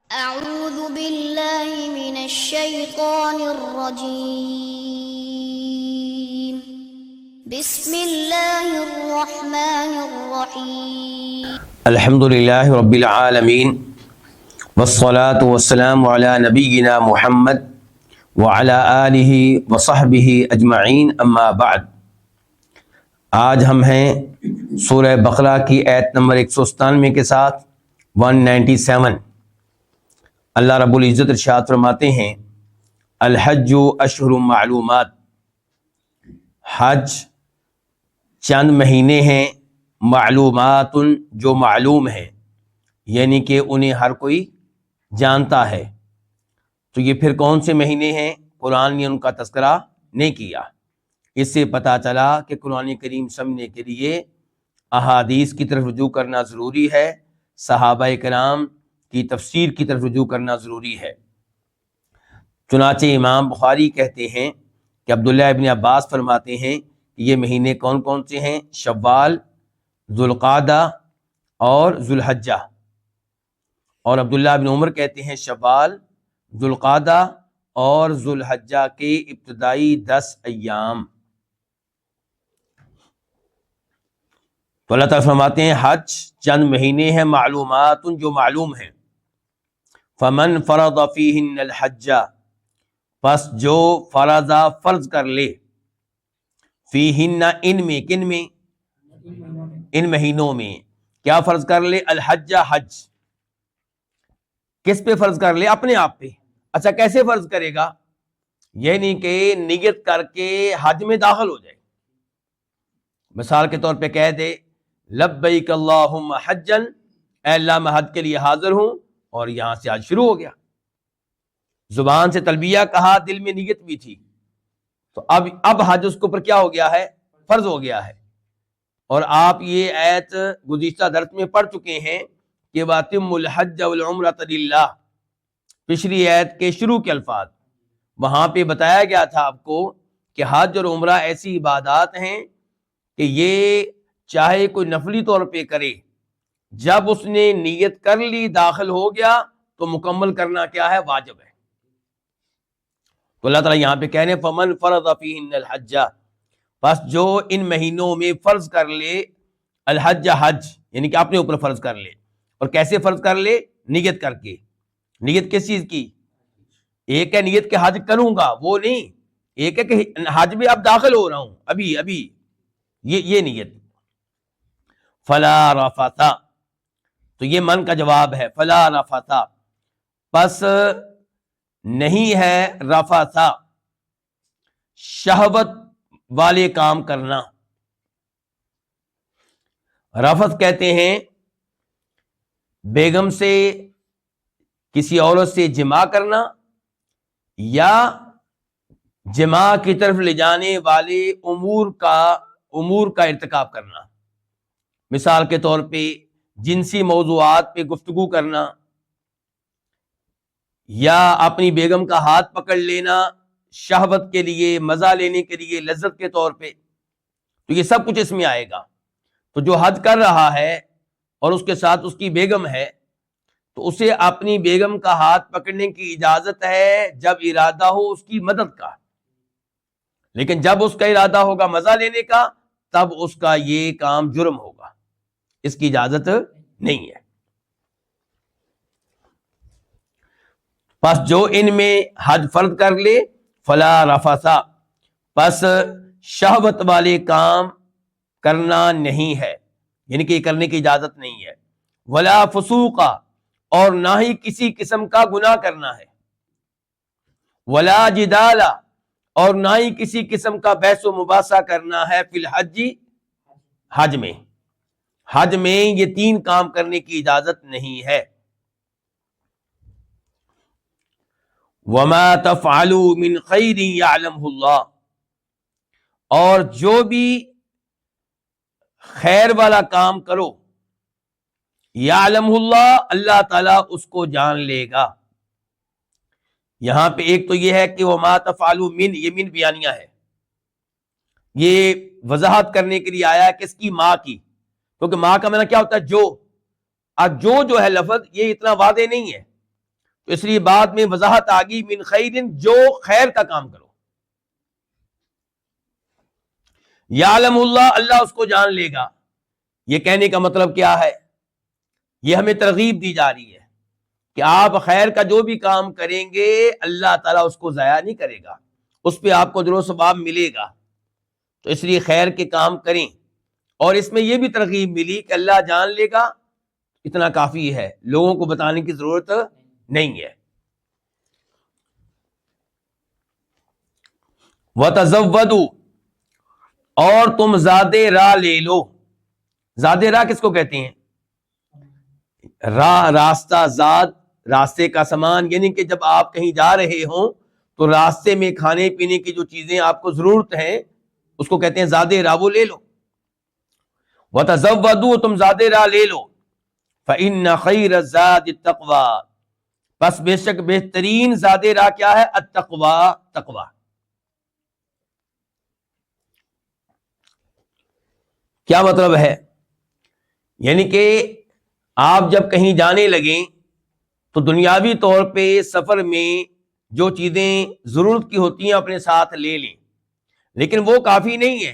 أعوذ بالله من الشيطان الرجيم بسم الله الرحمن الرحيم الحمد للہ رب العالمین والصلاة والسلام علی نبینا محمد وعلی آلہ وصحبہ اجمعین اما بعد۔ آج ہم ہیں سورہ بقرہ کی آیت نمبر 197 کے ساتھ 197۔ اللہ رب العزت ارشاد فرماتے ہیں الحج اشہر معلومات، حج چند مہینے ہیں، معلومات جو معلوم ہے، یعنی کہ انہیں ہر کوئی جانتا ہے۔ تو یہ پھر کون سے مہینے ہیں؟ قرآن نے ان کا تذکرہ نہیں کیا۔ اس سے پتہ چلا کہ قرآن کریم سمجھنے کے لیے احادیث کی طرف رجوع کرنا ضروری ہے، صحابہ کرام کی تفسیر کی طرف رجوع کرنا ضروری ہے۔ چنانچہ امام بخاری کہتے ہیں کہ عبداللہ ابن عباس فرماتے ہیں کہ یہ مہینے کون کون سے ہیں؟ شوال، ذوالقعدہ اور ذوالحجہ۔ اور عبداللہ بن عمر کہتے ہیں شوال، ذوالقعدہ اور ذوالحجہ کے ابتدائی 10 ایام۔ تو اللہ تعالیٰ فرماتے ہیں حج چند مہینے ہیں معلومات جو معلوم ہیں، فمن فرض فیہن الحج، پس جو فرض کر لے، فیہن ان میں، کن میں؟ ان مہینوں میں کیا فرض کر لے؟ الحج، حج۔ کس پہ فرض کر لے؟ اپنے آپ پہ۔ اچھا کیسے فرض کرے گا؟ یعنی کہ نیت کر کے حج میں داخل ہو جائے۔ مثال کے طور پہ کہہ دے لبیک اللہم حجن، اے اللہ میں حج کے لیے حاضر ہوں، اور یہاں سے حج شروع ہو گیا۔ زبان سے تلبیہ کہا، دل میں نیت بھی تھی، تو اب حج اس کے اوپر کیا ہو گیا ہے؟ فرض ہو گیا ہے۔ اور آپ یہ آیت گزشتہ درس میں پڑھ چکے ہیں کہ وَأَتِمُّ الْحَجَّ وَالْعُمْرَةَ لِلَّهِ، پچھلی آیت کے شروع کے الفاظ۔ وہاں پہ بتایا گیا تھا آپ کو کہ حج اور عمرہ ایسی عبادات ہیں کہ یہ چاہے کوئی نفلی طور پہ کرے، جب اس نے نیت کر لی، داخل ہو گیا، تو مکمل کرنا کیا ہے؟ واجب ہے۔ تو اللہ تعالیٰ یہاں پہ کہہ رہے ہیں فَمَنْ فَرَضَ فِيهِنَّ الْحَجَّ، پس جو ان مہینوں میں فرض کر لے الحج، حج، یعنی کہ اپنے اوپر فرض کر لے۔ اور کیسے فرض کر لے؟ نیت کر کے۔ نیت کس چیز کی؟ ایک ہے نیت کہ حج کروں گا، وہ نہیں، ایک ہے کہ حج میں اب داخل ہو رہا ہوں، ابھی یہ نیت۔ فلا رفث، تو یہ من کا جواب ہے، فلا رفث، پس نہیں ہے رفث، شہوت والے کام کرنا۔ رفث کہتے ہیں بیگم سے، کسی عورت سے جماع کرنا، یا جماع کی طرف لے جانے والے امور کا ارتکاب کرنا۔ مثال کے طور پہ جنسی موضوعات پہ گفتگو کرنا، یا اپنی بیگم کا ہاتھ پکڑ لینا شہوت کے لیے، مزہ لینے کے لیے، لذت کے طور پہ، تو یہ سب کچھ اس میں آئے گا۔ تو جو حج کر رہا ہے اور اس کے ساتھ اس کی بیگم ہے، تو اسے اپنی بیگم کا ہاتھ پکڑنے کی اجازت ہے جب ارادہ ہو اس کی مدد کا، لیکن جب اس کا ارادہ ہوگا مزہ لینے کا، تب اس کا یہ کام جرم ہوگا، اس کی اجازت نہیں ہے۔ پس جو ان میں حج فرض کر لے، فلا رفث، پس شہوت والے کام کرنا نہیں ہے، یعنی کہ یہ کرنے کی اجازت نہیں ہے۔ ولا فسوق، اور نہ ہی کسی قسم کا گناہ کرنا ہے۔ ولا جدال، اور نہ ہی کسی قسم کا بحث و مباحثہ کرنا ہے، فی الحج، حج میں۔ حج میں یہ 3 کام کرنے کی اجازت نہیں ہے۔ وَمَا تَفْعَلُوا مِنْ خَيْرٍ يَعْلَمْهُ اللَّهُ، اور جو بھی خیر والا کام کرو، يَعْلَمْهُ اللَّهُ، اللہ تعالیٰ اس کو جان لے گا۔ یہاں پہ ایک تو یہ ہے کہ وَمَا تَفْعَلُوا مِنْ، یہ من بیانیہ ہے، یہ وضاحت کرنے کے لیے آیا کس کی؟ ماں کی، کیونکہ ماں کا معنی کیا ہوتا ہے؟ جو۔ اب جو ہے لفظ، یہ اتنا واضح نہیں ہے، تو اس لیے بعد میں وضاحت آ گئی من خیر، جو خیر کا کام کرو. یعلم اللہ، اللہ اس کو جان لے گا. یہ کہنے کا مطلب کیا ہے؟ یہ ہمیں ترغیب دی جا رہی ہے کہ آپ خیر کا جو بھی کام کریں گے اللہ تعالیٰ اس کو ضائع نہیں کرے گا، اس پہ آپ کو اجر و ثواب ملے گا. تو اس لیے خیر کے کام کریں. اور اس میں یہ بھی ترغیب ملی کہ اللہ جان لے گا، اتنا کافی ہے، لوگوں کو بتانے کی ضرورت نہیں ہے. وَتَزَوَّدُوا، اور تم زیادہ راہ لے لو. زیادہ راہ کس کو کہتے ہیں؟ راہ، راستہ، زاد، راستے کا سامان، یعنی کہ جب آپ کہیں جا رہے ہوں تو راستے میں کھانے پینے کی جو چیزیں آپ کو ضرورت ہیں اس کو کہتے ہیں زیادہ راہ، وہ لے لو. وَتَزَوَّدُوا، تم زیادہ راہ لے لو. فَإِنَّ خَيْرَ الزَّادِ التَّقْوَىٰ، پس بے شک بہترین زیادہ راہ کیا ہے؟ التقویٰ، تقویٰ. کیا مطلب ہے؟ یعنی کہ آپ جب کہیں جانے لگیں تو دنیاوی طور پہ سفر میں جو چیزیں ضرورت کی ہوتی ہیں اپنے ساتھ لے لیں، لیکن وہ کافی نہیں ہے،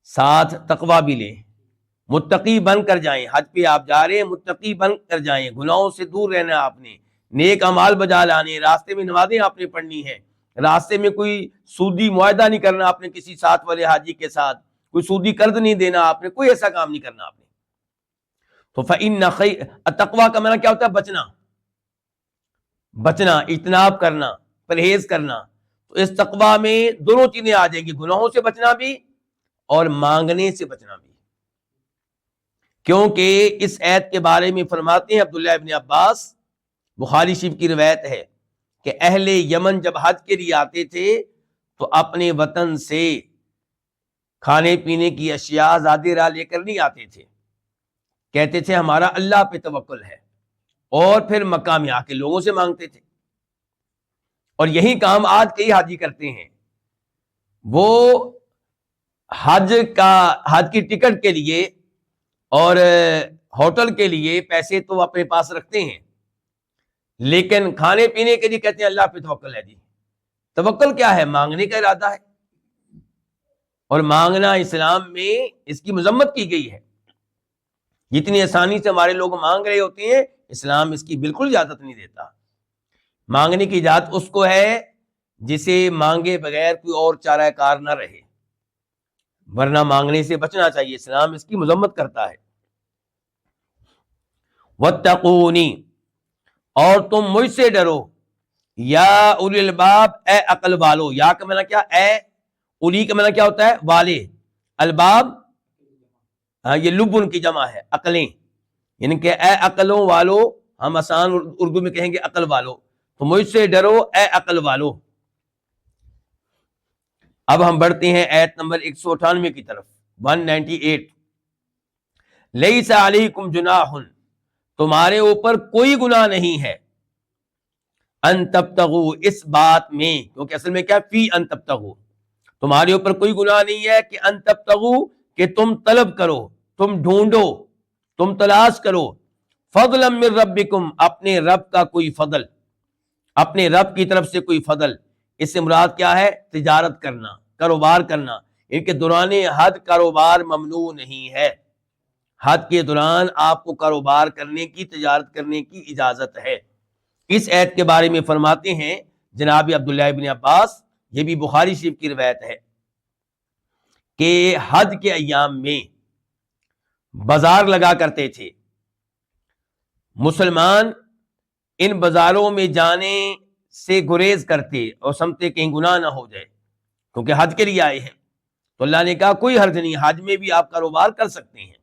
ساتھ تقویٰ بھی لیں. متقی بن کر جائیں. حج پہ آپ جا رہے ہیں، متقی بن کر جائیں، گناہوں سے دور رہنا ہے آپ نے، نیک اعمال بجا لانے، راستے میں نمازیں آپ نے پڑھنی ہے، راستے میں کوئی سودی معاہدہ نہیں کرنا آپ نے کسی ساتھ والے حاجی کے ساتھ، کوئی سودی قرض نہیں دینا آپ نے، کوئی ایسا کام نہیں کرنا آپ نے. تو فَإِنَّ خَيْرَ التَّقْوَىٰ کا معنی کیا ہوتا ہے؟ بچنا، بچنا، اجتناب کرنا، پرہیز کرنا. تو اس تقویٰ میں دونوں چیزیں آ جائیں گی، گناہوں سے بچنا بھی اور مانگنے سے بچنا بھی. کیونکہ اس ایت کے بارے میں فرماتے ہیں عبداللہ ابن عباس، بخاری شریف کی روایت ہے کہ اہل یمن جب حج کے لیے آتے تھے تو اپنے وطن سے کھانے پینے کی اشیاء زیادہ راہ لے کر نہیں آتے تھے، کہتے تھے ہمارا اللہ پہ توکل ہے، اور پھر مکہ میں آ کے لوگوں سے مانگتے تھے. اور یہی کام آج کئی حاجی کرتے ہیں. وہ حج کی ٹکٹ کے لیے اور ہوٹل کے لیے پیسے تو اپنے پاس رکھتے ہیں، لیکن کھانے پینے کے لیے کہتے ہیں اللہ پہ توکل ہے. جی توکل کیا ہے؟ مانگنے کا ارادہ ہے، اور مانگنا اسلام میں اس کی مذمت کی گئی ہے. جتنی آسانی سے ہمارے لوگ مانگ رہے ہوتے ہیں، اسلام اس کی بالکل اجازت نہیں دیتا. مانگنے کی اجازت اس کو ہے جسے مانگے بغیر کوئی اور چارہ کار نہ رہے، ورنہ مانگنے سے بچنا چاہیے، اسلام اس کی مذمت کرتا ہے. وَاتَّقُونِی، اور تم مجھ سے ڈرو، یا اولی الباب، اے عقل والو. یا کا معنی کیا؟ اے، اولی کا معنی کیا ہوتا ہے؟ والے، الباب یہ لبن کی جمع ہے، عقلیں، یعنی کہ اے عقلوں والو، ہم آسان اردو میں کہیں گے عقل والو. تو مجھ سے ڈرو اے عقل والو. اب ہم بڑھتے ہیں ایت نمبر 198 کی طرف، 198. لیس علیکم جناح، تمہارے اوپر کوئی گناہ نہیں ہے، ان تبتغوا، اس بات میں، کیونکہ اصل میں کیا؟ فی ان تبتغوا، تمہارے اوپر کوئی گناہ نہیں ہے کہ ان تبتغوا، کہ تم طلب کرو، تم ڈھونڈو، تم تلاش کرو، فضلا من ربکم، اپنے رب کا کوئی فضل، اپنے رب کی طرف سے کوئی فضل. اس سے مراد کیا ہے؟ تجارت کرنا، کاروبار کرنا. ان کے دوران حد کاروبار ممنوع نہیں ہے، حد کے دوران آپ کو کاروبار کرنے کی، تجارت کرنے کی اجازت ہے. اس ایت کے بارے میں فرماتے ہیں جناب عبداللہ ابن عباس، یہ بھی بخاری شریف کی روایت ہے، کہ حج کے ایام میں بازار لگا کرتے تھے. مسلمان ان بازاروں میں جانے سے گریز کرتے اور سمجھتے کہیں گناہ نہ ہو جائے، کیونکہ حج کے لیے آئے ہیں. تو اللہ نے کہا کوئی حرج نہیں، حج میں بھی آپ کاروبار کر سکتے ہیں،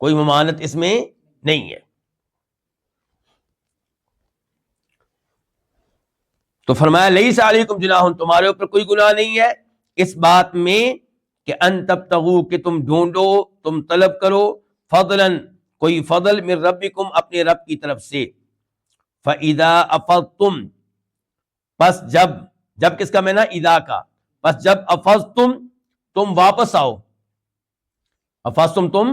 کوئی ممانعت اس میں نہیں ہے. تو فرمایا لیس علیکم جناح، تمہارے اوپر کوئی گناہ نہیں ہے اس بات میں کہ ان تبتغوا، کہ تم ڈھونڈو، تم طلب کرو، فضلا، کوئی فضل، من ربکم، اپنے رب کی طرف سے. فَإِذَا أَفَضْتُمْ، پس جب کس کا معنی؟ اذا کا. پس جب افضتم، تم واپس آؤ، افضتم، تم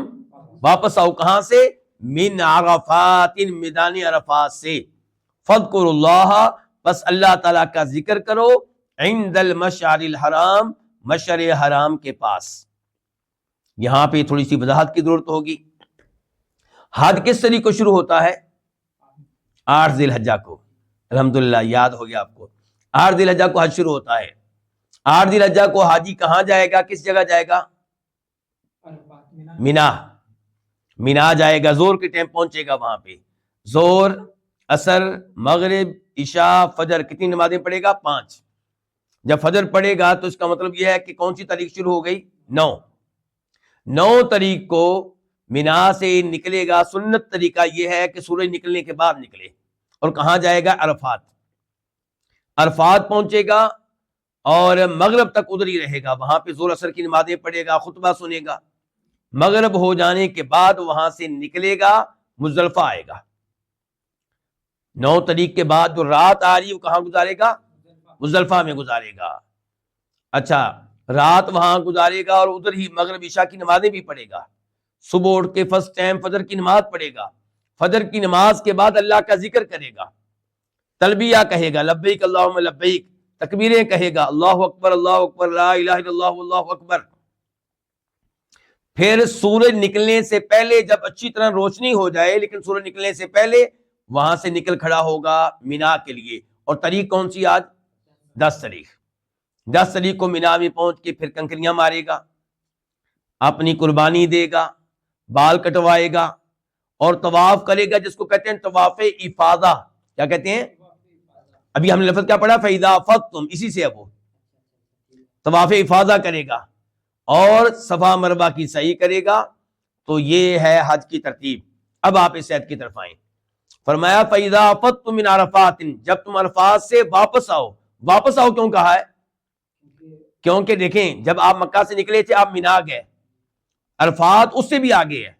واپس آؤ، کہاں سے؟ من عرفات، میدان عرفات سے. فَاذْكُرُوا اللَّهَ بس اللہ تعالیٰ کا ذکر کرو عند المشعر الحرام مشعر حرام کے پاس. یہاں پہ تھوڑی سی وضاحت کی ضرورت ہوگی. حج کس طریقے کو شروع ہوتا ہے؟ 8 ذی الحجہ کو. الحمدللہ یاد ہو گیا آپ کو. 8 ذی الحجہ کو حج شروع ہوتا ہے. 8 ذی الحجہ کو حاجی کہاں جائے گا؟ کس جگہ جائے گا؟ مینا جائے گا. زور کے ٹائم پہنچے گا وہاں پہ. زور، عصر، مغرب، عشاء، فجر کتنی نمازیں پڑھے گا؟ 5. جب فجر پڑھے گا تو اس کا مطلب یہ ہے کہ کون سی تاریخ شروع ہو گئی؟ 9 تاریخ کو مینا سے نکلے گا. سنت طریقہ یہ ہے کہ سورج نکلنے کے بعد نکلے. اور کہاں جائے گا؟ عرفات. عرفات پہنچے گا اور مغرب تک ادھر ہی رہے گا. وہاں پہ زور اثر کی نمازیں پڑھے گا، خطبہ سنے گا. مغرب ہو جانے کے بعد وہاں سے نکلے گا، مزدلفہ آئے گا. 9 تاریخ کے بعد جو رات آ رہی ہے وہ کہاں گزارے گا؟ مزدلفہ میں گزارے گا. اچھا، رات وہاں گزارے گا اور ادھر ہی مغرب عشاء کی نمازیں بھی پڑھے گا. صبح اٹھ کے فرسٹ ٹائم فجر کی نماز پڑھے گا. فجر کی نماز کے بعد اللہ کا ذکر کرے گا، تلبیہ کہے گا، لبیک اللہم لبیک، تکبیریں کہے گا، اللہ اکبر لا الہ الا اللہ واللہ اکبر. پھر سورج نکلنے سے پہلے جب اچھی طرح روشنی ہو جائے، لیکن سورج نکلنے سے پہلے وہاں سے نکل کھڑا ہوگا مینا کے لیے. اور تاریخ کون سی آج؟ 10 تاریخ. 10 تاریخ کو مینا میں پہنچ کے پھر کنکریاں مارے گا، اپنی قربانی دے گا، بال کٹوائے گا اور طواف کرے گا، جس کو کہتے ہیں طواف افاضہ. کیا کہتے ہیں؟ ابھی ہم نے لفظ کیا پڑھا؟ فَإِذَا أَفَضْتُمْ، اسی سے ہے وہ. طواف افاضہ کرے گا اور صفا مروہ کی سعی کرے گا. تو یہ ہے حج کی ترتیب. اب آپ اس آیت کی طرف آئیں. فرمایا فَإِذَا أَفَضْتُمْ مِنْ عَرَفَاتٍ، جب تم عرفات سے واپس آؤ. واپس آؤ کیوں کہا ہے؟ کیونکہ دیکھیں جب آپ مکہ سے نکلے تھے آپ مینا گئے، عرفات اس سے بھی آگے ہے.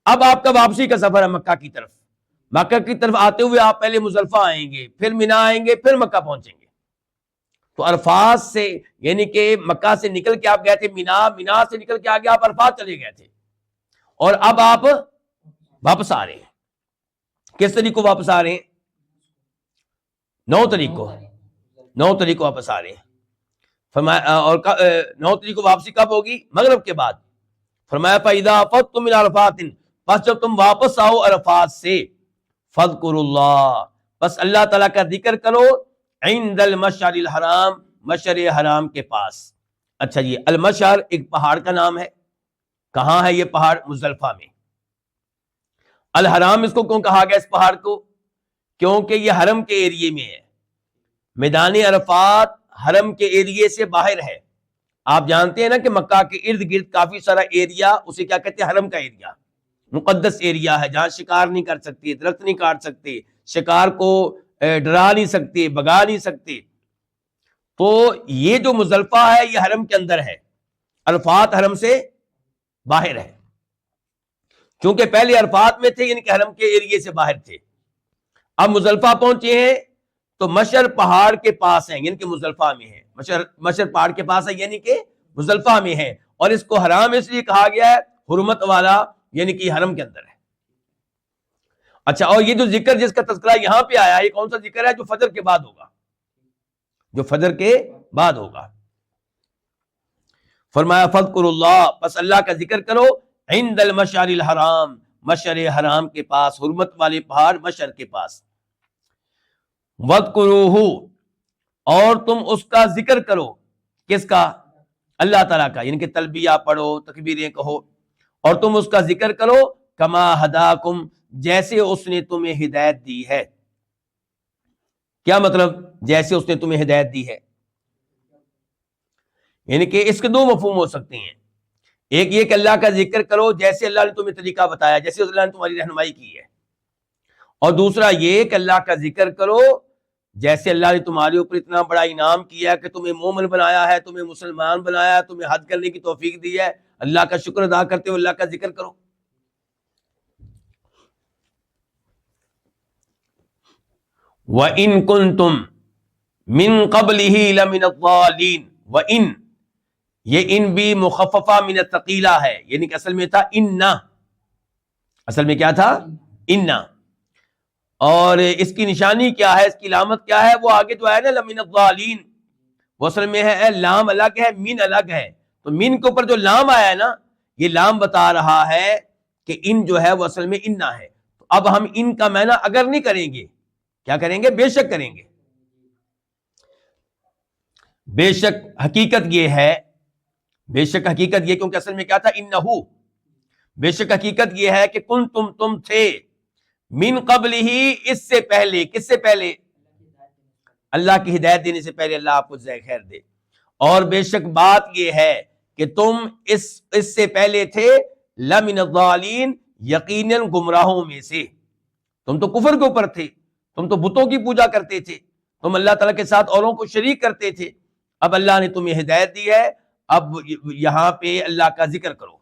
اب آپ کا واپسی کا سفر ہے مکہ کی طرف. مکہ کی طرف آتے ہوئے آپ پہلے مزدلفہ آئیں گے، پھر مینا آئیں گے، پھر مکہ پہنچیں گے. تو عرفات سے یعنی کہ مکہ سے نکل کے آپ گئے تھے مینا سے نکل کے آگے آپ عرفات چلے گئے تھے اور اب آپ واپس آ رہے ہیں. کس طریق کو واپس آ رہے ہیں؟ 9 تاریخ کو. 9 تاریخ کو واپس آ رہے ہیں. فرمایا اور 9 تاریخ کو واپسی کب ہوگی؟ مغرب کے بعد. فرمایا فَإِذَا أَفَضْتُمْ مِنْ عَرَفَاتٍ، پس جب تم واپس آؤ عرفات سے، فَاذْكُرُوا اللَّهَ، پس اللہ تعالیٰ کا ذکر کرو، عند المشعر الحرام، مشعر حرام کے پاس. اچھا جی، المشعر ایک پہاڑ کا نام ہے. کہاں ہے یہ پہاڑ؟ مزدلفہ میں. الحرام اس کو کیوں کہا گیا اس پہاڑ کو؟ کیونکہ یہ حرم کے ایریے میں ہے. میدان عرفات حرم کے ایریے سے باہر ہے. آپ جانتے ہیں نا کہ مکہ کے ارد گرد کافی سارا ایریا، اسے کیا کہتے ہیں؟ حرم کا ایریا، مقدس ایریا ہے جہاں شکار نہیں کر سکتے، درخت نہیں کاٹ سکتے، شکار کو ڈرا نہیں سکتے، بگا نہیں سکتے. تو یہ جو مزدلفہ ہے یہ حرم کے اندر ہے، عرفات حرم سے باہر ہے. کیونکہ پہلے عرفات میں تھے، یعنی کہ حرم کے ایریے سے باہر تھے. اب مزدلفہ پہنچے ہیں تو مشعر پہاڑ کے پاس ہیں، یعنی کہ مزدلفہ میں ہے. مشعر پہاڑ کے پاس ہے یعنی کہ مزدلفہ میں ہے. اور اس کو حرام اس لیے کہا گیا ہے، حرمت والا، یعنی کہ حرم کے اندر ہے. اچھا، اور یہ جو ذکر جس کا تذکرہ یہاں پہ آیا ہے، یہ کون سا ذکر ہے؟ جو فجر کے بعد ہوگا، جو فجر کے بعد ہوگا. فرمایا فَاذْكُرُوا اللَّهَ، پس اللہ کا ذکر کرو، عند المشعر الحرام، مشعر حرام کے پاس، حرمت والے پہاڑ مشعر کے پاس. وَاذْكُرُوهُ، اور تم اس کا ذکر کرو. کس کا؟ اللہ تعالیٰ کا، یعنی کہ تلبیہ پڑھو، تکبیریں کہو، اور تم اس کا ذکر کرو. کما ہداکم، جیسے اس نے تمہیں ہدایت دی ہے. کیا مطلب جیسے اس نے تمہیں ہدایت دی ہے؟ یعنی کہ اس کے 2 مفہوم ہو سکتے ہیں. ایک یہ کہ اللہ کا ذکر کرو جیسے اللہ نے تمہیں طریقہ بتایا، جیسے اللہ نے تمہاری رہنمائی کی ہے. اور دوسرا یہ کہ اللہ کا ذکر کرو جیسے اللہ نے تمہارے اوپر اتنا بڑا انعام کیا کہ تمہیں مومن بنایا ہے، تمہیں مسلمان بنایا ہے، تمہیں حج کرنے کی توفیق دی ہے. اللہ کا شکر ادا کرتے ہوئے اللہ کا ذکر کرو. وَإِن كُنتُم مِّن قَبْلِهِ لَمِنَ الضَّالِّينَ. وَإِن، یہ ان بھی مخففہ من الثقیلہ ہے، یعنی کہ اصل میں تھا انّا. اصل میں کیا تھا؟ انّا. اور اس کی نشانی کیا ہے، اس کی علامت کیا ہے، وہ آگے جو ہے نا لمن الضالین، وہ اصل میں ہے لام الگ ہے من الگ ہے، تو من کے اوپر جو لام آیا ہے نا، یہ لام بتا رہا ہے کہ ان جو ہے وہ اصل میں اننا ہے. تو اب ہم ان کا معنی اگر نہیں کریں گے، کیا کریں گے؟ بے شک کریں گے. بے شک حقیقت یہ ہے، بے شک حقیقت یہ، کیونکہ اصل میں کیا تھا؟ انہو. بے شک حقیقت یہ ہے کہ تم تھے من قبل ہی، اس سے پہلے. کس سے پہلے؟ اللہ کی ہدایت دینے سے پہلے. اللہ آپ کو جزائے خیر دے. اور بے شک بات یہ ہے کہ تم اس سے پہلے تھے لمن الضالین، یقیناً گمراہوں میں سے. تم تو کفر کے اوپر تھے، تم تو بتوں کی پوجا کرتے تھے، تم اللہ تعالیٰ کے ساتھ اوروں کو شریک کرتے تھے. اب اللہ نے تمہیں ہدایت دی ہے، اب یہاں پہ اللہ کا ذکر کرو.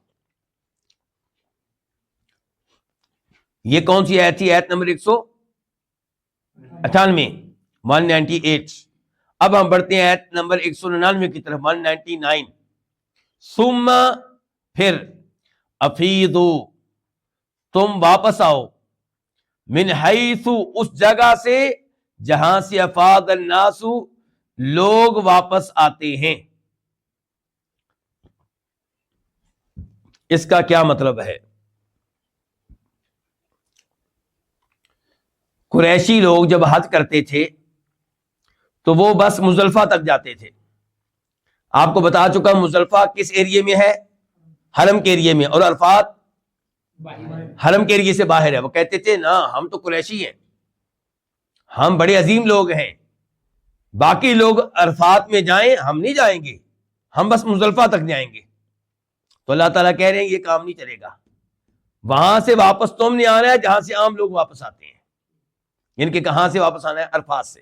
یہ کون سی آیت تھی؟ آیت نمبر 198، 198. اب ہم بڑھتے ہیں آیت نمبر 199 کی طرف، 199. ثم پھر افیدو تم واپس آؤ، من حیث اس جگہ سے جہاں سے افاد الناس لوگ واپس آتے ہیں. اس کا کیا مطلب ہے؟ قریشی لوگ جب حج کرتے تھے تو وہ بس مزدلفہ تک جاتے تھے. آپ کو بتا چکا مزدلفہ کس ایریے میں ہے؟ حرم کے ایریے میں، اور عرفات حرم کے ایریے سے باہر ہے. وہ کہتے تھے نا ہم تو قریشی ہیں، ہم بڑے عظیم لوگ ہیں، باقی لوگ عرفات میں جائیں ہم نہیں جائیں گے، ہم بس مزدلفہ تک جائیں گے. تو اللہ تعالیٰ کہہ رہے ہیں یہ کام نہیں چلے گا. وہاں سے واپس تم نے آنا ہے جہاں سے عام لوگ واپس آتے ہیں، یعنی کہ کہاں سے واپس آنا ہے؟ عرفات سے.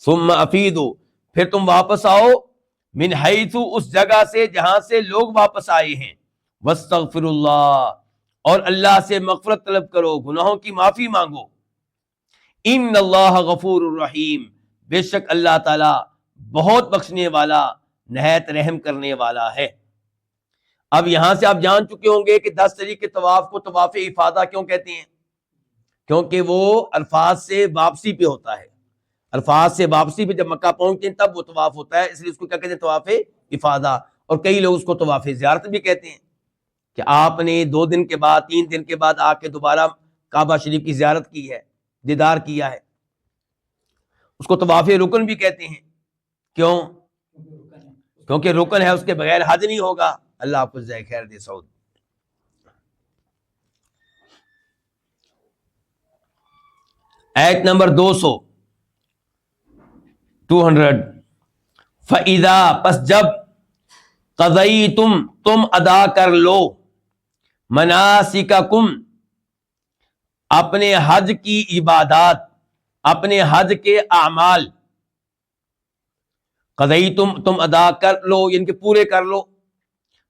ثم افیدو پھر تم واپس آؤ، من حیث اس جگہ سے جہاں سے لوگ واپس آئے ہیں، واستغفر اللہ اور اللہ سے مغفرت طلب کرو، گناہوں کی معافی مانگو. ان اللہ غفور الرحیم بے شک اللہ تعالی بہت بخشنے والا نہایت رحم کرنے والا ہے. اب یہاں سے آپ جان چکے ہوں گے کہ 10 طریقے طواف کو طواف افادہ کیوں کہتے ہیں؟ کیونکہ وہ عرفات سے واپسی پہ ہوتا ہے. عرفات سے واپسی پہ جب مکہ پہنچتے ہیں تب وہ طواف ہوتا ہے، اس لیے اس کو کیا کہتے ہیں؟ طواف افادہ. اور کئی لوگ اس کو طواف زیارت بھی کہتے ہیں کہ آپ نے 2 دن کے بعد 3 دن کے بعد آ کے دوبارہ کعبہ شریف کی زیارت کی ہے، دیدار کیا ہے. اس کو طواف رکن بھی کہتے ہیں. کیوں؟ کیونکہ رکن ہے، اس کے بغیر حج نہیں ہوگا. اللہ آپ کو جزائے خیر دے. سعود آیت نمبر 200 فَإِذَا پس جب قَضَيْتُمْ تم ادا کر لو مناسککم اپنے حج کی عبادات، اپنے حج کے اعمال. قَضَيْتُمْ تم ادا کر لو یعنی کہ پورے کر لو.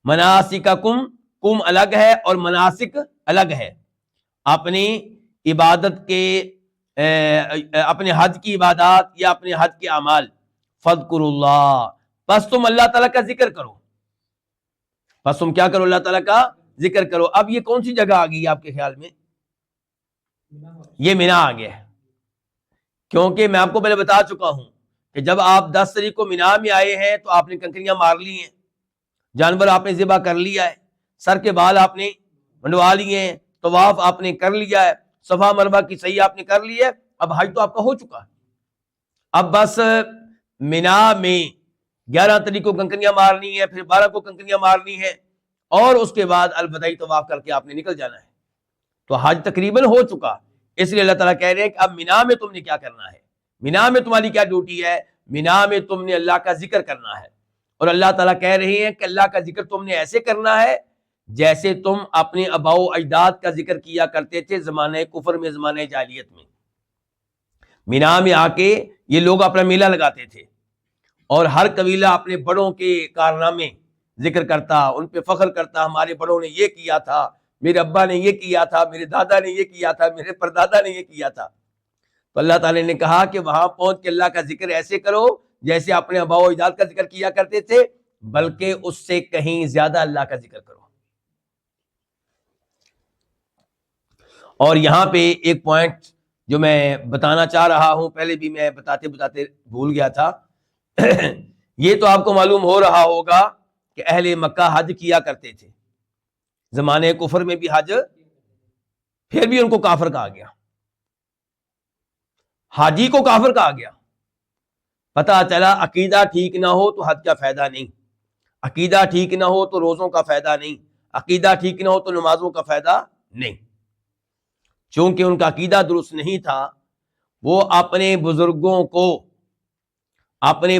مناسککم کم الگ ہے اور مناسک الگ ہے. اپنی عبادت کے اپنے حج کی عبادات یا اپنے حج کے اعمال. فَاذْكُرُوا اللہ پس تم اللہ تعالیٰ کا ذکر کرو. پس تم کیا کرو؟ اللہ تعالیٰ کا ذکر کرو. اب یہ کون سی جگہ آ گئی آپ کے خیال میں؟ یہ مینا آ گیا ہے. کیونکہ میں آپ کو پہلے بتا چکا ہوں کہ جب آپ 10 تاریخ کو مینا میں آئے ہیں تو آپ نے کنکریاں مار لی ہیں، جانور آپ نے ذبح کر لیا ہے، سر کے بال آپ نے منڈوا لیے ہیں، طواف آپ نے کر لیا ہے، صفا مروہ کی صحیح آپ نے کر لی ہے. اب حج تو آپ کا ہو چکا ہے. اب بس مینا میں 11 تاریخ کو کنکریاں مارنی ہے، پھر 12 کو کنکریاں مارنی ہے، اور اس کے بعد الوداعی طواف کر کے آپ نے نکل جانا ہے. تو حج تقریباً ہو چکا. اس لیے اللہ تعالیٰ کہہ رہے ہیں کہ اب مینا میں تم نے کیا کرنا ہے، مینا میں تمہاری کیا ڈیوٹی ہے؟ مینا میں تم نے اللہ کا ذکر کرنا ہے. اور اللہ تعالیٰ کہہ رہے ہیں کہ اللہ کا ذکر تم نے ایسے کرنا ہے جیسے تم اپنے آباء و اجداد کا ذکر کیا کرتے تھے زمانہ کفر میں، زمانہ جاہلیت میں. مینا میں آ کے یہ لوگ اپنا میلہ لگاتے تھے اور ہر قبیلہ اپنے بڑوں کے کارنامے ذکر کرتا، ان پہ فخر کرتا، ہمارے بڑوں نے یہ کیا تھا، میرے ابا نے یہ کیا تھا، میرے دادا نے یہ کیا تھا، میرے پردادا نے یہ کیا تھا. تو اللہ تعالیٰ نے کہا کہ وہاں پہنچ کے اللہ کا ذکر ایسے کرو جیسے اپنے آباء و اجداد کا ذکر کیا کرتے تھے، بلکہ اس سے کہیں زیادہ اللہ کا ذکر کرو. اور یہاں پہ ایک پوائنٹ جو میں بتانا چاہ رہا ہوں، پہلے بھی میں بتاتے بتاتے بھول گیا تھا یہ تو آپ کو معلوم ہو رہا ہوگا کہ اہل مکہ حج کیا کرتے تھے، زمانے کفر میں بھی حج، پھر بھی ان کو کافر کہا گیا، حاجی کو کافر کہا گیا۔ پتہ چلا عقیدہ ٹھیک نہ ہو تو حج کا فائدہ نہیں، عقیدہ ٹھیک نہ ہو تو روزوں کا فائدہ نہیں، عقیدہ ٹھیک نہ ہو تو نمازوں کا فائدہ نہیں۔ چونکہ ان کا عقیدہ درست نہیں تھا، وہ اپنے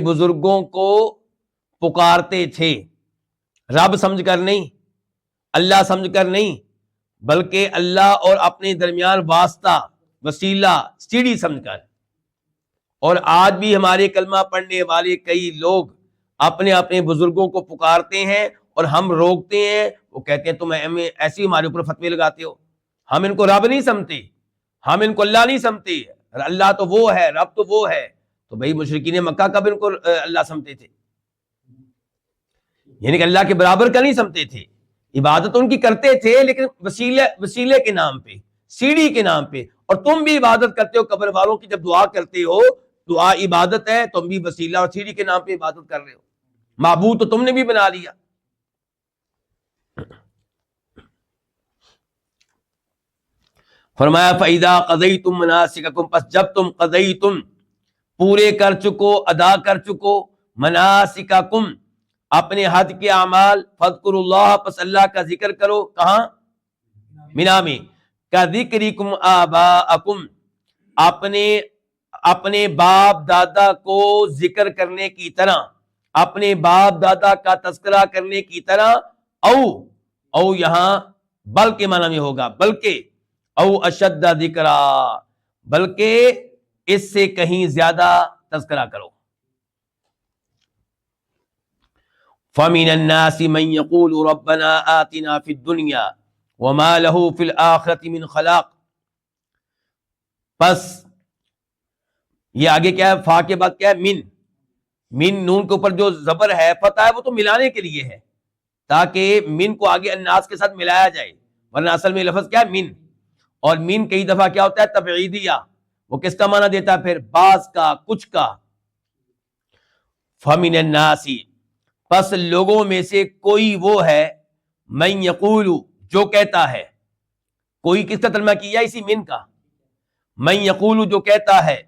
بزرگوں کو پکارتے تھے، رب سمجھ کر نہیں، اللہ سمجھ کر نہیں، بلکہ اللہ اور اپنے درمیان واسطہ، وسیلہ، سیڑھی سمجھ کر۔ اور آج بھی ہمارے کلمہ پڑھنے والے کئی لوگ اپنے اپنے بزرگوں کو پکارتے ہیں اور ہم روکتے ہیں، وہ کہتے ہیں تم ایسے ہی ہمارے اوپر فتوے لگاتے ہو، ہم ان کو رب نہیں سمجھتے، ہم ان کو اللہ نہیں سمجھتے، اللہ تو وہ ہے، رب تو وہ ہے۔ تو بھائی مشرکین مکہ کب ان کو اللہ سمجھتے تھے؟ یعنی کہ اللہ کے برابر کا نہیں سمجھتے تھے، عبادت ان کی کرتے تھے لیکن وسیلے کے نام پہ، سیڑھی کے نام پہ۔ اور تم بھی عبادت کرتے ہو قبر والوں کی، جب دعا کرتے ہو دعا عبادت ہے، تم بھی وسیلہ اور سیڑھی کے نام پہ عبادت کر رہے ہو، معبود تو تم نے بھی بنا لیا۔ فرمایا فَإِذَا قَضَيْتُم مَنَاسِكَكُم، پس جب تم قضیتم پورے کر چکو، ادا کر چکو، مناسککم اپنے حج کے اعمال، فاذکروا اللہ پس اللہ کا ذکر کرو، کہاں؟ مینا میں، کذکرکم آباءکم اپنے باپ دادا کو ذکر کرنے کی طرح، اپنے باپ دادا کا تذکرہ کرنے کی طرح، او یہاں بل کے معنی میں ہوگا، بلکہ او اشد ذکرا، بلکہ اس سے کہیں زیادہ تذکرہ کرو۔ فَمِنَ النَّاسِ مَن يَقُولُ رَبَّنَا آتِنَا فِي الدُّنْيَا وَمَا لَهُ فِي الْآخِرَةِ مِنْ خَلَاقٍ۔ پس یہ آگے کیا ہے؟ فا کے بعد کیا ہے؟ من نون کے اوپر جو زبر ہے فتح ہے، وہ تو ملانے کے لیے ہے، تاکہ من کو آگے الناس کے ساتھ ملایا جائے، ورنہ اصل میں لفظ کیا ہے؟ من۔ اور من کئی دفعہ کیا ہوتا ہے؟ تبعیدیہ، وہ کس کا معنی دیتا ہے پھر؟ بعض کا، کچھ کا۔ فَمِنَ النَّاسِ پس لوگوں میں سے کوئی وہ ہے، من یقول جو کہتا ہے، کوئی کس کا ترجمہ کیا اسی من کا؟ من یقول جو کہتا ہے،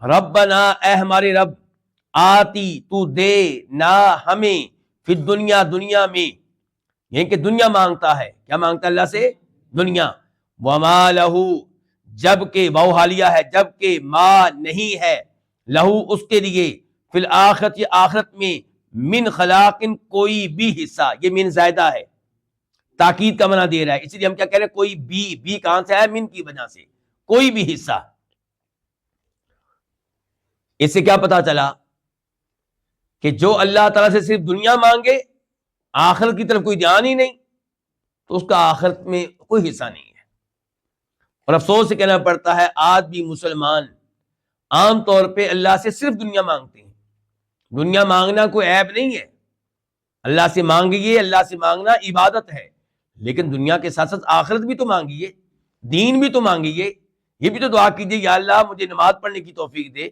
ربنا اے ہمارے رب، آتی تو دے نا ہمیں، فی الدنیا دنیا میں، یعنی کہ دنیا مانگتا ہے، کیا مانگتا ہے اللہ سے؟ دنیا۔ وما لہو جبکہ واو حالیہ ہے، جبکہ ما نہیں ہے، لہو اس کے لیے، فی الآخرت یہ آخرت میں، من خلاق کوئی بھی حصہ، یہ من زائدہ ہے، تاکید کا منع دے رہا ہے، اس لیے ہم کیا کہہ رہے ہیں؟ کوئی بھی کہاں سے آیا؟ من کی وجہ سے، کوئی بھی حصہ۔ اس سے کیا پتا چلا کہ جو اللہ تعالیٰ سے صرف دنیا مانگے، آخرت کی طرف کوئی دھیان ہی نہیں، تو اس کا آخرت میں کوئی حصہ نہیں ہے۔ اور افسوس سے کہنا پڑتا ہے آج بھی مسلمان عام طور پہ اللہ سے صرف دنیا مانگتے ہیں۔ دنیا مانگنا کوئی عیب نہیں ہے، اللہ سے مانگیے، اللہ سے مانگنا عبادت ہے، لیکن دنیا کے ساتھ ساتھ آخرت بھی تو مانگیے، دین بھی تو مانگیے، یہ بھی تو دعا کیجیے، یا اللہ مجھے نماز پڑھنے کی توفیق دے،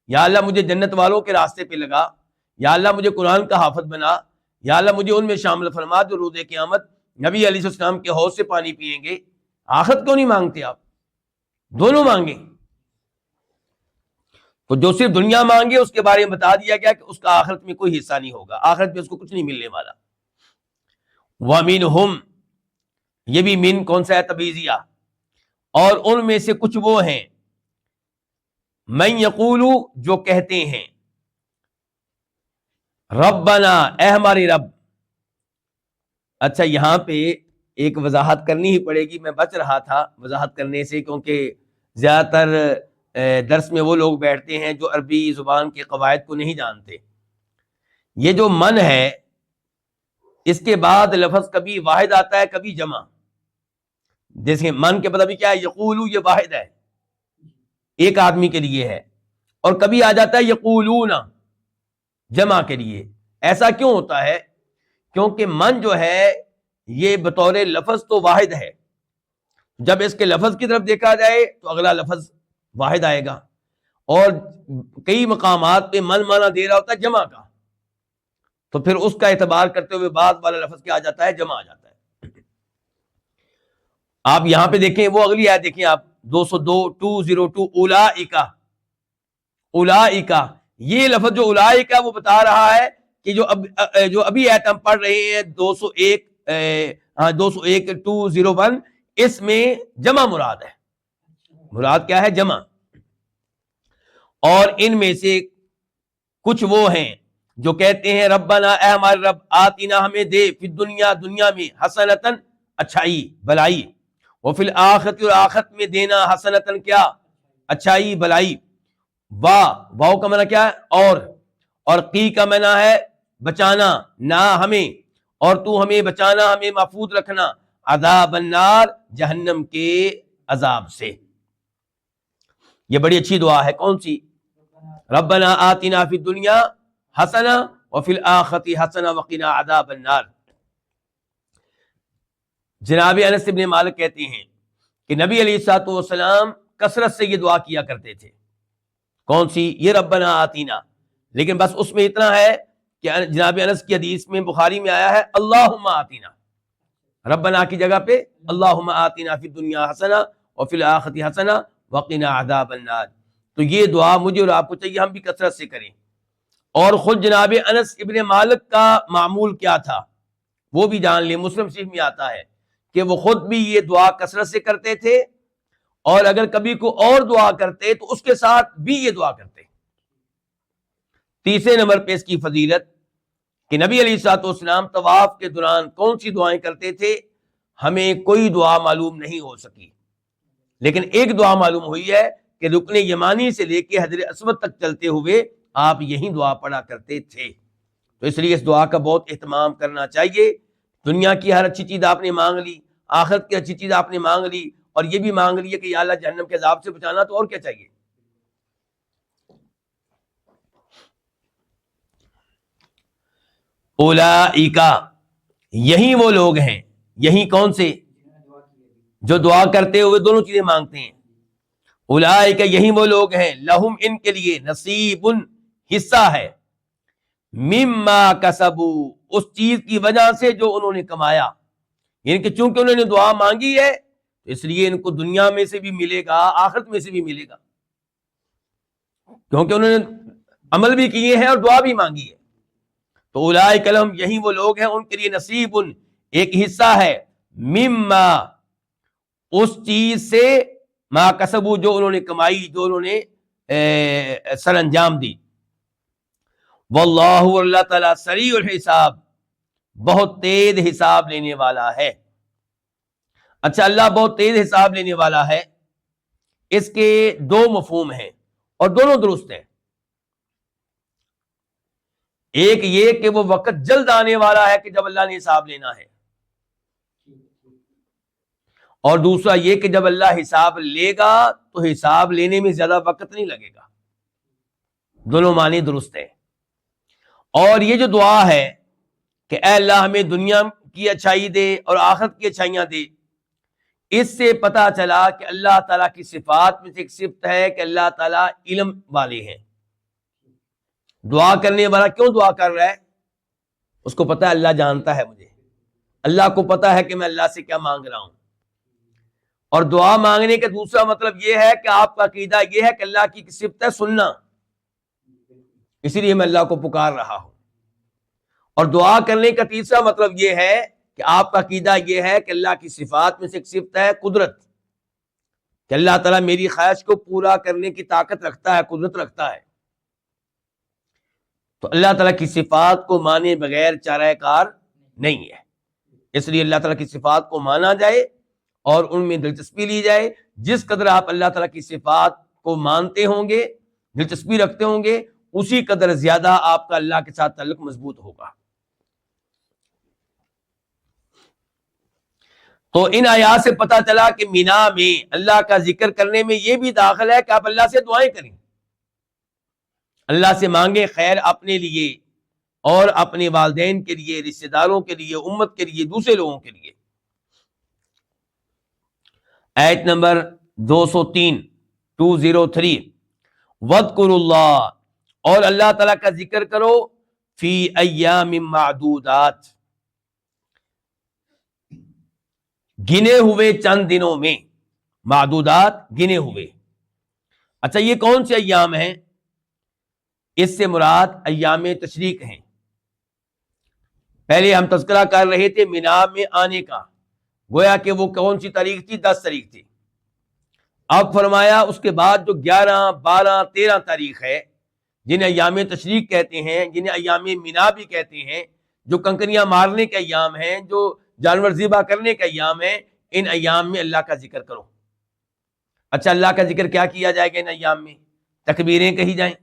یا اللہ مجھے جنت والوں کے راستے پہ لگا، یا اللہ مجھے قرآن کا حافظ بنا، یا اللہ مجھے ان میں شامل فرما جو روز قیامت نبی علیہ السلام کے حوض سے پانی پیئیں گے۔ آخرت کیوں نہیں مانگتے آپ؟ دونوں مانگیں۔ تو جو صرف دنیا مانگے اس کے بارے میں بتا دیا گیا کہ اس کا آخرت میں کوئی حصہ نہیں ہوگا، آخرت میں اس کو کچھ نہیں ملنے والا۔ وَمِنْهُمْ یہ بھی من کون سا ہے؟ تبعیضیہ۔ اور ان میں سے کچھ وہ ہیں، من یقول جو کہتے ہیں، ربنا اے ہمارے رب۔ اچھا یہاں پہ ایک وضاحت کرنی ہی پڑے گی، میں بچ رہا تھا وضاحت کرنے سے، کیونکہ زیادہ تر درس میں وہ لوگ بیٹھتے ہیں جو عربی زبان کے قواعد کو نہیں جانتے۔ یہ جو من ہے، اس کے بعد لفظ کبھی واحد آتا ہے، کبھی جمع۔ جیسے من کے بعد ابھی کیا ہے؟ یقولو، یہ واحد ہے، ایک آدمی کے لیے ہے، اور کبھی آ جاتا ہے یقولون، جمع کے لیے۔ ایسا کیوں ہوتا ہے؟ کیونکہ من جو ہے یہ بطور لفظ تو واحد ہے، جب اس کے لفظ کی طرف دیکھا جائے تو اگلا لفظ واحد آئے گا، اور کئی مقامات پہ من مانا دے رہا ہوتا ہے جمع کا، تو پھر اس کا اعتبار کرتے ہوئے بعد والا لفظ کیا آ جاتا ہے؟ جمع آ جاتا ہے۔ آپ یہاں پہ دیکھیں، وہ اگلی آیت دیکھیں آپ 202 اولائکا، اولائکا، یہ لفظ جو اولائکا وہ بتا رہا ہے کہ جو ابھی آیت ہم پڑھ رہے ہیں 201 اس میں جمع مراد ہے۔ مراد کیا ہے؟ جمع۔ اور ان میں سے کچھ وہ ہیں جو کہتے ہیں ربنا، اے ہمارے رب، آتینا، ہمیں دے، فی الدنیا، دنیا میں، حسنتن، اچھائی، بلائی، وفی الآخرت، اور آخرت میں دینا، حسنتن، کیا؟ اچھائی، بلائی۔ واو کا معنی کیا ہے؟ اور قی کا معنی ہے بچانا، نہ ہمیں، اور تو ہمیں بچانا، ہمیں محفوظ رکھنا، عذاب النار، جہنم کے عذاب سے۔ یہ بڑی اچھی دعا ہے، کون سی؟ ربنا آتنا فی الدنیا حسنہ وفی الآخرۃ حسنہ وقنا عذاب النار۔ جناب انس بن مالک کہتے ہیں کہ نبی علیہ الصلوۃ والسلام کثرت سے یہ دعا کیا کرتے تھے۔ کون سی؟ یہ ربنا آتینا۔ لیکن بس اس میں اتنا ہے کہ جناب انس کی حدیث میں بخاری میں آیا ہے اللہم آتینا، ربنا کی جگہ پہ اللہم آتینا فی الدنیا حسنہ وفی الآخرۃ حسنہ وقنا عذاب النار۔ تو یہ دعا مجھے اور آپ کو چاہیے ہم بھی کثرت سے کریں۔ اور خود جناب انس ابن مالک کا معمول کیا تھا وہ بھی جان لیں، مسلم شریف میں آتا ہے کہ وہ خود بھی یہ دعا کثرت سے کرتے تھے، اور اگر کبھی کوئی اور دعا کرتے تو اس کے ساتھ بھی یہ دعا کرتے۔ تیسرے نمبر پہ اس کی فضیلت کہ نبی علیہ الصلوۃ والسلام طواف کے دوران کون سی دعائیں کرتے تھے؟ ہمیں کوئی دعا معلوم نہیں ہو سکی، لیکن ایک دعا معلوم ہوئی ہے کہ رکن یمانی سے لے کے حجر اسود تک چلتے ہوئے آپ یہی دعا پڑھا کرتے تھے۔ تو اس لیے اس دعا کا بہت اہتمام کرنا چاہیے۔ دنیا کی ہر اچھی چیز آپ نے مانگ لی، آخرت کی اچھی چیز آپ نے مانگ لی، اور یہ بھی مانگ لی ہے کہ یا اللہ جہنم کے عذاب سے بچانا، تو اور کیا چاہیے؟ اولئکا، یہی وہ لوگ ہیں، یہی کون سے؟ جو دعا کرتے ہوئے دونوں چیزیں مانگتے ہیں۔ اولئکا، یہی وہ لوگ ہیں، لہم، ان کے لیے، نصیب، حصہ ہے، مما کسبوا، اس چیز کی وجہ سے جو انہوں نے کمایا، یعنی کہ چونکہ انہوں نے دعا مانگی ہے تو اس لیے ان کو دنیا میں سے بھی ملے گا، آخرت میں سے بھی ملے گا، کیونکہ انہوں نے عمل بھی کیے ہیں اور دعا بھی مانگی ہے۔ تو اولئک لہم، یہی وہ لوگ ہیں، ان کے لیے نصیب، ایک حصہ ہے، مما، اس چیز سے، ما کسبوا، جو انہوں نے کمائی، جو انہوں نے سر انجام دی۔ واللہ، اللہ تعالیٰ، سریع الحساب، بہت تیز حساب لینے والا ہے۔ اچھا، اللہ بہت تیز حساب لینے والا ہے، اس کے دو مفہوم ہیں اور دونوں درست ہیں۔ ایک یہ کہ وہ وقت جلد آنے والا ہے کہ جب اللہ نے حساب لینا ہے، اور دوسرا یہ کہ جب اللہ حساب لے گا تو حساب لینے میں زیادہ وقت نہیں لگے گا۔ دونوں معنی درست ہیں۔ اور یہ جو دعا ہے کہ اے اللہ ہمیں دنیا کی اچھائی دے اور آخرت کی اچھائیاں دے، اس سے پتہ چلا کہ اللہ تعالیٰ کی صفات میں سے ایک صفت ہے کہ اللہ تعالیٰ علم والے ہیں۔ دعا کرنے والا کیوں دعا کر رہا ہے؟ اس کو پتہ ہے اللہ جانتا ہے مجھے، اللہ کو پتہ ہے کہ میں اللہ سے کیا مانگ رہا ہوں۔ اور دعا مانگنے کا دوسرا مطلب یہ ہے کہ آپ کا عقیدہ یہ ہے کہ اللہ کی صفت ہے سننا، اسی لیے میں اللہ کو پکار رہا ہوں۔ اور دعا کرنے کا تیسرا مطلب یہ ہے کہ آپ کا عقیدہ یہ ہے کہ اللہ کی صفات میں سے ایک صفت ہے قدرت، کہ اللہ تعالیٰ میری خواہش کو پورا کرنے کی طاقت رکھتا ہے، قدرت رکھتا ہے۔ تو اللہ تعالیٰ کی صفات کو مانے بغیر چارہ کار نہیں ہے، اس لیے اللہ تعالیٰ کی صفات کو مانا جائے اور ان میں دلچسپی لی جائے۔ جس قدر آپ اللہ تعالیٰ کی صفات کو مانتے ہوں گے، دلچسپی رکھتے ہوں گے، اسی قدر زیادہ آپ کا اللہ کے ساتھ تعلق مضبوط ہوگا۔ تو ان آیات سے پتہ چلا کہ مینا میں اللہ کا ذکر کرنے میں یہ بھی داخل ہے کہ آپ اللہ سے دعائیں کریں، اللہ سے مانگیں خیر اپنے لیے اور اپنے والدین کے لیے، رشتہ داروں کے لیے، امت کے لیے، دوسرے لوگوں کے لیے۔ آیت نمبر 203 203 وَاذْكُرُوا اللَّهَ، اور اللہ تعالیٰ کا ذکر کرو فی ایام معدودات، گنے ہوئے چند دنوں میں، معدودات گنے ہوئے۔ اچھا یہ کون سے ایام ہیں؟ اس سے مراد ایام تشریق ہیں۔ پہلے ہم تذکرہ کر رہے تھے مینا میں آنے کا، گویا کہ وہ کون سی تاریخ تھی؟ 10 تاریخ تھی۔ اب فرمایا اس کے بعد جو 11 12 13 تاریخ ہے، جنہیں ایام تشریق کہتے ہیں، جنہیں ایام مینا بھی کہتے ہیں، جو کنکریاں مارنے کے ایام ہیں، جو جانور ذبح کرنے کے ایام ہیں، ان ایام میں اللہ کا ذکر کرو۔ اچھا اللہ کا ذکر کیا کیا جائے گا ان ایام میں؟ تکبیریں کہی جائیں،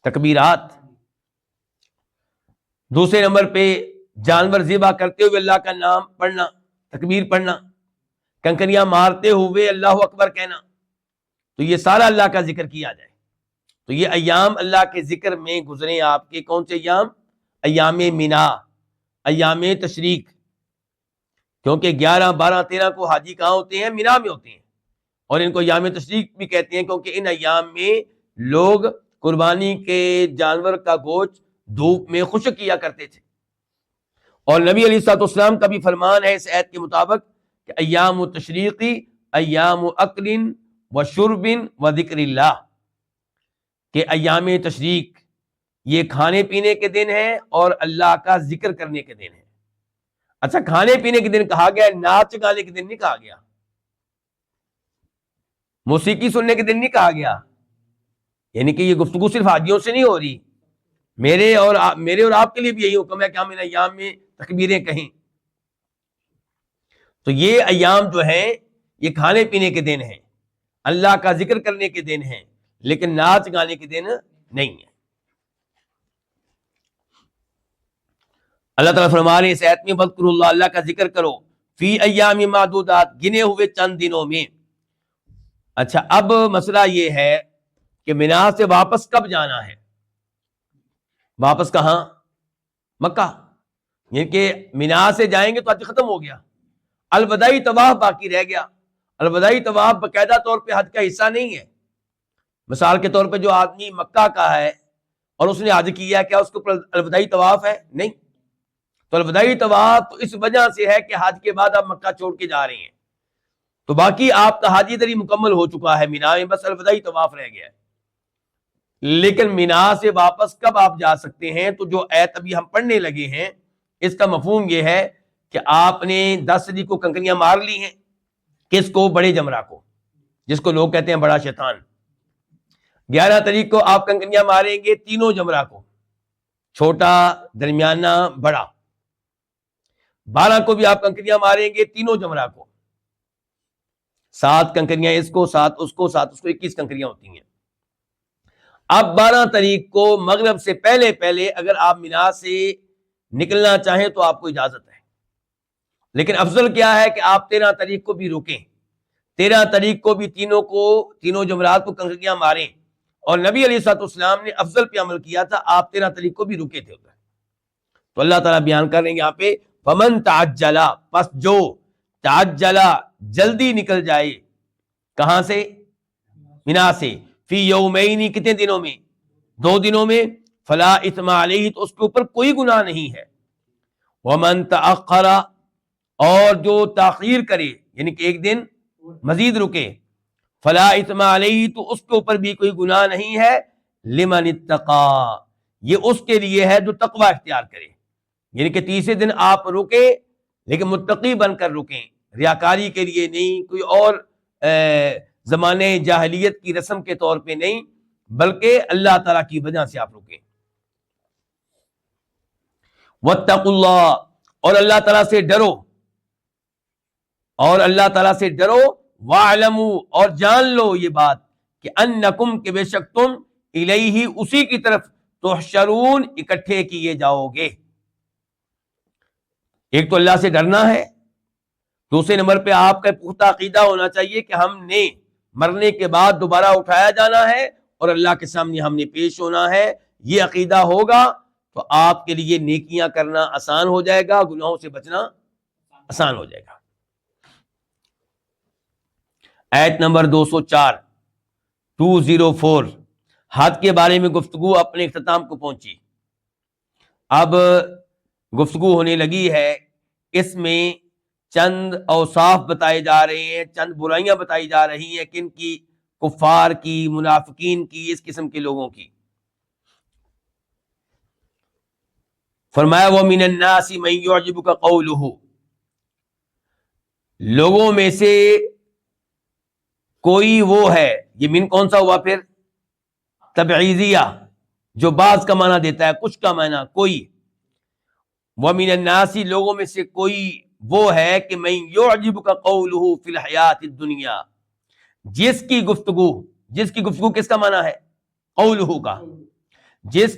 تکبیرات۔ دوسرے نمبر پہ جانور ذبح کرتے ہوئے اللہ کا نام پڑھنا، تکبیر پڑھنا، کنکریاں مارتے ہوئے اللہ اکبر کہنا، تو یہ سارا اللہ کا ذکر کیا جائے۔ تو یہ ایام اللہ کے ذکر میں گزرے آپ کے کون سے ایام؟ ایام مینا، ایام تشریق، کیونکہ 11 12 13 کو حاجی کہاں ہوتے ہیں؟ مینا میں ہوتے ہیں، اور ان کو ایام تشریق بھی کہتے ہیں کیونکہ ان ایام میں لوگ قربانی کے جانور کا گوشت دھوپ میں خشک کیا کرتے تھے۔ اور نبی علیہ الصلوۃ والسلام کا بھی فرمان ہے اس آیت کے مطابق کہ ایام تشریقی ایام اکل و شرب و ذکر اللہ، کہ ایام تشریق یہ کھانے پینے کے دن ہیں اور اللہ کا ذکر کرنے کے دن ہیں۔ اچھا کھانے پینے کے دن کہا گیا، ناچ گانے کے دن نہیں کہا گیا، موسیقی سننے کے دن نہیں کہا گیا۔ یعنی کہ یہ گفتگو صرف حاجیوں سے نہیں ہو رہی، میرے اور آپ کے لیے بھی یہی حکم ہے کہ ہم ان ایام میں تکبیریں کہیں۔ تو یہ ایام جو ہیں یہ کھانے پینے کے دن ہیں، اللہ کا ذکر کرنے کے دن ہیں، لیکن ناچ گانے کے دن نہیں ہیں۔ اللہ تعالیٰ فرما رہے ہیں اس آیت میں وَاذْكُرُوا اللَّهَ، اللہ کا ذکر کرو فی ایام معدودات، گنے ہوئے چند دنوں میں۔ اچھا اب مسئلہ یہ ہے کہ مینا سے واپس کب جانا ہے؟ واپس کہاں؟ مکہ، یعنی کہ مینا سے جائیں گے تو حج ختم ہو گیا، الوداعی طواف باقی رہ گیا۔ الوداعی طواف باقاعدہ طور پہ حج کا حصہ نہیں ہے۔ مثال کے طور پہ جو آدمی مکہ کا ہے اور اس نے حج کیا، کیا اس کے اوپر الوداعی طواف ہے؟ نہیں۔ تو الوداعی طواف تو اس وجہ سے ہے کہ حج کے بعد آپ مکہ چھوڑ کے جا رہے ہیں، تو باقی آپ کا حج ادھر ہی مکمل ہو چکا ہے، مینا میں بس الوداعی طواف رہ گیا ہے۔ لیکن مینا سے واپس کب آپ جا سکتے ہیں؟ تو جو آیت ابھی ہم پڑھنے لگے ہیں اس کا مفہوم یہ ہے کہ آپ نے 10 صدی کو کنکریاں مار لی ہیں۔ کس کو؟ بڑے جمرہ کو، جس کو لوگ کہتے ہیں بڑا شیطان۔ 11 تاریخ کو آپ کنکریاں ماریں گے تینوں جمرہ کو، چھوٹا، درمیانہ، بڑا۔ 12 کو بھی آپ کنکریاں ماریں گے تینوں جمرہ کو، 7 کنکریاں اس کو، 7 اس کو، 7 اس کو، 21 کنکریاں ہوتی ہیں۔ اب 12 تاریخ کو مغرب سے پہلے پہلے اگر آپ مینا سے نکلنا چاہیں تو آپ کو اجازت ہے، لیکن افضل کیا ہے کہ آپ 13 تاریخ کو بھی رکیں، 13 تاریخ کو بھی تینوں جمعرات کو کنکریاں ماریں۔ اور نبی علیہ الصلوۃ والسلام نے افضل پہ عمل کیا تھا، آپ 13 تاریخ کو بھی رکے تھے ادھر۔ تو اللہ تعالیٰ بیان کر رہے ہیں یہاں پہ فمن تعجل، پس جو تعجل جلدی نکل جائے، کہاں سے؟ مینا سے، فی یومین، کتنے دنوں میں؟ 2 دنوں میں، فلا اثم علیہ، تو اس کے اوپر کوئی گناہ نہیں ہے۔ ومن تأخر، اور جو تاخیر کرے یعنی کہ ایک دن مزید رکے، فلا اثم علیہ، تو اس کے اوپر بھی کوئی گناہ نہیں ہے۔ لمن اتقى، یہ اس کے لیے ہے جو تقوی اختیار کرے، یعنی کہ تیسرے دن آپ رکیں لیکن متقی بن کر رکیں، ریاکاری کے لیے نہیں، کوئی اور زمانے جاہلیت کی رسم کے طور پہ نہیں، بلکہ اللہ تعالیٰ کی وجہ سے آپ رکیں۔ واتقوا اللہ، اور اللہ تعالیٰ سے ڈرو، اور اللہ تعالیٰ سے ڈرو، واعلموا، اور جان لو یہ بات کہ انکم، کہ بے شک تم، الیہ، اسی کی طرف، تحشرون، اکٹھے کیے جاؤ گے۔ ایک تو اللہ سے ڈرنا ہے، دوسرے نمبر پہ آپ کا پختہ عقیدہ ہونا چاہیے کہ ہم نے مرنے کے بعد دوبارہ اٹھایا جانا ہے اور اللہ کے سامنے ہم نے پیش ہونا ہے۔ یہ عقیدہ ہوگا تو آپ کے لیے نیکیاں کرنا آسان ہو جائے گا، گناہوں سے بچنا آسان ہو جائے گا۔ آیت نمبر 204 حد کے بارے میں گفتگو اپنے اختتام کو پہنچی. اب گفتگو ہونے لگی ہے، اس میں چند اوصاف بتائے جا رہے ہیں، چند برائیاں بتائی جا رہی ہیں، کن کی؟ کفار کی، منافقین کی، اس قسم کے لوگوں کی. فرمایا وَمِنَ النَّاسِ مَن يُعْجِبُكَ قَوْلُهُ، لوگوں میں سے کوئی وہ ہے، یہ من کون سا ہوا پھر؟ تبعیضیہ، جو بعض کا معنی دیتا ہے، کچھ کا معنی کوئی. وَمِنَ النَّاسِ لوگوں میں سے کوئی وہ ہے کہ مَن يُعْجِبُكَ قَوْلُهُ فِي الْحَيَاةِ الدُّنْيَا، جس کی گفتگو کس کا معنی ہے؟ قولہ کا. جس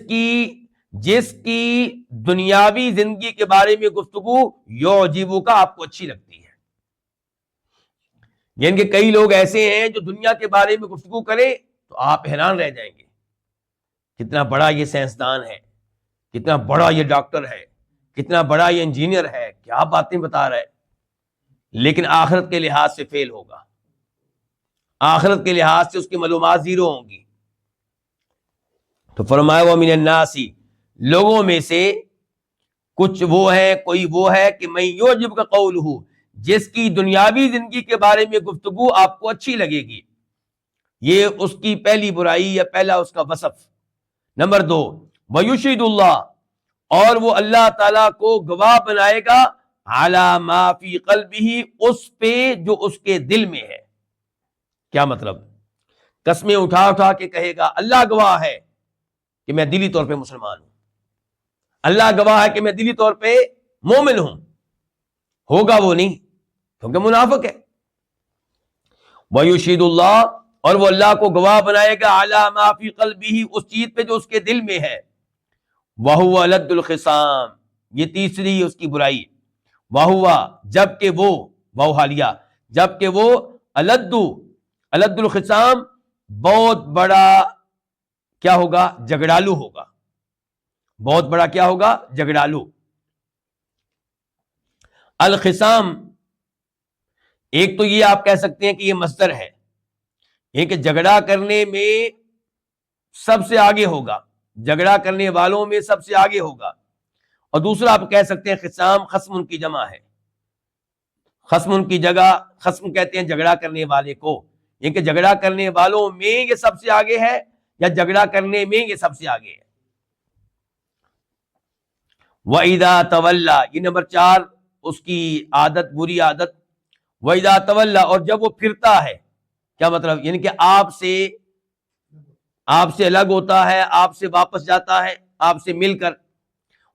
کی دنیاوی زندگی کے بارے میں گفتگو یعجبو کا آپ کو اچھی لگتی ہے. یعنی کہ کئی لوگ ایسے ہیں جو دنیا کے بارے میں گفتگو کریں تو آپ حیران رہ جائیں گے، کتنا بڑا یہ سائنسدان ہے، کتنا بڑا یہ ڈاکٹر ہے، کتنا بڑا یہ انجینئر ہے، کیا باتیں بتا رہا ہے. لیکن آخرت کے لحاظ سے فیل ہوگا، آخرت کے لحاظ سے اس کی معلومات زیرو ہوں گی. تو فرمایا وَمِنَ النَّاسِ لوگوں میں سے کچھ وہ ہے، کوئی وہ ہے کہ مَن يُعْجِبُكَ قَوْلُهُ، جس کی دنیاوی زندگی کے بارے میں گفتگو آپ کو اچھی لگے گی. یہ اس کی پہلی برائی یا پہلا اس کا وصف. نمبر 2 وَيُشْهِدُ اللَّهُ، اور وہ اللہ تعالیٰ کو گواہ بنائے گا عَلَى مَا فِي قَلْبِهِ، اس پہ جو اس کے دل میں ہے. کیا مطلب؟ قسمیں اٹھا اٹھا کے کہے گا اللہ گواہ ہے کہ میں دلی طور پہ مسلمان ہوں، اللہ گواہ ہے کہ میں دلی طور پہ مومن ہوں. ہوگا وہ نہیں، کیونکہ منافق ہے. وَيُشْهِدُ اللَّهُ، اور وہ اللہ کو گواہ بنائے گا عَلَى مَا فِي قَلْبِهِ، اس چیز پہ جو اس کے دل میں ہے. وَهُوَ أَلَدُّ الْخِصَامِ، یہ تیسری اس کی برائی. وَهُوَ، جبکہ وہ، واو حالیہ، جبکہ وہ الد الخصام، بہت بڑا کیا ہوگا؟ جھگڑالو ہوگا. بہت بڑا کیا ہوگا؟ جھگڑالو. الخصام، ایک تو یہ آپ کہہ سکتے ہیں کہ یہ مصدر ہے، یہ کہ جھگڑا کرنے میں سب سے آگے ہوگا، جھگڑا کرنے والوں میں سب سے آگے ہوگا. اور دوسرا آپ کہہ سکتے ہیں خصام، خصم ان کی جمع ہے، خصم ان کی جگہ، خصم کہتے ہیں جھگڑا کرنے والے کو. یہ کہ جھگڑا کرنے والوں میں یہ سب سے آگے ہے یا جھگڑا کرنے میں یہ سب سے آگے ہے. وَإِذَا تَوَلَّى، یہ نمبر 4 اس کی عادت، بری عادت. وَإِذَا تَوَلَّى، اور جب وہ پھرتا ہے. کیا مطلب؟ یعنی کہ آپ سے الگ ہوتا ہے، آپ سے واپس جاتا ہے، آپ سے مل کر.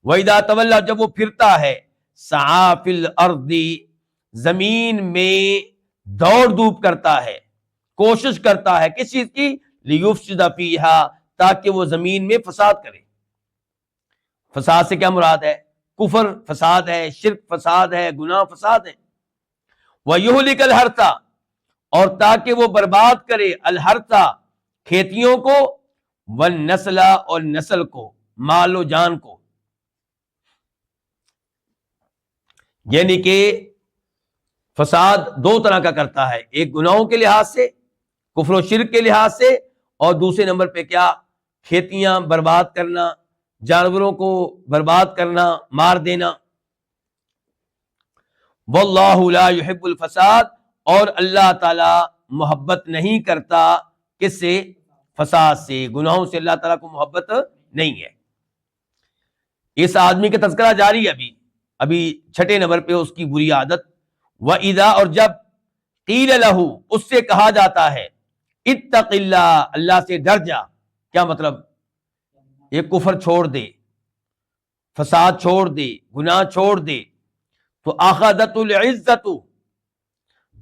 وَإِذَا تَوَلَّى، جب وہ پھرتا ہے. سَعَى فِي الْأَرْضِ، زمین میں دوڑ دھوپ کرتا ہے، کوشش کرتا ہے. کس چیز کی؟ لِيُفْسِدَ فِيهَا، تاکہ وہ زمین میں فساد کرے. فساد سے کیا مراد ہے؟ کفر فساد ہے، شرک فساد ہے، گناہ فساد ہے. وَيُهْلِكَ الْحَرْثَ، اور تاکہ وہ برباد کرے الحرث، کھیتیوں کو، والنسل، اور نسل کو، مال و جان کو. یعنی کہ فساد دو طرح کا کرتا ہے، ایک گناہوں کے لحاظ سے، کفر و شرک کے لحاظ سے، اور دوسرے نمبر پہ کیا؟ کھیتیاں برباد کرنا، جانوروں کو برباد کرنا، مار دینا. واللہ لا يحب الفساد، اور اللہ تعالی محبت نہیں کرتا کس سے؟ فساد سے، گناہوں سے اللہ تعالیٰ کو محبت نہیں ہے. اس آدمی کا تذکرہ جاری ہے ابھی 6 نمبر پہ اس کی بری عادت. وَإِذَا، اور جب قیل لَهُ، اس سے کہا جاتا ہے اتق اللہ، اللہ سے ڈر جا. کیا مطلب؟ یہ کفر چھوڑ دے، فساد چھوڑ دے، گناہ چھوڑ دے. تو اخذت العزت،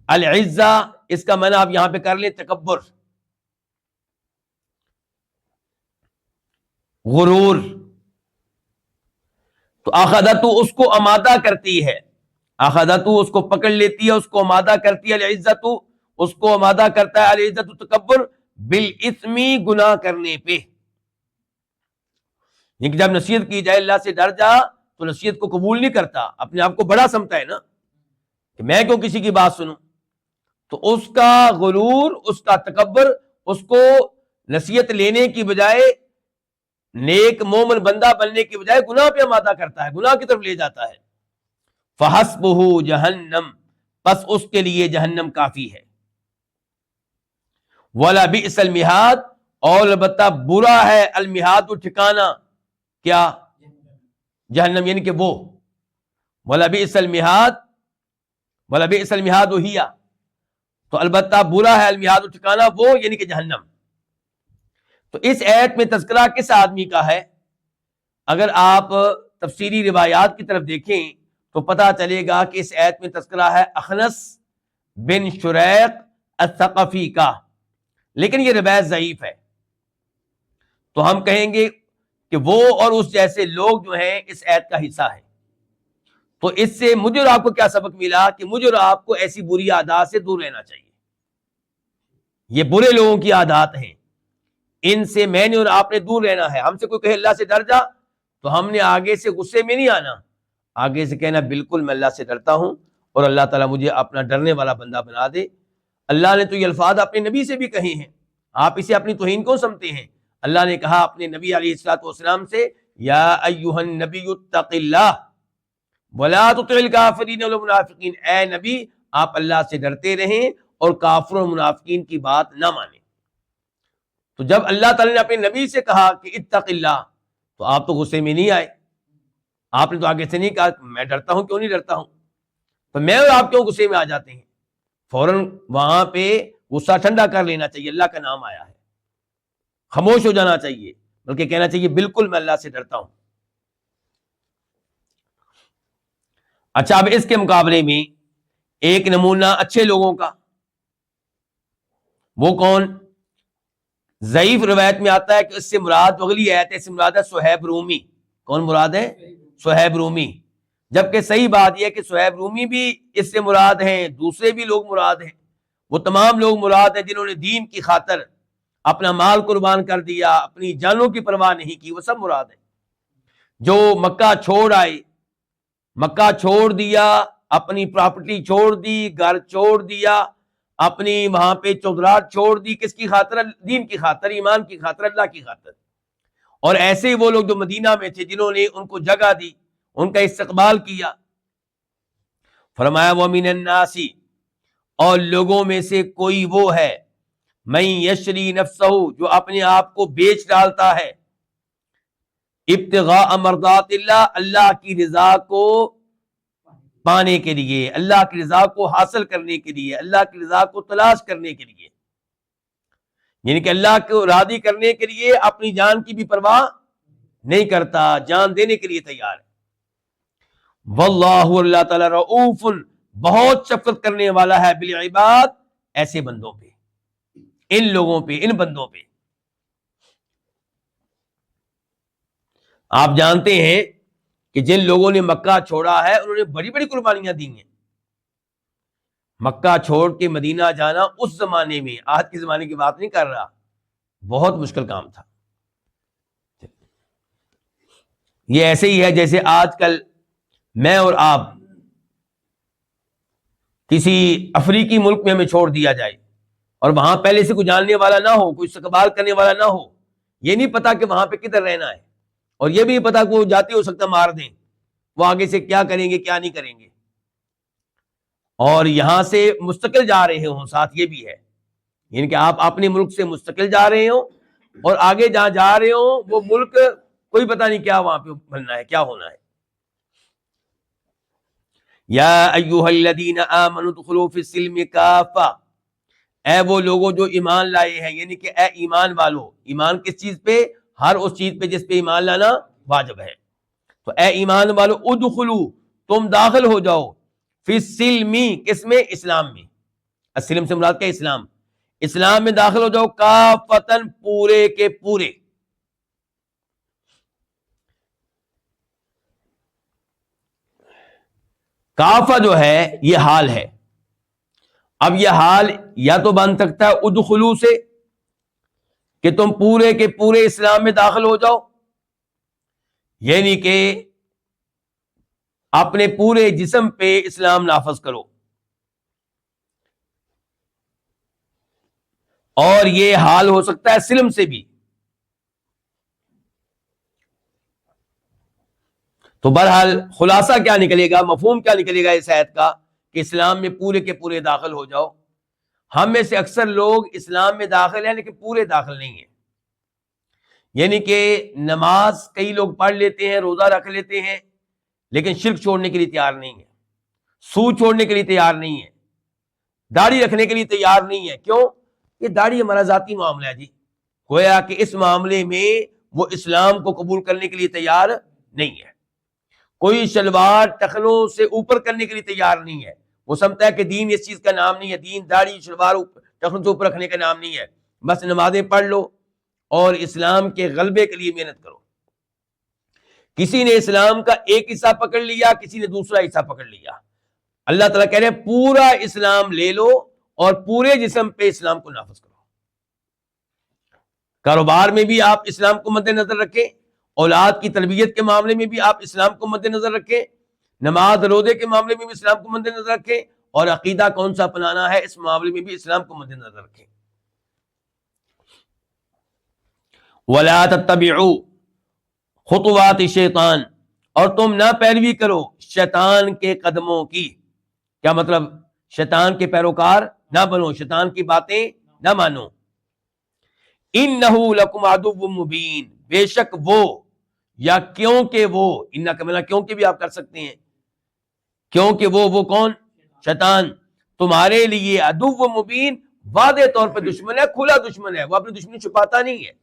العزہ اس کا معنی آپ یہاں پہ کر لیں تکبر، غرور. تو اخذت اس کو آمادہ کرتی ہے، اخذت اس کو پکڑ لیتی ہے، اس کو آمادہ کرتی ہے. العزت اس کو آمادہ کرتا ہے، العزت تکبر، بالاثم گناہ کرنے پہ. لیکن جب نصیحت کی جائے اللہ سے ڈر جا تو نصیحت کو قبول نہیں کرتا، اپنے آپ کو بڑا سمجھتا ہے نا کہ میں کیوں کسی کی بات سنوں. تو اس کا غرور، اس کا تکبر، اس کو نصیحت لینے کی بجائے، نیک مومن بندہ بننے کی بجائے گناہ پہ آمادہ کرتا ہے، گناہ کی طرف لے جاتا ہے۔ فحسبہ جہنم، پس اس کے لیے جہنم کافی ہے۔ وَلَبِئْسَ الْمِہَادُ، اور البتہ برا ہے المہاد ٹھکانہ، کیا؟ جہنم، یعنی کہ وہ وَلَبِئْسَ الْمِہَادُ، وَلَبِئْسَ الْمِہَادُ ہِیَ، تو البتہ برا ہے المہاد ٹھکانہ وہ، یعنی کہ جہنم۔ تو اس آیت میں تذکرہ کس آدمی کا ہے؟ اگر آپ تفسیری روایات کی طرف دیکھیں تو پتہ چلے گا کہ اس آیت میں تذکرہ ہے اخنس بن شریق الثقفی کا، لیکن یہ روایت ضعیف ہے، تو ہم کہیں گے کہ وہ اور اس جیسے لوگ جو ہیں اس آیت کا حصہ ہیں۔ تو اس سے مجھے اور آپ کو کیا سبق ملا کہ مجھے اور آپ کو ایسی بری عادات سے دور رہنا چاہیے۔ یہ برے لوگوں کی عادات ہیں، ان سے میں نے اور آپ نے دور رہنا ہے۔ ہم سے کوئی کہے اللہ سے ڈر جا، تو ہم نے آگے سے غصے میں نہیں آنا، آگے سے کہنا بالکل میں اللہ سے ڈرتا ہوں اور اللہ تعالیٰ مجھے اپنا ڈرنے والا بندہ بنا دے۔ اللہ نے تو یہ الفاظ اپنے نبی سے بھی کہے ہیں، آپ اسے اپنی توہین کیوں سمجھتے ہیں؟ اللہ نے کہا اپنے نبی علیہ الصلوۃ والسلام سے، یا ایھا النبی اتق اللہ ولا تطع الکافرین والمنافقین، اے نبی آپ اللہ سے ڈرتے رہیں اور کافروں اور منافقین کی بات نہ مانیں۔ تو جب اللہ تعالیٰ نے اپنے نبی سے کہا کہ اتق اللہ، تو آپ تو غصے میں نہیں آئے، آپ نے تو آگے سے نہیں کہا میں ڈرتا ہوں، کیوں نہیں ڈرتا ہوں؟ تو میں اور آپ کیوں غصے میں آ جاتے ہیں؟ فوراً وہاں پہ غصہ ٹھنڈا کر لینا چاہیے، اللہ کا نام آیا ہے، خاموش ہو جانا چاہیے، بلکہ کہنا چاہیے بالکل میں اللہ سے ڈرتا ہوں۔ اچھا، اب اس کے مقابلے میں ایک نمونہ اچھے لوگوں کا، وہ کون؟ ضعیف روایت میں آتا ہے کہ اس سے مراد اگلی آیت ہے، اس سے مراد ہے صہیب رومی۔ کون مراد ہے؟ صہیب رومی۔ جبکہ صحیح بات یہ ہے کہ صہیب رومی بھی اس سے مراد ہیں، دوسرے بھی لوگ مراد ہیں، وہ تمام لوگ مراد ہیں جنہوں نے دین کی خاطر اپنا مال قربان کر دیا، اپنی جانوں کی پرواہ نہیں کی، وہ سب مراد ہیں۔ جو مکہ چھوڑ آئے، مکہ چھوڑ دیا، اپنی پراپرٹی چھوڑ دی، گھر چھوڑ دیا، اپنی وہاں پہ چودرات چھوڑ دی، کس کی خاطر؟ دین کی خاطر، ایمان کی خاطر، اللہ کی خاطر۔ اور ایسے ہی وہ لوگ جو مدینہ میں تھے جنہوں نے ان کو جگہ دی، ان کا استقبال کیا۔ فرمایا وَمِنَ النَّاسِ، اور لوگوں میں سے کوئی وہ ہے، مَن یشری نفسہ، جو اپنے آپ کو بیچ ڈالتا ہے، ابتغاء مرضات اللہ، اللہ کی رضا کو پانے کے لیے، اللہ کی رضا کو حاصل کرنے کے لیے، اللہ کی رضا کو تلاش کرنے کے لیے، یعنی کہ اللہ کو راضی کرنے کے لیے اپنی جان کی بھی پرواہ نہیں کرتا، جان دینے کے لیے تیار ہے۔ واللہ، اللہ تعالی رؤوف، بہت شفقت کرنے والا ہے، بالعباد، ایسے بندوں پہ، ان لوگوں پہ، ان بندوں پہ۔ آپ جانتے ہیں کہ جن لوگوں نے مکہ چھوڑا ہے انہوں نے بڑی بڑی قربانیاں دی ہیں۔ مکہ چھوڑ کے مدینہ جانا اس زمانے میں، آج کے زمانے کی بات نہیں کر رہا، بہت مشکل کام تھا۔ یہ ایسے ہی ہے جیسے آج کل میں اور آپ کسی افریقی ملک میں ہمیں چھوڑ دیا جائے اور وہاں پہلے سے کوئی جاننے والا نہ ہو، کوئی استقبال کرنے والا نہ ہو، یہ نہیں پتا کہ وہاں پہ کدھر رہنا ہے، اور یہ بھی نہیں پتا کہ وہ جاتے ہو سکتا مار دیں، وہ آگے سے کیا کریں گے کیا نہیں کریں گے، اور یہاں سے مستقل جا رہے ہوں، ساتھ یہ بھی ہے، یعنی کہ آپ اپنے ملک سے مستقل جا رہے ہوں اور آگے جہاں جا رہے ہوں وہ ملک کوئی پتہ نہیں کیا وہاں پہ بننا ہے، کیا ہونا ہے۔ یا ایھا الذین آمنوا ادخلوا فی السلم کافہ، اے وہ لوگوں جو ایمان لائے ہیں، یعنی کہ اے ایمان والو، ایمان کس چیز پہ؟ ہر اس چیز پہ جس پہ ایمان لانا واجب ہے۔ تو اے ایمان والو ادخلوا، تم داخل ہو جاؤ، فی السلم، کس میں؟ اسلام میں۔ السلم سے مراد کیا؟ اسلام، اسلام میں داخل ہو جاؤ، کافتن، پورے کے پورے۔ کافہ جو ہے یہ حال ہے، اب یہ حال یا تو بن سکتا ہے ادخلو سے، کہ تم پورے کے پورے اسلام میں داخل ہو جاؤ، یعنی کہ اپنے پورے جسم پہ اسلام نافذ کرو، اور یہ حال ہو سکتا ہے سلم سے بھی. تو بہرحال خلاصہ کیا نکلے گا، مفہوم کیا نکلے گا اس آیت کا کہ اسلام میں پورے کے پورے داخل ہو جاؤ. ہم میں سے اکثر لوگ اسلام میں داخل ہیں لیکن پورے داخل نہیں ہیں. یعنی کہ نماز کئی لوگ پڑھ لیتے ہیں، روزہ رکھ لیتے ہیں، لیکن شرک چھوڑنے کے لیے تیار نہیں ہے، سود چھوڑنے کے لیے تیار نہیں ہے، داڑھی رکھنے کے لیے تیار نہیں ہے. کیوں؟ یہ داڑھی ہمارا ذاتی معاملہ ہے جی. گویا کہ اس معاملے میں وہ اسلام کو قبول کرنے کے لیے تیار نہیں ہے. کوئی شلوار ٹخنوں سے اوپر کرنے کے لیے تیار نہیں ہے. وہ سمجھتا ہے کہ دین اس چیز کا نام نہیں ہے. دین داڑھی شلوار ٹخنوں سے اوپر رکھنے کا نام نہیں ہے. بس نمازیں پڑھ لو اور اسلام کے غلبے کے لیے محنت کرو. کسی نے اسلام کا ایک حصہ پکڑ لیا، کسی نے دوسرا حصہ پکڑ لیا. اللہ تعالیٰ کہہ رہے ہیں پورا اسلام لے لو اور پورے جسم پہ اسلام کو نافذ کرو. کاروبار میں بھی آپ اسلام کو مد نظر رکھیں، اولاد کی تربیت کے معاملے میں بھی آپ اسلام کو مد نظر رکھیں، نماز روزے کے معاملے میں بھی اسلام کو مد نظر رکھیں، اور عقیدہ کون سا اپنانا ہے اس معاملے میں بھی اسلام کو مد نظر رکھیں. وَلَا تَتَّبِعُوا خُطُوَاتِ الشَّيْطَانِ، اور تم نہ پیروی کرو شیطان کے قدموں کی. کیا مطلب؟ شیطان کے پیروکار نہ بنو، شیطان کی باتیں نہ مانو. اِنَّهُ لَكُمْ عَدُوٌّ مُبِينٌ، بے شک وہ، یا کیونکہ وہ، انَّا کا معنی کیونکہ بھی آپ کر سکتے ہیں. کیونکہ وہ کون؟ شیطان تمہارے لیے عدو مبین، واضح طور پہ دشمن ہے، کھلا دشمن ہے. وہ اپنی دشمنی چھپاتا نہیں ہے،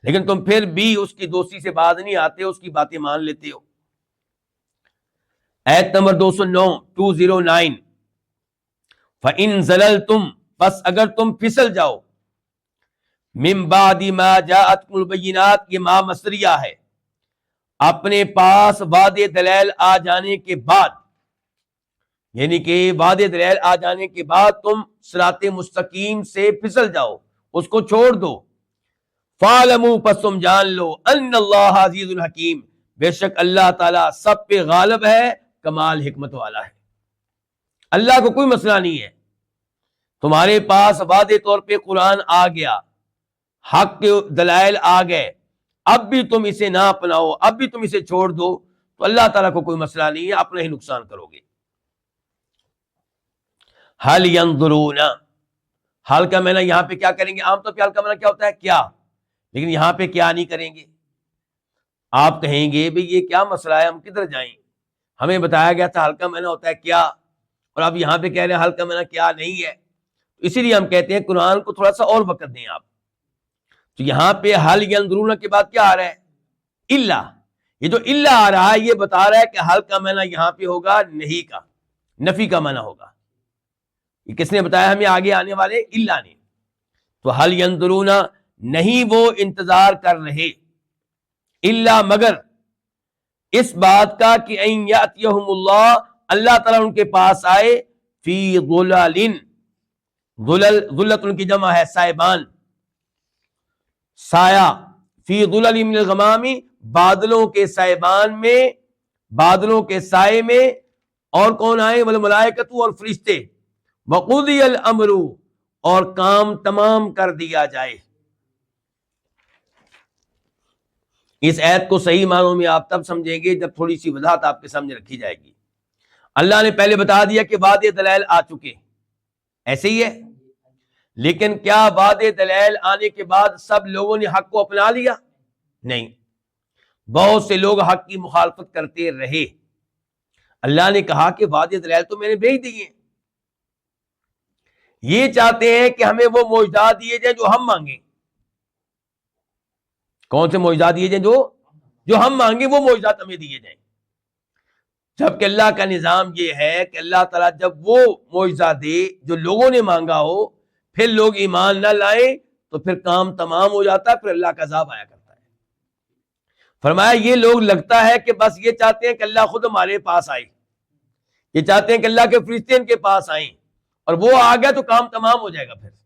لیکن تم پھر بھی اس کی دوستی سے باز نہیں آتے، اس کی باتیں مان لیتے ہو. آیت نمبر 209 فَإِن زَلَلْتُمْ، بس اگر تم پھسل جاؤ، مِن بَعْدِ مَا جَاءَتْكُمُ الْبَيِّنَاتُ، یہ ما مصریہ ہے، اپنے پاس وعدے دلائل آ جانے کے بعد، یعنی کہ وعدے دلائل آ جانے کے بعد تم صراط مستقیم سے پھسل جاؤ، اس کو چھوڑ دو. فَاعْلَمُوا، پس تم جان لو، ان اللہ عزیز الحکیم، بے شک اللہ تعالیٰ سب پہ غالب ہے، کمال حکمت والا ہے. اللہ کو کوئی مسئلہ نہیں ہے. تمہارے پاس واضح طور پہ قرآن آ گیا، حق کے دلائل آ گئے، اب بھی تم اسے نہ اپناؤ، اب بھی تم اسے چھوڑ دو، تو اللہ تعالیٰ کو کوئی مسئلہ نہیں ہے، اپنا ہی نقصان کرو گے. حل ینظرون، حل کا معنی یہاں پہ کیا کریں گے؟ عام طور پہ حل کا معنی کیا ہوتا ہے؟ کیا. لیکن یہاں پہ کیا نہیں کریں گے. آپ کہیں گے بھئی یہ کیا مسئلہ ہے، ہم کدھر جائیں؟ ہمیں بتایا گیا تھا حل کا معنی ہوتا ہے کیا، اور اب یہاں پہ کہہ رہے ہیں حل کا معنی کیا نہیں ہے. اسی لیے ہم کہتے ہیں قرآن کو تھوڑا سا اور وقت دیں آپ. تو یہاں پہ حل ینظرون کے بعد کیا آ رہا ہے؟ الا. یہ جو الا آ رہا ہے یہ بتا رہا ہے کہ حل کا معنی یہاں پہ ہوگا نہیں کا، نفی کا معنی ہوگا. یہ کس نے بتایا ہمیں؟ آگے آنے والے الا نے. تو حل ینظرون، نہیں وہ انتظار کر رہے، الا مگر اس بات کا کہ ان یاتیہم اللہ، اللہ تعالیٰ ان کے پاس آئے، فی ظلال، ظلت ان کی جمع ہے سائبان، سایہ، فی ظلل من الغمام، بادلوں کے سائبان میں، بادلوں کے سائے میں. اور کون آئے؟ والملائکۃ، اور فرشتے. وقضی الامر، اور کام تمام کر دیا جائے. اس آیت کو صحیح معنوں میں آپ تب سمجھیں گے جب تھوڑی سی وضاحت آپ کے سامنے رکھی جائے گی. اللہ نے پہلے بتا دیا کہ وعدے دلائل آ چکے، ایسے ہی ہے. لیکن کیا وعدے دلائل آنے کے بعد سب لوگوں نے حق کو اپنا لیا؟ نہیں، بہت سے لوگ حق کی مخالفت کرتے رہے. اللہ نے کہا کہ وعدے دلائل تو میں نے بھیج دیے، یہ چاہتے ہیں کہ ہمیں وہ معجزات دیے جائیں جو ہم مانگیں. کون سے معجزات دیے جائیں؟ جو ہم مانگیں وہ معجزات ہمیں دیے جائیں. جبکہ اللہ کا نظام یہ ہے کہ اللہ تعالیٰ جب وہ معجزہ دے جو لوگوں نے مانگا ہو، پھر لوگ ایمان نہ لائیں تو پھر کام تمام ہو جاتا ہے، پھر اللہ کا عذاب آیا کرتا ہے. فرمایا یہ لوگ لگتا ہے کہ بس یہ چاہتے ہیں کہ اللہ خود ہمارے پاس آئے، یہ چاہتے ہیں کہ اللہ کے فرشتے ان کے پاس آئیں، اور وہ آ گیا تو کام تمام ہو جائے گا. پھر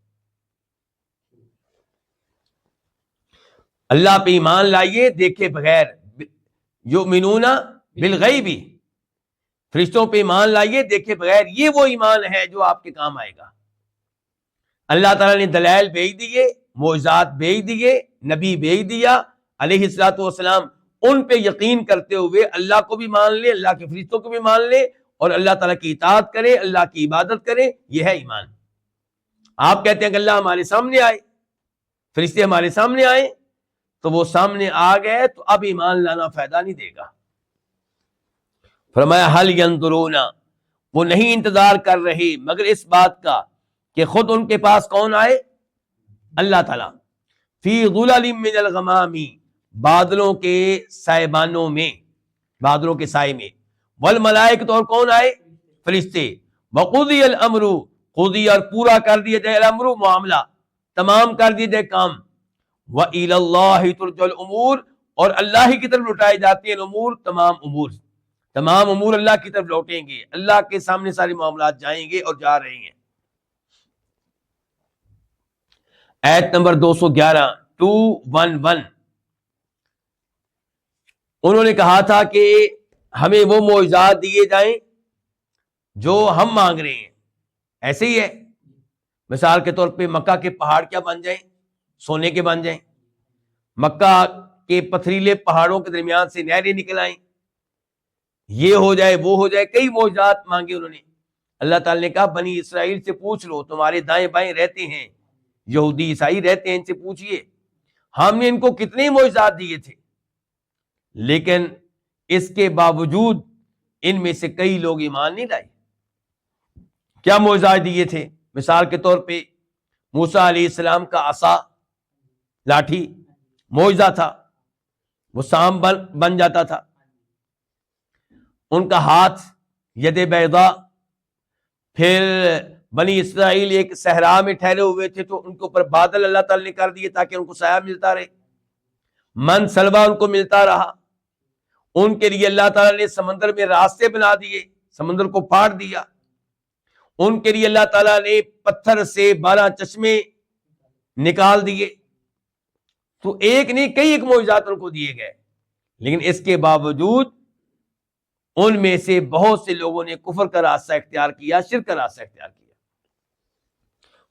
اللہ پہ ایمان لائیے دیکھے بغیر، یؤمنون بالغیب، فرشتوں پہ ایمان لائیے دیکھے بغیر. یہ وہ ایمان ہے جو آپ کے کام آئے گا. اللہ تعالیٰ نے دلائل بھیج دیے، معجزات بھیج دیے، نبی بھیج دیا علیہ الصلوۃ والسلام، ان پہ یقین کرتے ہوئے اللہ کو بھی مان لے، اللہ کے فرشتوں کو بھی مان لے، اور اللہ تعالیٰ کی اطاعت کرے، اللہ کی عبادت کرے، یہ ہے ایمان۔ آپ کہتے ہیں کہ اللہ ہمارے سامنے آئے، فرشتے ہمارے سامنے آئے، تو وہ سامنے آ گئے تو اب ایمان لانا فائدہ نہیں دے گا۔ فرمایا حل ینظرون، وہ نہیں انتظار کر رہے مگر اس بات کا کہ خود ان کے پاس کون آئے؟ اللہ تعالیٰ، فی ظلل من الغمام، بادلوں کے سائبانوں میں، بادلوں کے سائے میں، والملائکۃ، اور کون آئے؟ فرشتے، وقضی الامر، قضی اور پورا کر دیا جائے، الامر معاملہ تمام کر دیا جائے کام، وإلی اللہ ترجع الامور، اور اللہ ہی کی طرف لوٹائے جاتے ہیں الامور، تمام امور اللہ کی طرف لوٹیں گے، اللہ کے سامنے سارے معاملات جائیں گے اور جا رہے ہیں۔ آیت نمبر 211 211، انہوں نے کہا تھا کہ ہمیں وہ معجزات دیے جائیں جو ہم مانگ رہے ہیں، ایسے ہی ہے، مثال کے طور پہ مکہ کے پہاڑ کیا بن جائیں؟ سونے کے بن جائیں، مکہ کے پتھریلے پہاڑوں کے درمیان سے نہریں نکل آئیں، یہ ہو جائے وہ ہو جائے، کئی معجزات مانگے انہوں نے۔ اللہ تعالی نے کہا بنی اسرائیل سے پوچھ لو، تمہارے دائیں بائیں رہتے ہیں، یہودی عیسائی رہتے ہیں، ان سے پوچھئے ہم نے ان کو کتنے معجزات دیے تھے، لیکن اس کے باوجود ان میں سے کئی لوگ ایمان نہیں لائے۔ کیا معجزات دیے تھے؟ مثال کے طور پہ موسیٰ علیہ السلام کا عصا، لاٹھی، معجزہ تھا، وہ سام بن جاتا تھا۔ ان کا ہاتھ ید بیضاء، پھر بنی اسرائیل ایک صحرا میں ٹھہرے ہوئے تھے تو ان کے اوپر بادل اللہ تعالی نے کر دیے تاکہ ان کو سایہ ملتا رہے، من سلوا ان کو ملتا رہا۔ ان کے لیے اللہ تعالیٰ نے سمندر میں راستے بنا دیے، سمندر کو پھاڑ دیا۔ ان کے لیے اللہ تعالیٰ نے پتھر سے 12 چشمے نکال دیے۔ تو ایک نہیں کئی ایک معجزات ان کو دیے گئے، لیکن اس کے باوجود ان میں سے بہت سے لوگوں نے کفر کا راستہ اختیار کیا، شرک کا راستہ اختیار کیا۔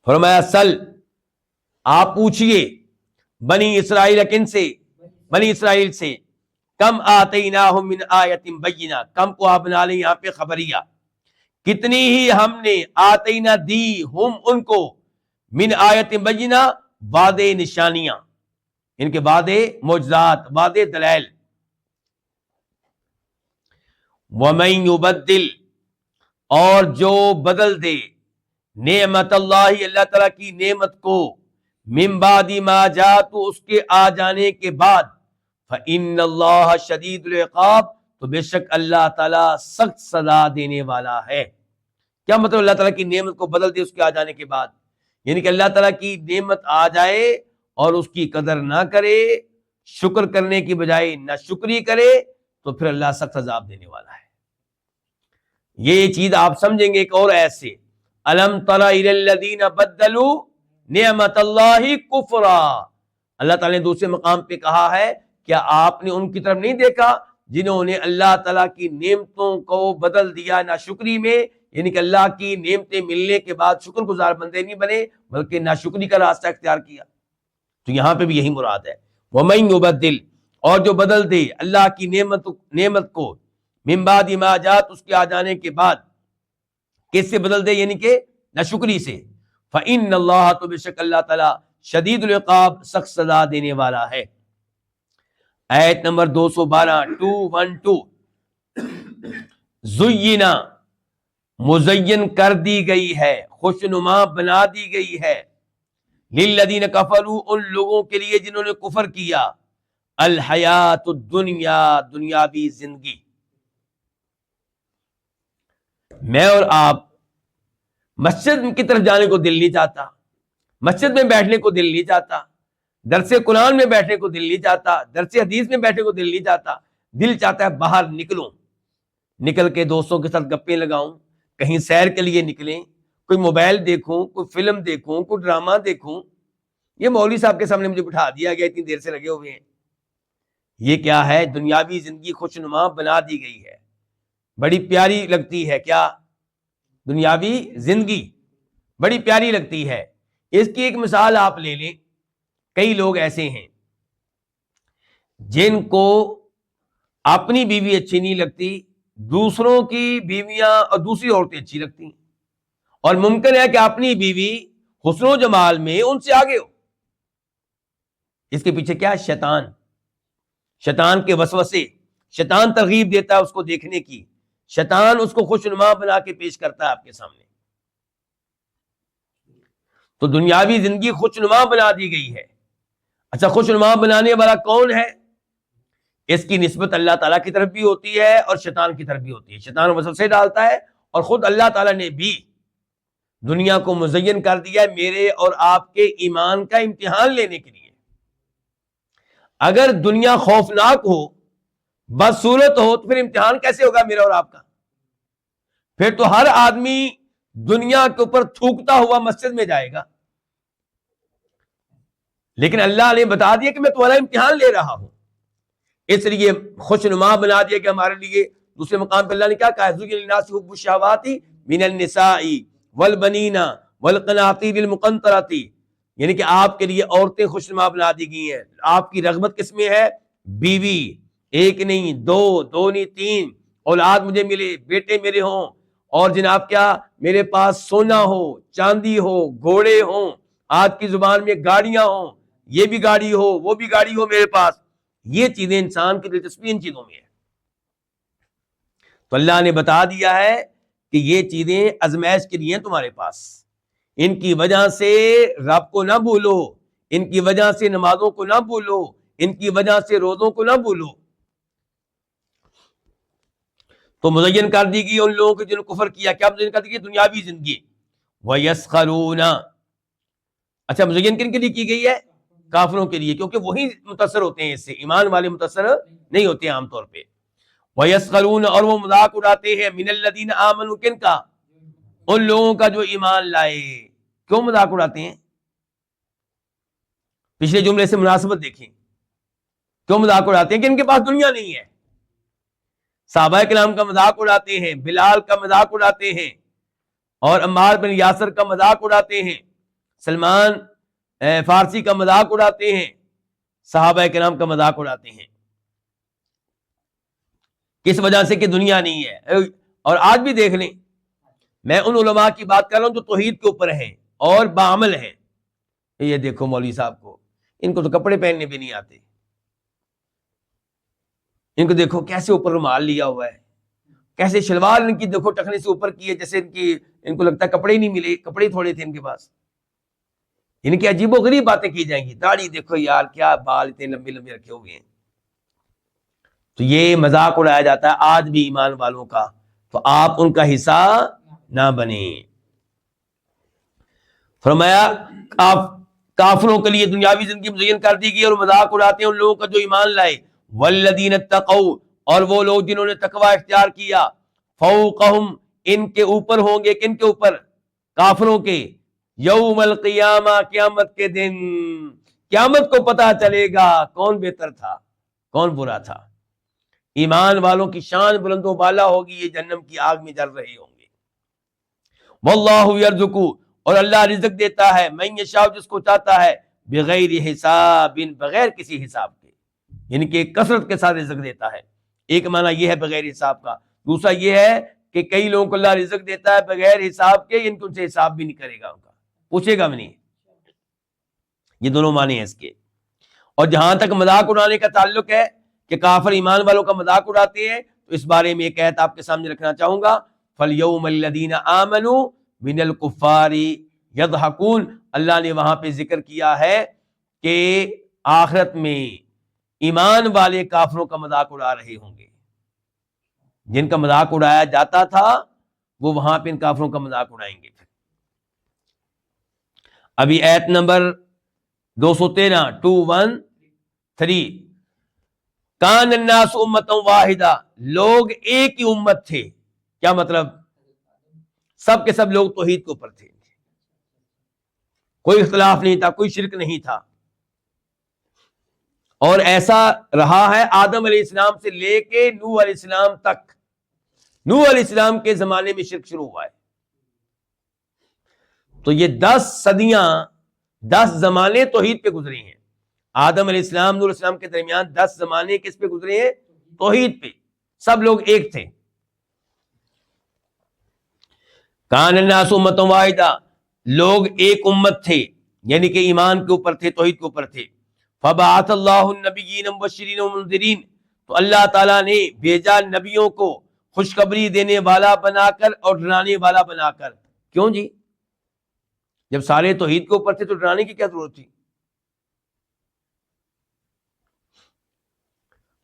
فرمایا سل، آپ پوچھئے بنی اسرائیل، کن سے؟ بنی اسرائیل سے، کم آتیناہم من آیت بینہ، کم کو آپ بنا لیں یہاں پہ خبریہ، کتنی ہی ہم نے آتینا دی ہم ان کو، من آیت بینہ، واضح نشانیاں، ان کے واضح معجزات، واضح دلائل۔ وَمَن يُبَدِّلْ، اور جو بدل دے، نعمت اللہ، اللہ تعالیٰ کی نعمت کو، من بعد ما جاءت، اس کے آ جانے کے بعد، فإن اللہ شدید العقاب، تو بے شک اللہ تعالیٰ سخت سزا دینے والا ہے۔ کیا مطلب اللہ تعالیٰ کی نعمت کو بدل دے اس کے آ جانے کے بعد؟ یعنی کہ اللہ تعالیٰ کی نعمت آ جائے اور اس کی قدر نہ کرے، شکر کرنے کی بجائے نہ شکری کرے، تو پھر اللہ سخت عذاب دینے والا ہے۔ یہ چیز آپ سمجھیں گے ایک اور ایسے، الم تر الی الذین بدلوا نعمت اللہ کفرا، اللہ تعالیٰ نے دوسرے مقام پہ کہا ہے کیا آپ نے ان کی طرف نہیں دیکھا جنہوں نے اللہ تعالیٰ کی نعمتوں کو بدل دیا ناشکری میں، یعنی کہ اللہ کی نعمتیں ملنے کے بعد شکر گزار بندے نہیں بنے بلکہ ناشکری کا راستہ اختیار کیا۔ تو یہاں پہ بھی یہی مراد ہے، وَمَن يُبَدِّلْ، اور جو بدل دے اللہ کی نعمت کو، من بعد ما جاءت، اس کے آ جانے کے بعد، کس سے بدل دے؟ یعنی کہ ناشکری سے، فإن اللہ، تو بے شک اللہ تعالیٰ، شدید العقاب، سخت سزا دینے والا ہے۔ آیت نمبر 212 212، زینا، مزین کر دی گئی ہے، خوشنما بنا دی گئی ہے، للذین کفروا، ان لوگوں کے لیے جنہوں نے کفر کیا، الحیات الدنیا، دنیاوی زندگی۔ میں اور آپ مسجد کی طرف جانے کو دل نہیں چاہتا، مسجد میں بیٹھنے کو دل نہیں چاہتا، درس قرآن میں بیٹھنے کو دل نہیں چاہتا، درس حدیث میں بیٹھنے کو دل نہیں چاہتا، دل چاہتا ہے باہر نکلوں، نکل کے دوستوں کے ساتھ گپیں لگاؤں، کہیں سیر کے لیے نکلیں، کوئی موبائل دیکھوں، کوئی فلم دیکھوں، کوئی ڈرامہ دیکھوں۔ یہ مولوی صاحب کے سامنے مجھے بٹھا دیا گیا، اتنی دیر سے لگے ہوئے ہیں۔ یہ کیا ہے؟ دنیاوی زندگی خوشنما بنا دی گئی ہے، بڑی پیاری لگتی ہے۔ کیا؟ دنیاوی زندگی بڑی پیاری لگتی ہے، اس کی ایک مثال آپ لے لیں. کئی لوگ ایسے ہیں جن کو اپنی بیوی اچھی نہیں لگتی، دوسروں کی بیویاں اور دوسری عورتیں اچھی لگتی ہیں، اور ممکن ہے کہ اپنی بیوی حسن و جمال میں ان سے آگے ہو. اس کے پیچھے کیا؟ شیطان کے وسوسے. شیطان ترغیب دیتا ہے اس کو دیکھنے کی، شیطان اس کو خوشنما بنا کے پیش کرتا ہے آپ کے سامنے. تو دنیاوی زندگی خوشنما بنا دی گئی ہے. اچھا، خوشنما بنانے والا کون ہے؟ اس کی نسبت اللہ تعالیٰ کی طرف بھی ہوتی ہے اور شیطان کی طرف بھی ہوتی ہے. شیطان وسوسے ڈالتا ہے، اور خود اللہ تعالیٰ نے بھی دنیا کو مزین کر دیا ہے میرے اور آپ کے ایمان کا امتحان لینے کے لیے. اگر دنیا خوفناک ہو، بدصورت ہو، تو پھر امتحان کیسے ہوگا میرا اور آپ کا؟ پھر تو ہر آدمی دنیا کے اوپر تھوکتا ہوا مسجد میں جائے گا. لیکن اللہ نے بتا دیا کہ میں تمہارا امتحان لے رہا ہوں، اس لیے خوشنما بنا دیا کہ ہمارے لیے. دوسرے مقام پہ اللہ نے کیا کہا؟ زُيِّنَ لِلنَّاسِ حُبُّ الشَّهَوَاتِ مِنَ النِّسَاءِ وَالْبَنِينَ وَالْقَنَاطِيرِ الْمُقَنطَرَةِ، یعنی کہ آپ کے لیے عورتیں خوشنما بنا دی گئی ہیں. آپ کی رغبت کس میں ہے؟ بیوی، ایک نہیں، دو نہیں، 3 اولاد مجھے ملے، بیٹے میرے ہوں، اور جناب کیا، میرے پاس سونا ہو، چاندی ہو، گھوڑے ہوں، آج کی زبان میں گاڑیاں ہوں، یہ بھی گاڑی ہو، وہ بھی گاڑی ہو میرے پاس. یہ چیزیں انسان کی دلچسپی ان چیزوں میں ہے. تو اللہ نے بتا دیا ہے کہ یہ چیزیں آزمائش کے لیے ہیں تمہارے پاس. ان کی وجہ سے رب کو نہ بھولو، ان کی وجہ سے نمازوں کو نہ بھولو، ان کی وجہ سے روزوں کو نہ بھولو. تو مزین کر دی گئی ان لوگوں کو جنہوں نے کفر کیا. کیا مزین کر دی گئی؟ دنیاوی زندگی. وَيَسْخَرُونَ. اچھا، مزین کن کے لیے کی گئی ہے؟ کافروں کے لیے، کیونکہ وہی متاثر ہوتے ہیں اس سے، ایمان والے متاثر نہیں ہوتے عام طور پہ. وَيَسْخَرُونَ، اور وہ مذاق اڑاتے ہیں، مِنَ الَّذِينَ آمَنُوا، کن کا؟ ان لوگوں کا جو ایمان لائے. کیوں مذاق اڑاتے ہیں؟ پچھلے جملے سے مناسبت دیکھیں. کیوں مذاق اڑاتے ہیں؟ کہ ان کے پاس دنیا نہیں ہے. صحابہ کرام کا مذاق اڑاتے ہیں، بلال کا مذاق اڑاتے ہیں، اور عمار بن یاسر کا مذاق اڑاتے ہیں، سلمان فارسی کا مذاق اڑاتے ہیں، صحابہ کرام کا مذاق اڑاتے ہیں. کس وجہ سے؟ کہ دنیا نہیں ہے. اور آج بھی دیکھ لیں، میں ان علماء کی بات کر رہا ہوں جو توحید کے اوپر ہیں اور بعمل ہیں. یہ دیکھو مولوی صاحب کو، ان کو تو کپڑے پہننے بھی نہیں آتے. ان کو دیکھو کیسے اوپر رومال لیا ہوا ہے، کیسے شلوار ان کی دیکھو ٹخنے سے اوپر کی ہے، جیسے ان کو لگتا ہے کپڑے ہی نہیں ملے، کپڑے تھوڑے تھے ان کے پاس. ان کی عجیب و غریب باتیں کی جائیں گی. داڑھی دیکھو یار، کیا بال اتنے لمبے لمبے رکھے ہوئے ہیں. تو یہ مذاق اڑایا جاتا ہے آج بھی ایمان والوں کا. تو آپ ان کا حصہ نہ بنیں. فرمایا کافروں کے لیے دنیاوی زندگی مزین کر دی گئی، اور مذاق اڑاتے ہیں ان لوگوں کا جو ایمان لائے. والذین اتقوا، اور وہ لوگ جنہوں نے تقوی اختیار کیا. فوقہم، ان کے اوپر ہوں گے. کن کے اوپر؟ کافروں کے. یوم القیامہ، قیامت کے دن. قیامت کو پتہ چلے گا کون بہتر تھا، کون برا تھا. ایمان والوں کی شان بلند و بالا ہوگی، یہ جہنم کی آگ میں جل رہے ہوں گے. واللہ یرزق، اور اللہ رزق دیتا ہے، من یشاء، جس کو چاہتا ہے، بغیر حساب، بغیر کسی حساب کے، یعنی کہ کثرت کے ساتھ رزق دیتا ہے. ایک معنی یہ ہے بغیر حساب کا. دوسرا یہ ہے کہ کئی لوگوں کو اللہ رزق دیتا ہے بغیر حساب کے، ان کو ان سے حساب بھی نہیں کرے گا، ان کا پوچھے گا بھی نہیں. یہ دونوں معنی ہیں اس کے. اور جہاں تک مذاق اڑانے کا تعلق ہے کہ کافر ایمان والوں کا مذاق اڑاتے ہیں، تو اس بارے میں ایک آیت آپ کے سامنے رکھنا چاہوں گا. فَالْيَوْمَ الَّذِينَ آمَنُوا مِنَ الْكُفَّارِ يَضْحَكُونَ. اللہ نے وہاں پہ ذکر کیا ہے کہ آخرت میں ایمان والے کافروں کا مذاق اڑا رہے ہوں گے. جن کا مذاق اڑایا جاتا تھا وہ وہاں پہ ان کافروں کا مذاق اڑائیں گے. ابھی آیت نمبر 213 213. کان الناس امۃ واحدہ، لوگ ایک ہی امت تھے. کیا مطلب؟ سب کے سب لوگ توحید کے اوپر تھے، کوئی اختلاف نہیں تھا، کوئی شرک نہیں تھا. اور ایسا رہا ہے آدم علیہ السلام سے لے کے نوح علیہ السلام تک. نوح علیہ السلام کے زمانے میں شرک شروع ہوا ہے. تو یہ 10 صدیاں 10 زمانے توحید پہ گزرے ہیں. آدم علیہ السلام نور السلام کے درمیان 10 زمانے کس پہ گزرے ہیں؟ توحید پہ. سب لوگ ایک تھے. کان الناس امۃ واحدہ، لوگ ایک امت تھے، یعنی کہ ایمان کے اوپر تھے، توحید کے اوپر تھے. فبعث اللہ النبیین مبشرین ومنذرین، تو اللہ تعالیٰ نے بھیجا نبیوں کو خوشخبری دینے والا بنا کر اور ڈرانے والا بنا کر. کیوں جی؟ جب سارے توحید کے اوپر تھے تو ڈرانے کی کیا ضرورت تھی؟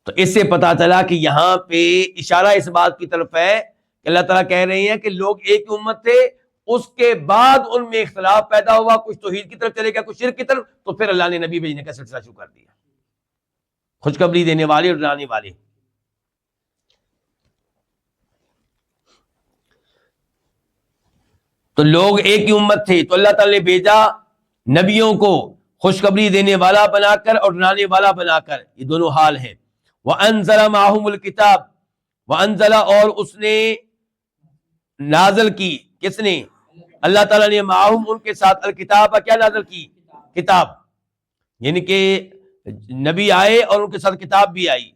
تو اس سے پتا چلا کہ یہاں پہ اشارہ اس بات کی طرف ہے کہ اللہ تعالیٰ کہہ رہے ہیں کہ لوگ ایک امت تھے، اس کے بعد ان میں اختلاف پیدا ہوا، کچھ توحید کی طرف چلے گیا، کچھ شرک کی طرف، تو پھر اللہ نے نبی بھیجنے کا سلسلہ شروع کر دیا، خوشخبری دینے والے اور ڈرانے والے. تو لوگ ایک ہی امت تھے، تو اللہ تعالیٰ نے بھیجا نبیوں کو خوشخبری دینے والا بنا کر اور ڈرانے والا بنا کر. یہ دونوں حال ہیں. وَأَنزَلَ مَعَهُمُ الْكِتَابَ، وَأَنزَلَ، اور اس نے نازل کی، کس نے؟ اللہ تعالیٰ نے معاہم ان کے ساتھ الکتاب کیا نازل کی؟ کتاب. یعنی کہ نبی آئے اور ان کے ساتھ کتاب بھی آئی.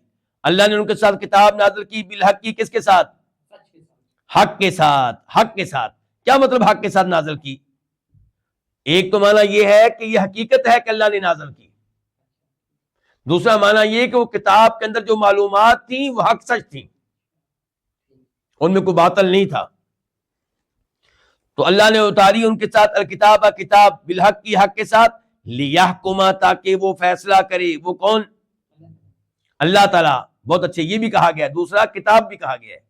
اللہ نے ان کے ساتھ کتاب نازل کی بالحق کی، کس کے ساتھ؟ حق کے ساتھ. حق کے ساتھ کیا مطلب حق کے ساتھ نازل کی؟ ایک تو معنی یہ ہے کہ یہ حقیقت ہے کہ اللہ نے نازل کی. دوسرا معنی یہ کہ وہ کتاب کے اندر جو معلومات تھیں وہ حق سچ تھیں، ان میں کوئی باطل نہیں تھا. تو اللہ نے اتاری ان کے ساتھ الکتاب کتاب بالحق کی، حق کے ساتھ، لیحکما، تاکہ وہ فیصلہ کرے. وہ کون؟ اللہ تعالیٰ. بہت اچھے، یہ بھی کہا گیا، دوسرا کتاب بھی کہا گیا ہے.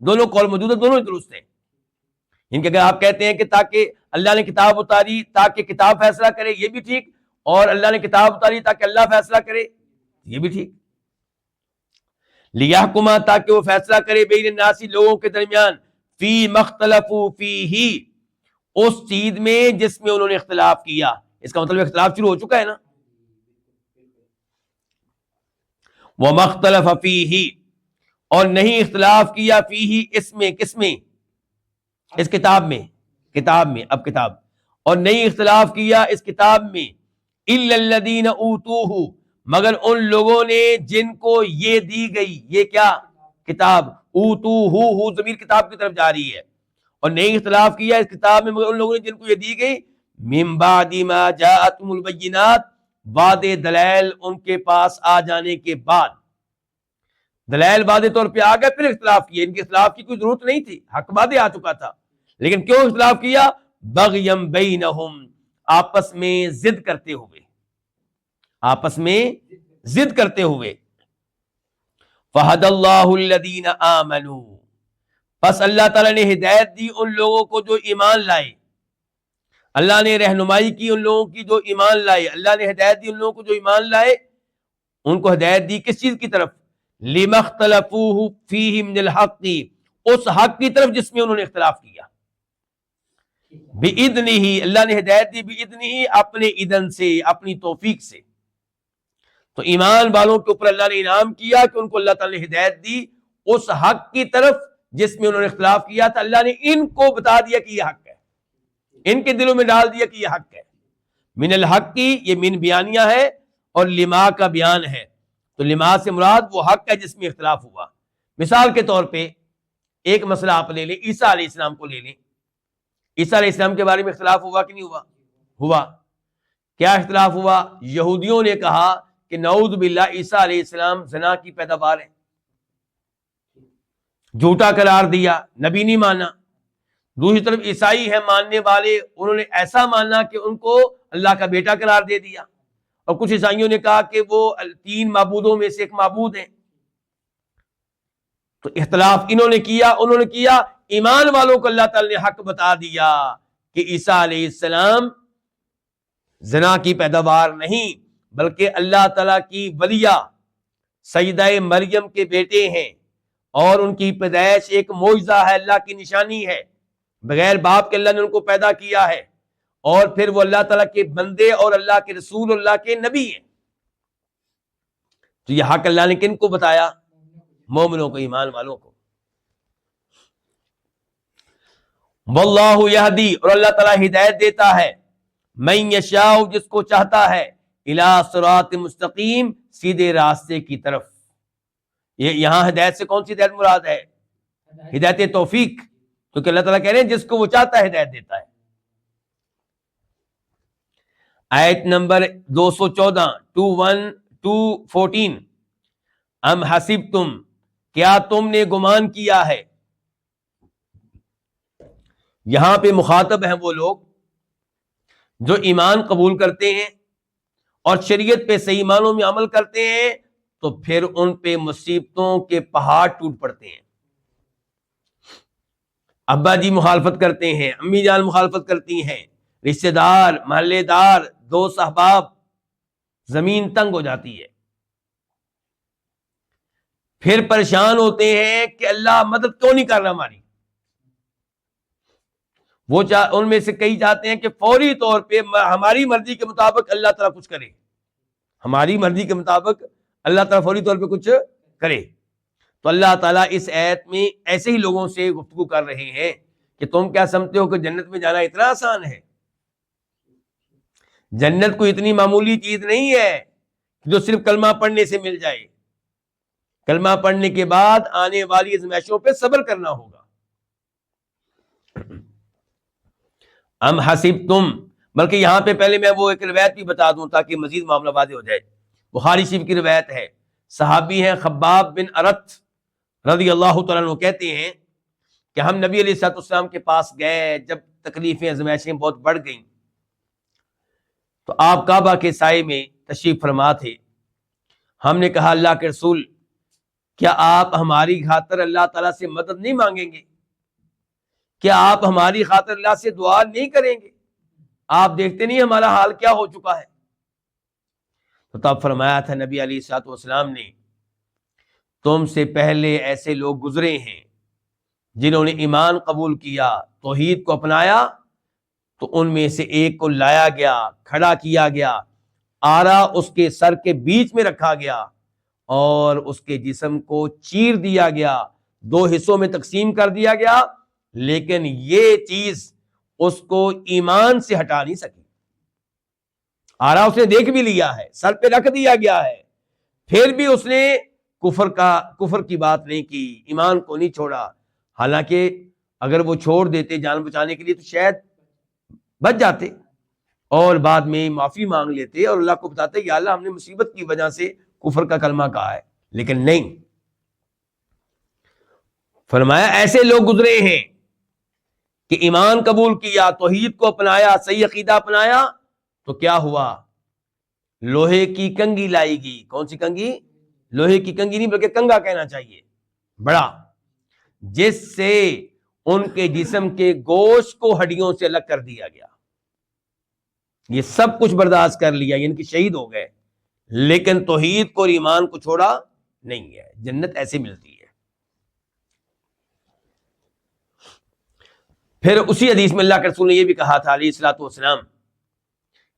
دونوں قول موجود ہیں، دونوں درست ہیں. ان کے اگر آپ کہتے ہیں کہ تاکہ اللہ نے کتاب اتاری تاکہ کتاب فیصلہ کرے، یہ بھی ٹھیک، اور اللہ نے کتاب اتاری تاکہ اللہ فیصلہ کرے، یہ بھی ٹھیک. لیحکما، تاکہ وہ فیصلہ کرے، بین الناس، لوگوں کے درمیان، فی مختلفوا فیہ، اس چیز میں جس میں انہوں نے اختلاف کیا. اس کا مطلب اختلاف شروع ہو چکا ہے نا. وَمَا اخْتَلَفَ فِيهِ، اور نہیں اختلاف کیا، فیہ، اس میں، کس میں؟ اس کتاب میں. کتاب میں، اب کتاب. اور نہیں اختلاف کیا اس کتاب میں، إِلَّا الَّذِينَ أُوتُوهُ، مگر ان لوگوں نے جن کو یہ دی گئی. یہ کیا؟ کتاب. اوتوہ، ضمیر کتاب کی طرف جا رہی ہے. اور نہیں اختلاف کیا اس کتاب میں مگر ان لوگوں نے جن کو یہ دی گئی، من بعد ما جاءتهم البینات، بعد دلائل ان کے پاس آ جانے کے بعد. دلائل واضح طور پہ آ گئے، پھر اختلاف کیا. ان کے اختلاف کی کوئی ضرورت نہیں تھی، حق واضح آ چکا تھا. لیکن کیوں اختلاف کیا؟ بغیم بینہم، آپس میں ضد کرتے ہوئے، آپس میں ضد کرتے ہوئے. فہد اللہ الذین آمنوا، پس اللہ تعالیٰ نے ہدایت دی ان لوگوں کو جو ایمان لائے. اللہ نے رہنمائی کی ان لوگوں کی جو ایمان لائے. اللہ نے ہدایت دی ان لوگوں کو جو ایمان لائے. ان کو ہدایت دی کس چیز کی طرف؟ لِمَا اخْتَلَفُوا فِيهِ مِنَ الْحَقِّ، اس حق کی طرف جس میں انہوں نے اختلاف کیا. بِإِذْنِهِ، اللہ نے ہدایت دی بِإِذْنِهِ، اپنے اذن سے، اپنی توفیق سے. تو ایمان والوں کے اوپر اللہ نے انعام کیا کہ ان کو اللہ تعالیٰ نے ہدایت دی اس حق کی طرف جس میں انہوں نے اختلاف کیا تھا. اللہ نے ان کو بتا دیا کہ یہ حق ہے، ان کے دلوں میں ڈال دیا کہ یہ حق ہے. من الحق کی، یہ من بیانیہ ہے اور لما کا بیان ہے. تو لما سے مراد وہ حق ہے جس میں اختلاف ہوا. مثال کے طور پہ ایک مسئلہ آپ لے لیں، عیسیٰ علیہ السلام کو لے لیں. عیسیٰ علیہ السلام کے بارے میں اختلاف ہوا کہ نہیں ہوا؟ ہوا. کیا اختلاف ہوا؟ یہودیوں نے کہا کہ نعوذ باللہ عیسیٰ علیہ السلام زنا کی پیداوار ہے، جھوٹا قرار دیا، نبی نہیں مانا. دوسری طرف عیسائی ہیں ماننے والے، انہوں نے ایسا مانا کہ ان کو اللہ کا بیٹا قرار دے دیا. اور کچھ عیسائیوں نے کہا کہ وہ 3 معبودوں میں سے ایک معبود ہیں. تو اختلاف انہوں نے کیا، انہوں نے کیا. ایمان والوں کو اللہ تعالی نے حق بتا دیا کہ عیسیٰ علیہ السلام زنا کی پیداوار نہیں، بلکہ اللہ تعالیٰ کی ولیہ سیدہ مریم کے بیٹے ہیں، اور ان کی پیدائش ایک معجزہ ہے، اللہ کی نشانی ہے. بغیر باپ کے اللہ نے ان کو پیدا کیا ہے، اور پھر وہ اللہ تعالیٰ کے بندے اور اللہ کے رسول، اللہ کے نبی ہیں. تو یہ حق اللہ نے کن کو بتایا؟ مومنوں کو، ایمان والوں کو. واللہ یہدی، اور اللہ تعالیٰ ہدایت دیتا ہے، من یشاء جس کو چاہتا ہے، الی صراط مستقیم سیدھے راستے کی طرف. یہاں ہدایت سے کون سی ہدایت مراد ہے؟ ہدایت توفیق، کیونکہ اللہ تعالیٰ کہہ رہے ہیں جس کو وہ چاہتا ہے ہدایت دیتا ہے. آیت نمبر 214 214 ام حسبتم کیا تم نے گمان کیا ہے. یہاں پہ مخاطب ہیں وہ لوگ جو ایمان قبول کرتے ہیں اور شریعت پہ صحیح معنوں میں عمل کرتے ہیں، تو پھر ان پہ مصیبتوں کے پہاڑ ٹوٹ پڑتے ہیں. ابا جی مخالفت کرتے ہیں، امی جان مخالفت کرتی ہیں، رشتہ دار، محلے دار، دوست احباب، زمین تنگ ہو جاتی ہے. پھر پریشان ہوتے ہیں کہ اللہ مدد کیوں نہیں کر رہا ہماری. وہ ان میں سے کئی چاہتے ہیں کہ فوری طور پہ ہماری مرضی کے مطابق اللہ تعالیٰ کچھ کرے، ہماری مرضی کے مطابق اللہ تعالیٰ فوری طور پہ کچھ کرے. تو اللہ تعالیٰ اس آیت میں ایسے ہی لوگوں سے گفتگو کر رہے ہیں کہ تم کیا سمجھتے ہو کہ جنت میں جانا اتنا آسان ہے؟ جنت کوئی اتنی معمولی چیز نہیں ہے جو صرف کلمہ پڑھنے سے مل جائے. کلمہ پڑھنے کے بعد آنے والی آزمائشوں پہ صبر کرنا ہوگا. ام حسبتم، بلکہ یہاں پہ پہلے میں وہ ایک روایت بھی بتا دوں تاکہ مزید معاملہ واضح ہو جائے. بخاری شریف کی روایت ہے، صحابی ہیں خباب بن ارت رضی اللہ تعالیٰ عنہ کہتے ہیں کہ ہم نبی علیہ الصلوۃ والسلام کے پاس گئے جب تکلیفیں آزمائشیں بہت بڑھ گئیں، تو آپ کعبہ کے سائے میں تشریف فرما تھے. ہم نے کہا اللہ کے رسول کیا آپ ہماری خاطر اللہ تعالیٰ سے مدد نہیں مانگیں گے؟ کیا آپ ہماری خاطر اللہ سے دعا نہیں کریں گے؟ آپ دیکھتے نہیں ہمارا حال کیا ہو چکا ہے. تو تب فرمایا تھا نبی علیہ الصلوۃ والسلام نے، تم سے پہلے ایسے لوگ گزرے ہیں جنہوں نے ایمان قبول کیا، توحید کو اپنایا، تو ان میں سے ایک کو لایا گیا، کھڑا کیا گیا، آرا اس کے سر کے بیچ میں رکھا گیا اور اس کے جسم کو چیر دیا گیا، 2 حصوں میں تقسیم کر دیا گیا، لیکن یہ چیز اس کو ایمان سے ہٹا نہیں سکی. آرا اس نے دیکھ بھی لیا ہے، سر پہ رکھ دیا گیا ہے، پھر بھی اس نے کفر کی بات نہیں کی، ایمان کو نہیں چھوڑا. حالانکہ اگر وہ چھوڑ دیتے جان بچانے کے لیے تو شاید بچ جاتے اور بعد میں معافی مانگ لیتے اور اللہ کو بتاتے یا اللہ ہم نے مصیبت کی وجہ سے کفر کا کلمہ کہا ہے. لیکن نہیں، فرمایا ایسے لوگ گزرے ہیں کہ ایمان قبول کیا، توحید کو اپنایا، صحیح عقیدہ اپنایا، تو کیا ہوا؟ لوہے کی کنگھی لائی گی. کون سی کنگھی؟ لوہے کی کنگھی نہیں بلکہ کنگا کہنا چاہیے، بڑا، جس سے ان کے جسم کے گوشت کو ہڈیوں سے الگ کر دیا گیا. یہ سب کچھ برداشت کر لیا، یعنی کہ شہید ہو گئے، لیکن توحید کو اور ایمان کو چھوڑا نہیں ہے. جنت ایسے ملتی ہے. پھر اسی حدیث میں اللہ کے رسول نے یہ بھی کہا تھا علیہ الصلوۃ والسلام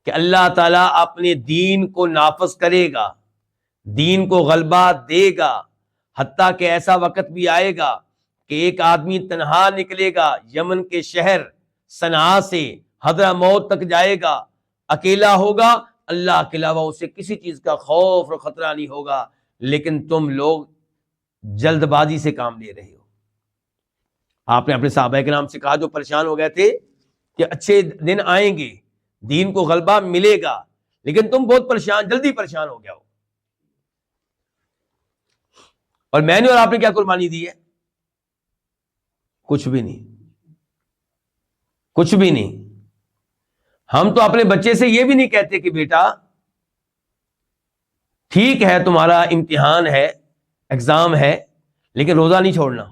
کہ اللہ تعالیٰ اپنے دین کو نافذ کرے گا، دین کو غلبہ دے گا، حتیٰ کہ ایسا وقت بھی آئے گا کہ ایک آدمی تنہا نکلے گا، یمن کے شہر صنعاء سے حضرموت تک جائے گا، اکیلا ہوگا، اللہ کے علاوہ اسے کسی چیز کا خوف اور خطرہ نہیں ہوگا، لیکن تم لوگ جلد بازی سے کام لے رہے ہو. آپ نے اپنے صحابہ کرام سے کہا جو پریشان ہو گئے تھے کہ اچھے دن آئیں گے، دین کو غلبہ ملے گا، لیکن تم بہت پریشان، جلدی پریشان ہو گیا ہو. اور میں نے اور آپ نے کیا قربانی دی ہے؟ کچھ بھی نہیں، کچھ بھی نہیں. ہم تو اپنے بچے سے یہ بھی نہیں کہتے کہ بیٹا ٹھیک ہے تمہارا امتحان ہے، ایگزام ہے، لیکن روزہ نہیں چھوڑنا.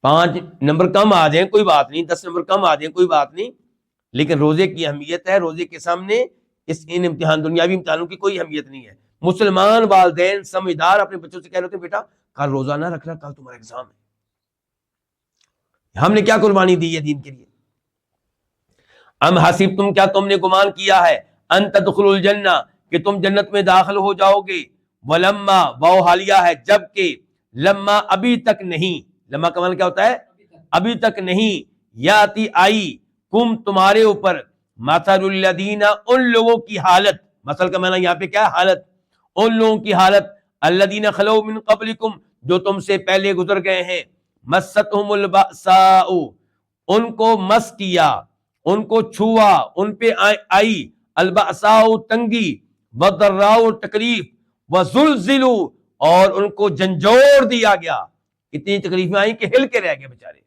5 نمبر کم آ جائیں کوئی بات نہیں، 10 نمبر کم آ جائیں کوئی بات نہیں، لیکن روزے کی اہمیت ہے. روزے کے سامنے ان امتحان، دنیاوی امتحانوں کی کوئی اہمیت نہیں ہے. مسلمان والدین سمجھدار اپنے بچوں سے کہہ رہے تھے بیٹا کل روزہ نہ رکھنا، کل تمہارا ایگزام ہے. ہم نے کیا قربانی دی ہے دین کے لیے؟ ام حسبتم کیا تم نے گمان کیا ہے ان تدخلوا الجنہ کہ تم جنت میں داخل ہو جاؤ گے، ولما واو حالیہ ہے جبکہ، لما ابھی تک نہیں، لما کا معنی کیا ہوتا ہے؟ ابھی تک نہیں، یاتی آئی، کم تمہارے اوپر، مثل الذین، ان لوگوں کی حالت، مثل کا معنی یہاں پہ کیا ہے؟ حالت. ان لوگوں کی حالت الذین خلو من قبلکم، جو تم سے پہلے گزر گئے ہیں، مستہم البأساء، ان کو مس کیا، ان کو چھوا، ان پہ آئی البأساء تنگی، والضراء تکلیف، وزلزلوا، اور ان کو جھنجھوڑ دیا گیا، اتنی تکلیفیں آئیں کہ ہل کے رہ گئے بیچارے،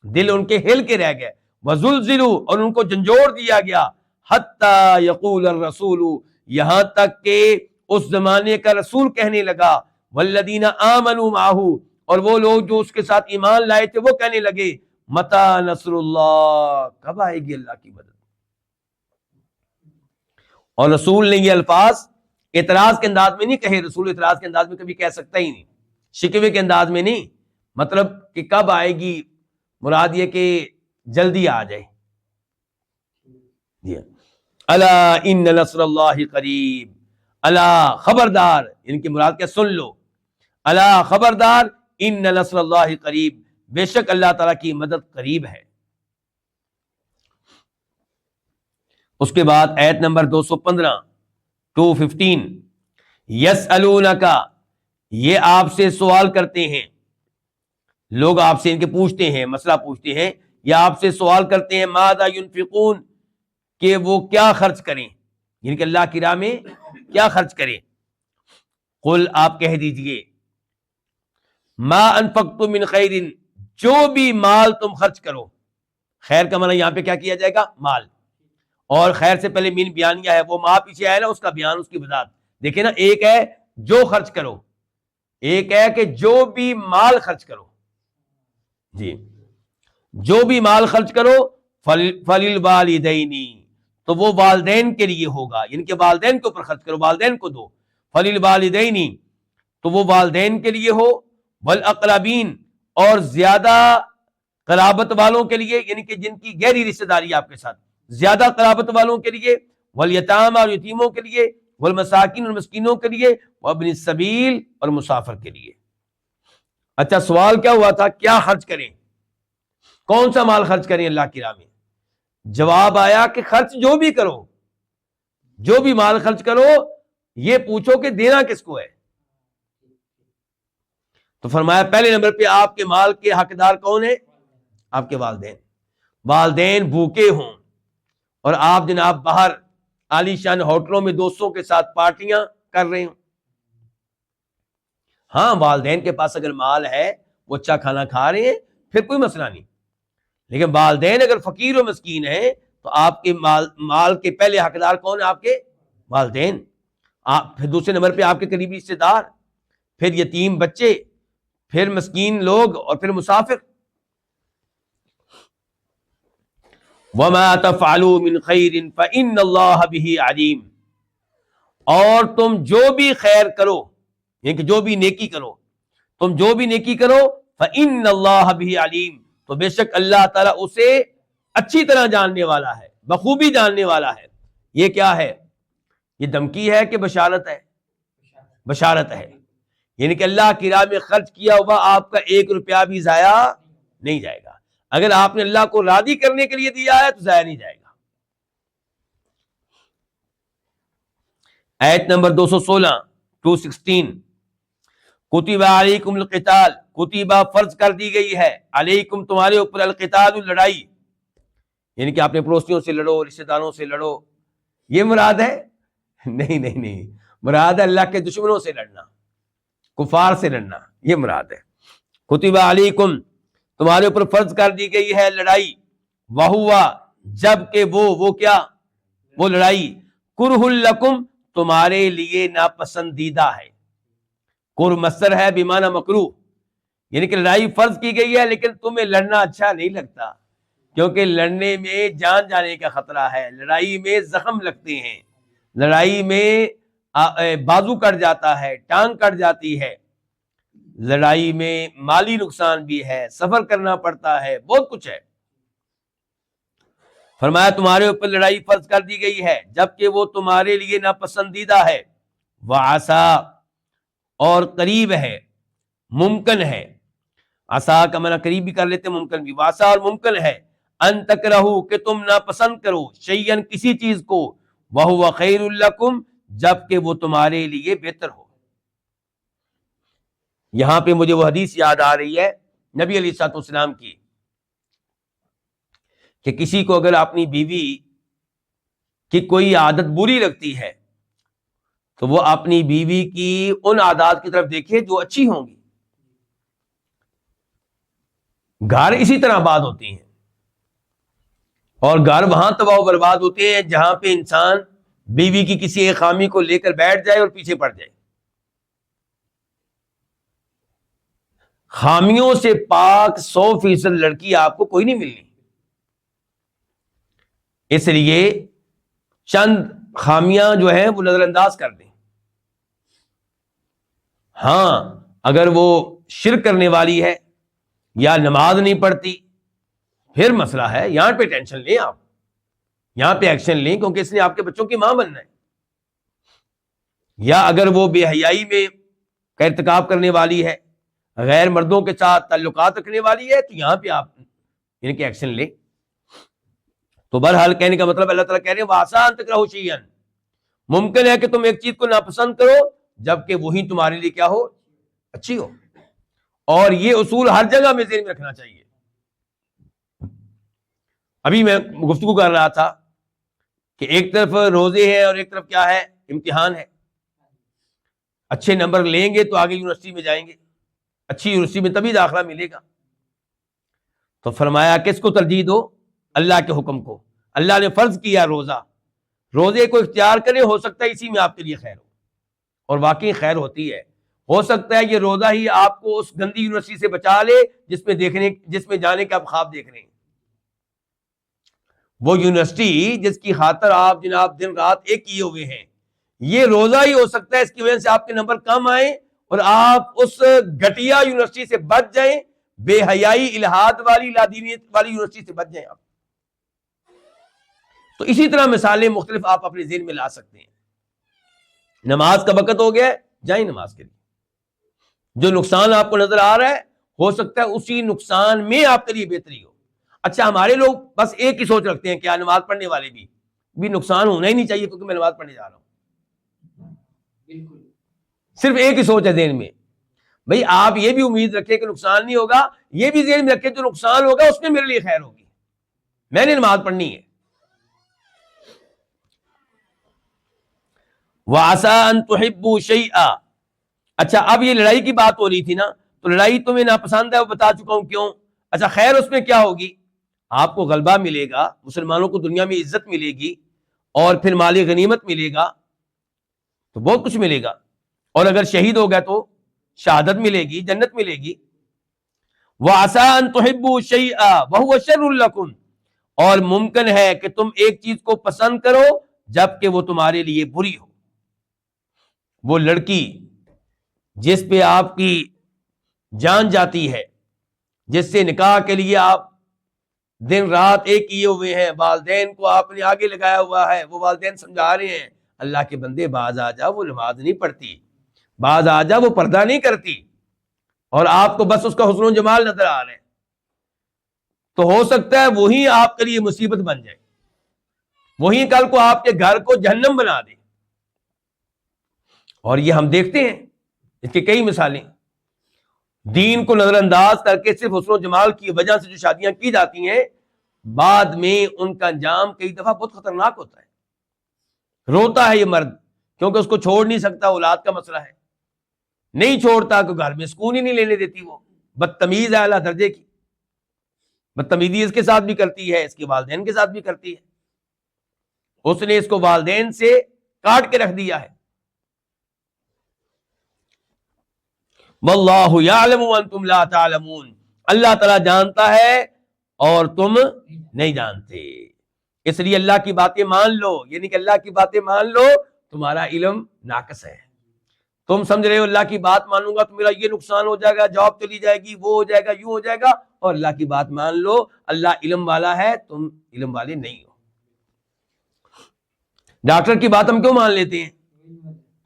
دل ان کے ہل کے رہ گئے، وزلزلوا، اور ان کو جھنجھوڑ دیا گیا، حتی یقول الرسول، یہاں تک کہ اس زمانے کا رسول کہنے لگا، والذین آمنوا معہ، اور وہ لوگ جو اس کے ساتھ ایمان لائے تھے وہ کہنے لگے، متی نصر اللہ، کب آئے گی اللہ کی مدد. اور رسول نے یہ الفاظ اعتراض کے انداز میں نہیں کہے، رسول اعتراض کے انداز میں کبھی کہہ سکتا ہی نہیں، شکوے کے انداز میں نہیں، مطلب کہ کب آئے گی، مراد یہ کہ جلدی آ جائے. الا ان نصر اللہ قریب، الا خبردار، ان کی مراد کیا؟ سن لو، الا خبردار، ان نصر اللہ قریب، بے شک اللہ تعالیٰ کی مدد قریب ہے. اس کے بعد آیت نمبر 215 215، یسألونک، یہ آپ سے سوال کرتے ہیں، لوگ آپ سے ان کے پوچھتے ہیں، مسئلہ پوچھتے ہیں، یا آپ سے سوال کرتے ہیں، ماذا ينفقون، کہ وہ کیا خرچ کریں، یعنی کہ اللہ کی راہ میں کیا خرچ کریں. قل، آپ کہہ دیجئے، ما انفقتم من خیر، جو بھی مال تم خرچ کرو، خیر کا معنی یہاں پہ کیا کیا جائے گا؟ مال. اور خیر سے پہلے مین بیانیہ ہے، وہ ما پیچھے آیا نا، اس کا بیان، اس کی وضاحت دیکھیں نا، ایک ہے جو خرچ کرو، ایک ہے کہ جو بھی مال خرچ کرو. جی، جو بھی مال خرچ کرو، فللوالدین، تو وہ والدین کے لیے ہوگا، یعنی کہ والدین کے اوپر خرچ کرو، والدین کو دو. فللوالدین، تو وہ والدین کے لیے ہو، والاقربین، اور زیادہ قرابت والوں کے لیے، یعنی کہ جن کی گہری رشتہ داری آپ کے ساتھ، زیادہ قرابت والوں کے لیے، والیتامى، اور یتیموں کے لیے، والمساکین، اور مسکینوں کے لیے، وابن السبیل، اور مسافر کے لیے. اچھا، سوال کیا ہوا تھا؟ کیا خرچ کریں، کون سا مال خرچ کریں اللہ کی راہ میں؟ جواب آیا کہ خرچ جو بھی کرو، جو بھی مال خرچ کرو، یہ پوچھو کہ دینا کس کو ہے. تو فرمایا پہلے نمبر پہ آپ کے مال کے حقدار کون ہیں؟ آپ کے والدین. والدین بھوکے ہوں اور آپ جناب باہر عالی شان ہوٹلوں میں دوستوں کے ساتھ پارٹیاں کر رہے ہوں، ہاں والدین کے پاس اگر مال ہے، وہ اچھا کھانا کھا رہے ہیں، پھر کوئی مسئلہ نہیں. لیکن والدین اگر فقیر و مسکین ہیں تو آپ کے مال کے پہلے حقدار کون ہیں؟ آپ کے والدین. پھر دوسرے نمبر پہ آپ کے قریبی رشتے دار، پھر یتیم بچے، پھر مسکین لوگ، اور پھر مسافر. وما تفعلوا من خیر فإن اللہ بہ علیم، اور تم جو بھی خیر کرو، یعنی کہ جو بھی نیکی کرو، تم جو بھی نیکی کرو، فإن اللہ بہ علیم، تو بے شک اللہ تعالیٰ اسے اچھی طرح جاننے والا ہے، بخوبی جاننے والا ہے. یہ کیا ہے؟ یہ دھمکی ہے کہ بشارت ہے؟ بشارت ہے، یعنی کہ اللہ کی راہ میں خرچ کیا ہوا آپ کا 1 روپیہ بھی ضائع نہیں جائے گا. اگر آپ نے اللہ کو راضی کرنے کے لیے دیا ہے تو ضائع نہیں جائے گا. آیت نمبر 216 216، کتب علیکم القتال، کتبہ فرض کر دی گئی ہے، علیکم تمہارے اوپر، القتال لڑائی، یعنی کہ اپنے پڑوسیوں سے لڑو، رشتہ داروں سے لڑو. یہ مراد ہے؟ نہیں، مراد ہے اللہ کے دشمنوں سے لڑنا، کفار سے لڑنا، یہ مراد ہے. کتب علیکم، تمہارے اوپر فرض کر دی گئی ہے لڑائی، وہوا، جب کہ وہ کیا؟ وہ لڑائی، کرہ لکم، تمہارے لیے ناپسندیدہ ہے. کر مصدر ہے بمعنی مکروہ، یعنی کہ لڑائی فرض کی گئی ہے لیکن تمہیں لڑنا اچھا نہیں لگتا، کیونکہ لڑنے میں جان جانے کا خطرہ ہے، لڑائی میں زخم لگتے ہیں، لڑائی میں بازو کٹ جاتا ہے، ٹانگ کٹ جاتی ہے، لڑائی میں مالی نقصان بھی ہے، سفر کرنا پڑتا ہے، بہت کچھ ہے. فرمایا تمہارے اوپر لڑائی فرض کر دی گئی ہے جبکہ وہ تمہارے لیے ناپسندیدہ ہے. وعسا، اور قریب ہے، ممکن ہے. عسا کا معنی قریب بھی کر لیتے، ممکن بھی. وعسا، اور ممکن ہے، ان تکرہو کہ تم ناپسند کرو، شیئن کسی چیز کو، وہو خیر لکم جبکہ وہ تمہارے لیے بہتر ہو۔ یہاں پہ مجھے وہ حدیث یاد آ رہی ہے نبی علیہ الصلوۃ والسلام کی، کہ کسی کو اگر اپنی بیوی کی کوئی عادت بری لگتی ہے تو وہ اپنی بیوی کی ان عادات کی طرف دیکھے جو اچھی ہوں گی۔ گھر اسی طرح آباد ہوتے ہیں، اور گھر وہاں تباہ و برباد ہوتے ہیں جہاں پہ انسان بیوی کی کسی ایک خامی کو لے کر بیٹھ جائے اور پیچھے پڑ جائے۔ خامیوں سے پاک 100% لڑکی آپ کو کوئی نہیں ملنی، اس لیے چند خامیاں جو ہیں وہ نظر انداز کر دیں۔ ہاں اگر وہ شرک کرنے والی ہے یا نماز نہیں پڑھتی پھر مسئلہ ہے، یہاں پہ ٹینشن لیں، آپ یہاں پہ ایکشن لیں، کیونکہ اس نے آپ کے بچوں کی ماں بننا ہے۔ یا اگر وہ بے حیائی میں کا ارتکاب کرنے والی ہے، غیر مردوں کے ساتھ تعلقات رکھنے والی ہے، تو یہاں پہ آپ ان کے ایکشن لیں۔ تو بہرحال کہنے کا مطلب اللہ تعالیٰ کہہ رہے ہیں وَعَسَىٰ أَن تَكْرَهُوا شَيْئًا، ممکن ہے کہ تم ایک چیز کو ناپسند کرو جبکہ وہی تمہارے لیے کیا ہو، اچھی ہو۔ اور یہ اصول ہر جگہ میں ذہن میں رکھنا چاہیے۔ ابھی میں گفتگو کر رہا تھا کہ ایک طرف روزے ہیں اور ایک طرف کیا ہے، امتحان ہے۔ اچھے نمبر لیں گے تو آگے یونیورسٹی میں جائیں گے، اچھی یونیورسٹی میں تبھی داخلہ ملے گا۔ تو فرمایا کس کو ترجیح دو، اللہ کے حکم کو۔ اللہ نے فرض کیا روزہ، روزے کو اختیار کریں، ہو سکتا ہے اسی میں آپ کے لیے خیر ہو، اور واقعی خیر ہوتی ہے۔ ہو سکتا ہے یہ روزہ ہی آپ کو اس گندی یونیورسٹی سے بچا لے جس میں جانے کے آپ خواب دیکھ رہے ہیں۔ وہ یونیورسٹی جس کی خاطر آپ جناب دن رات ایک کیے ہوئے ہیں، یہ روزہ ہی ہو سکتا ہے اس کی وجہ سے آپ کے نمبر کم آئیں اور آپ اس گھٹیا یونیورسٹی سے بچ جائیں، بے حیائی الہاد والی لادینیت والی یونیورسٹی سے بچ جائیں آپ۔ تو اسی طرح مثالیں مختلف آپ اپنے ذہن میں لا سکتے ہیں۔ نماز کا وقت ہو گیا، جائیں نماز کے لیے۔ جو نقصان آپ کو نظر آ رہا ہے ہو سکتا ہے اسی نقصان میں آپ کے لیے بہتری ہو۔ اچھا ہمارے لوگ بس ایک ہی سوچ رکھتے ہیں، کیا نماز پڑھنے والے بھی نقصان ہونا ہی نہیں چاہیے کیونکہ میں نماز پڑھنے جا رہا ہوں۔ بالکل صرف ایک ہی سوچ ہے ذہن میں۔ بھئی آپ یہ بھی امید رکھیں کہ نقصان نہیں ہوگا، یہ بھی ذہن میں رکھیں جو نقصان ہوگا اس میں میرے لیے خیر ہوگی، میں نے نماز پڑھنی ہے۔ وَعَسَىٰ أَن تُحِبُّوا شَيْئًا، اچھا اب یہ لڑائی کی بات ہو رہی تھی نا، تو لڑائی تمہیں ناپسند ہے وہ بتا چکا ہوں کیوں۔ اچھا خیر اس میں کیا ہوگی، آپ کو غلبہ ملے گا، مسلمانوں کو دنیا میں عزت ملے گی، اور پھر مال غنیمت ملے گا، تو بہت کچھ ملے گا، اور اگر شہید ہو گیا تو شہادت ملے گی، جنت ملے گی۔ وَعَسَىٰ أَن تُحِبُّوا شَيْئًا وَهُوَ شَرٌّ لَكُمْ، اور ممکن ہے کہ تم ایک چیز کو پسند کرو جبکہ وہ تمہارے لیے بری ہو۔ وہ لڑکی جس پہ آپ کی جان جاتی ہے، جس سے نکاح کے لیے آپ دن رات ایک کیے ہوئے ہیں، والدین کو آپ نے آگے لگایا ہوا ہے، وہ والدین سمجھا رہے ہیں اللہ کے بندے باز آ جا، وہ نماز نہیں پڑھتی، باز آ جا وہ پردہ نہیں کرتی، اور آپ کو بس اس کا حسن و جمال نظر آ رہے ہیں، تو ہو سکتا ہے وہی آپ کے لیے مصیبت بن جائے، وہی کل کو آپ کے گھر کو جہنم بنا دے۔ اور یہ ہم دیکھتے ہیں، اس کی کئی مثالیں۔ دین کو نظر انداز کر کے صرف حسن و جمال کی وجہ سے جو شادیاں کی جاتی ہیں، بعد میں ان کا انجام کئی دفعہ بہت خطرناک ہوتا ہے۔ روتا ہے یہ مرد کیونکہ اس کو چھوڑ نہیں سکتا، اولاد کا مسئلہ ہے، نہیں چھوڑتا کہ گھر میں سکون ہی نہیں لینے دیتی، وہ بدتمیز ہے اعلیٰ درجے کی، بدتمیزی اس کے ساتھ بھی کرتی ہے، اس کے والدین کے ساتھ بھی کرتی ہے، اس نے اس کو والدین سے کاٹ کے رکھ دیا ہے۔ واللہ یعلم وانتم لا تعلمون، اللہ تعالیٰ جانتا ہے اور تم نہیں جانتے، اس لیے اللہ کی باتیں مان لو، یعنی کہ اللہ کی باتیں مان لو، تمہارا علم ناقص ہے، تم سمجھ رہے ہو اللہ کی بات مانوں گا تو میرا یہ نقصان ہو جائے گا، جاب چلی جائے گی، وہ ہو جائے گا، یوں ہو جائے گا، اور اللہ کی بات مان لو، اللہ علم والا ہے، تم علم والے نہیں ہو۔ ڈاکٹر کی بات ہم کیوں مان لیتے ہیں،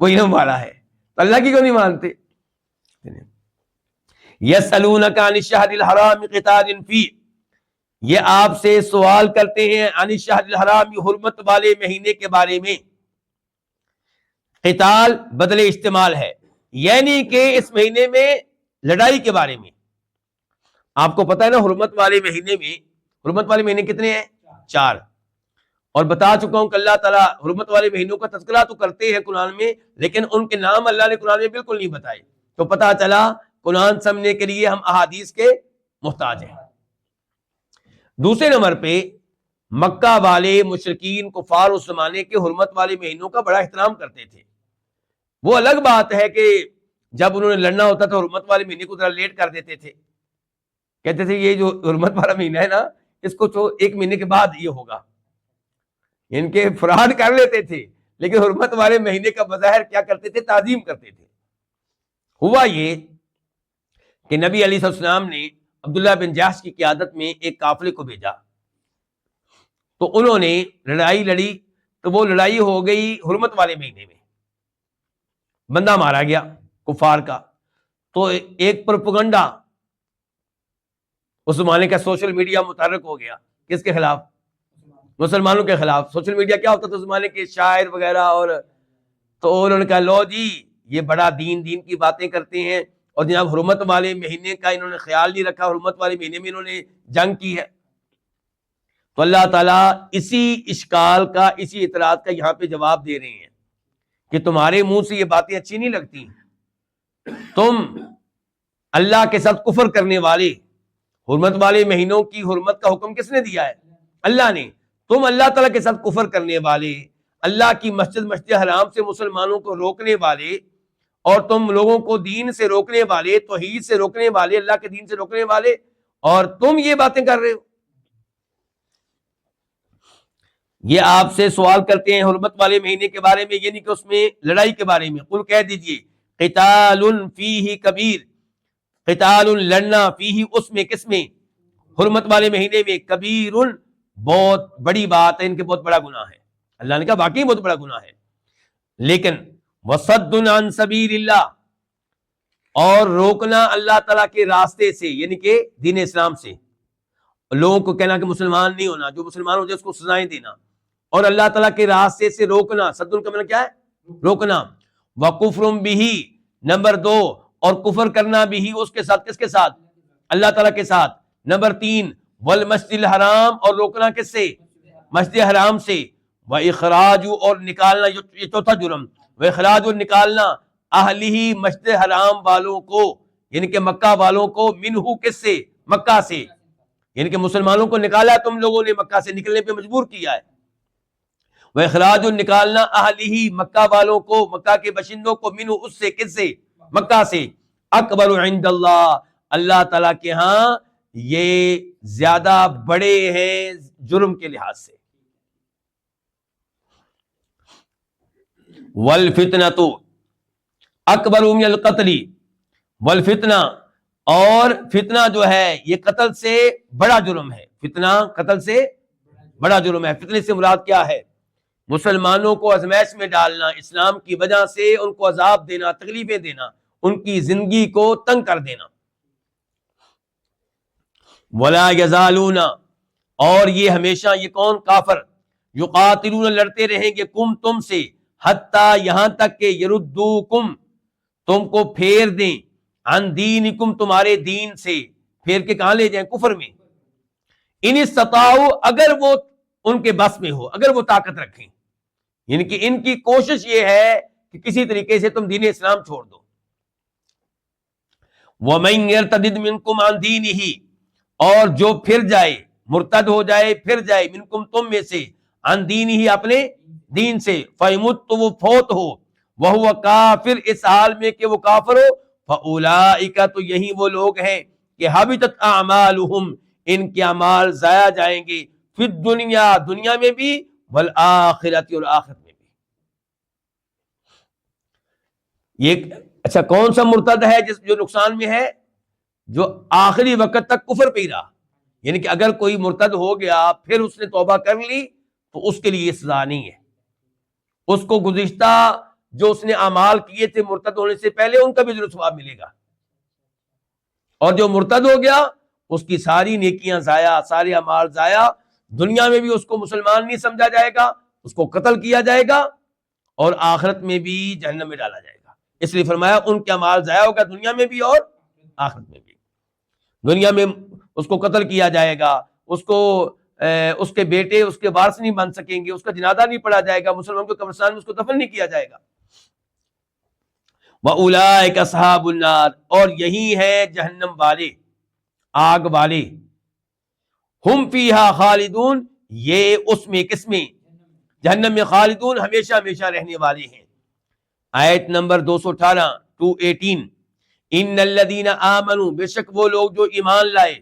وہ علم والا ہے، تو اللہ کی کیوں نہیں مانتے؟ یسألونک عن الشہر الحرام قتال فیہ، یہ آپ سے سوال کرتے ہیں عن الشہر الحرام، حرمت والے مہینے کے بارے میں۔ قتال بدل استعمال ہے، یعنی کہ اس مہینے میں لڑائی کے بارے میں۔ آپ کو پتہ ہے نا حرمت والے مہینے کتنے ہیں؟ 4۔ اور بتا چکا ہوں کہ اللہ تعالیٰ حرمت والے مہینوں کا تذکرہ تو کرتے ہیں قرآن میں، لیکن ان کے نام اللہ نے قرآن میں بالکل نہیں بتائے۔ تو پتہ چلا قرآن سمجھنے کے لیے ہم احادیث کے محتاج ہیں۔ دوسرے نمبر پہ مکہ والے مشرکین کفار اس زمانے کے حرمت والے مہینوں کا بڑا احترام کرتے تھے۔ وہ الگ بات ہے کہ جب انہوں نے لڑنا ہوتا تھا حرمت والے مہینے کو ذرا لیٹ کر دیتے تھے، کہتے تھے یہ جو حرمت والا مہینہ ہے نا اس کو تو 1 مہینے کے بعد یہ ہوگا، ان کے فراڈ کر لیتے تھے، لیکن حرمت والے مہینے کا بظاہر کیا کرتے تھے؟ تعظیم کرتے تھے۔ ہوا یہ کہ نبی علیہ السلام نے عبداللہ بن جحش کی قیادت میں ایک قافلے کو بھیجا، تو انہوں نے لڑائی لڑی، تو وہ لڑائی ہو گئی حرمت والے مہینے میں، بندہ مارا گیا کفار کا۔ تو ایک پروپیگنڈا اس زمانے کا سوشل میڈیا متحرک ہو گیا، کس کے خلاف؟ مسلمانوں کے خلاف۔ سوشل میڈیا کیا ہوتا تھا اس زمانے کے؟ شاعر وغیرہ، اور تو انہوں نے کہا لو جی یہ بڑا دین کی باتیں کرتے ہیں، اور جناب حرمت والے مہینے کا انہوں نے خیال نہیں رکھا، حرمت والے مہینے میں انہوں نے جنگ کی ہے۔ تو اللہ تعالیٰ اسی اشکال کا، اسی اعتراض کا یہاں پہ جواب دے رہے ہیں کہ تمہارے منہ سے یہ باتیں اچھی نہیں لگتی، تم اللہ کے ساتھ کفر کرنے والے، حرمت والے مہینوں کی حرمت کا حکم کس نے دیا ہے؟ اللہ نے۔ تم اللہ تعالیٰ کے ساتھ کفر کرنے والے، اللہ کی مسجد حرام سے مسلمانوں کو روکنے والے، اور تم لوگوں کو دین سے روکنے والے، توحید سے روکنے والے، اللہ کے دین سے روکنے والے، اور تم یہ باتیں کر رہے ہو۔ یہ آپ سے سوال کرتے ہیں حرمت والے مہینے کے بارے میں، یعنی کہ اس میں لڑائی کے بارے میں۔ قل کہہ دیجئے قتال فیہ کبیر، قتال لڑنا، فیہ اس میں، کس میں؟ حرمت والے مہینے میں، کبیر بہت بڑی بات ہے، ان کے بہت بڑا گناہ ہے۔ اللہ نے کہا واقعی بہت بڑا گناہ ہے، لیکن وصد عن سبیل اللہ، اور روکنا اللہ تعالیٰ کے راستے سے، یعنی کہ دین اسلام سے، لوگوں کو کہنا کہ مسلمان نہیں ہونا، جو مسلمان ہو جائے اس کو سزائیں دینا، اور اللہ تعالیٰ کے راستے سے روکنا۔ صد کا مطلب کیا ہے؟ روکنا۔ وکفر بہ، نمبر 2، اور کفر کرنا بھی اس کے ساتھ، کس کے ساتھ؟ اللہ تعالیٰ کے ساتھ۔ نمبر 3، والمسجد الحرام، اور روکنا کس سے؟ مسجد حرام سے۔ واخراج، اور نکالنا، یہ چوتھا جرم، واخراج، اور نکالنا، اہلہ، مسجد حرام والوں کو، یعنی کہ مکہ والوں کو، منہ، کس سے؟ مکہ سے، یعنی کہ مسلمانوں کو نکالا تم لوگوں نے، مکہ سے نکلنے پہ مجبور کیا ہے۔ واخراج، نکالنا، اہلہ، مکہ والوں کو، مکہ کے باشندوں کو، منہ، اس سے، کس سے؟ مکہ سے۔ اکبر عند اللہ، اللہ تعالیٰ کے ہاں یہ زیادہ بڑے ہیں جرم کے لحاظ سے۔ والفتنۃ اکبر من القتل، والفتنہ، اور فتنہ جو ہے یہ قتل سے بڑا جرم ہے۔ فتنہ قتل سے بڑا جرم ہے۔ فتنے سے مراد کیا ہے؟ مسلمانوں کو آزمائش میں ڈالنا، اسلام کی وجہ سے ان کو عذاب دینا، تکلیفیں دینا، ان کی زندگی کو تنگ کر دینا۔ ولا یزالون، اور یہ ہمیشہ، یہ کون؟ کافر، یقاتلون، لڑتے رہیں گے، کم، تم سے، حتیٰ، یہاں تک کہ، یردوکم، تم کو پھیر دیں، عن دینکم، تمہارے دین سے، پھیر کے کہاں لے جائیں؟ کفر میں۔ ان استطاعوا، اگر وہ ان کے بس میں ہو، اگر وہ طاقت رکھیں، یعنی کہ ان کی کوشش یہ ہے کہ کسی طریقے سے تم دین اسلام چھوڑ دو۔ وَمَن يَرْتَدِدْ مِنْكُمْ عَنْ دِينِهِ، اور جو پھر جائے، مرتد ہو جائے، پھر جائے، منکم، تم میں سے، عن دینہ، اپنے دین سے، فیمت، تو وہ فوت ہو، وہو کافر، اس حال میں کہ وہ کافر ہو، فاولئک، تو یہی وہ لوگ ہیں کہ حبطت اعمالہم، ان کے اعمال ضائع جائیں گے، فی الدنیا، دنیا میں بھی، والآخرۃ، اور آخرت میں بھی۔ یہ اچھا کون سا مرتد ہے جو نقصان میں ہے؟ جو آخری وقت تک کفر پہ ہی رہا، یعنی کہ اگر کوئی مرتد ہو گیا پھر اس نے توبہ کر لی تو اس کے لیے یہ سزا نہیں ہے، اس کو گزشتہ جو اس نے اعمال کیے تھے مرتد ہونے سے پہلے ان کا بھی ثواب ملے گا، اور جو مرتد ہو گیا اس کی ساری نیکیاں ضائع، سارے اعمال ضائع، دنیا میں بھی اس کو مسلمان نہیں سمجھا جائے گا، اس کو قتل کیا جائے گا، اور آخرت میں بھی جہنم میں ڈالا جائے گا۔ اس لیے فرمایا ان کے اعمال ضائع ہوگا دنیا میں بھی اور آخرت میں بھی۔ دنیا میں اس کو قتل کیا جائے گا، اس کے بیٹے اس کے وارث نہیں بن سکیں گے، اس کا جنازہ نہیں پڑھا جائے گا، مسلمان کے قبرستان میں اس کو دفن نہیں کیا جائے گا۔ وَأُولَٰئِكَ أَصْحَابُ النَّارِ، اور یہی ہے جہنم والے، آگ والے، ہم فیہا خالدون، یہ اس میں، کس میں؟ جہنم میں، خالدون، ہمیشہ ہمیشہ رہنے والے ہیں۔ آیت نمبر 218 218، ان الذین آمنوا، بے شک وہ لوگ جو ایمان لائے،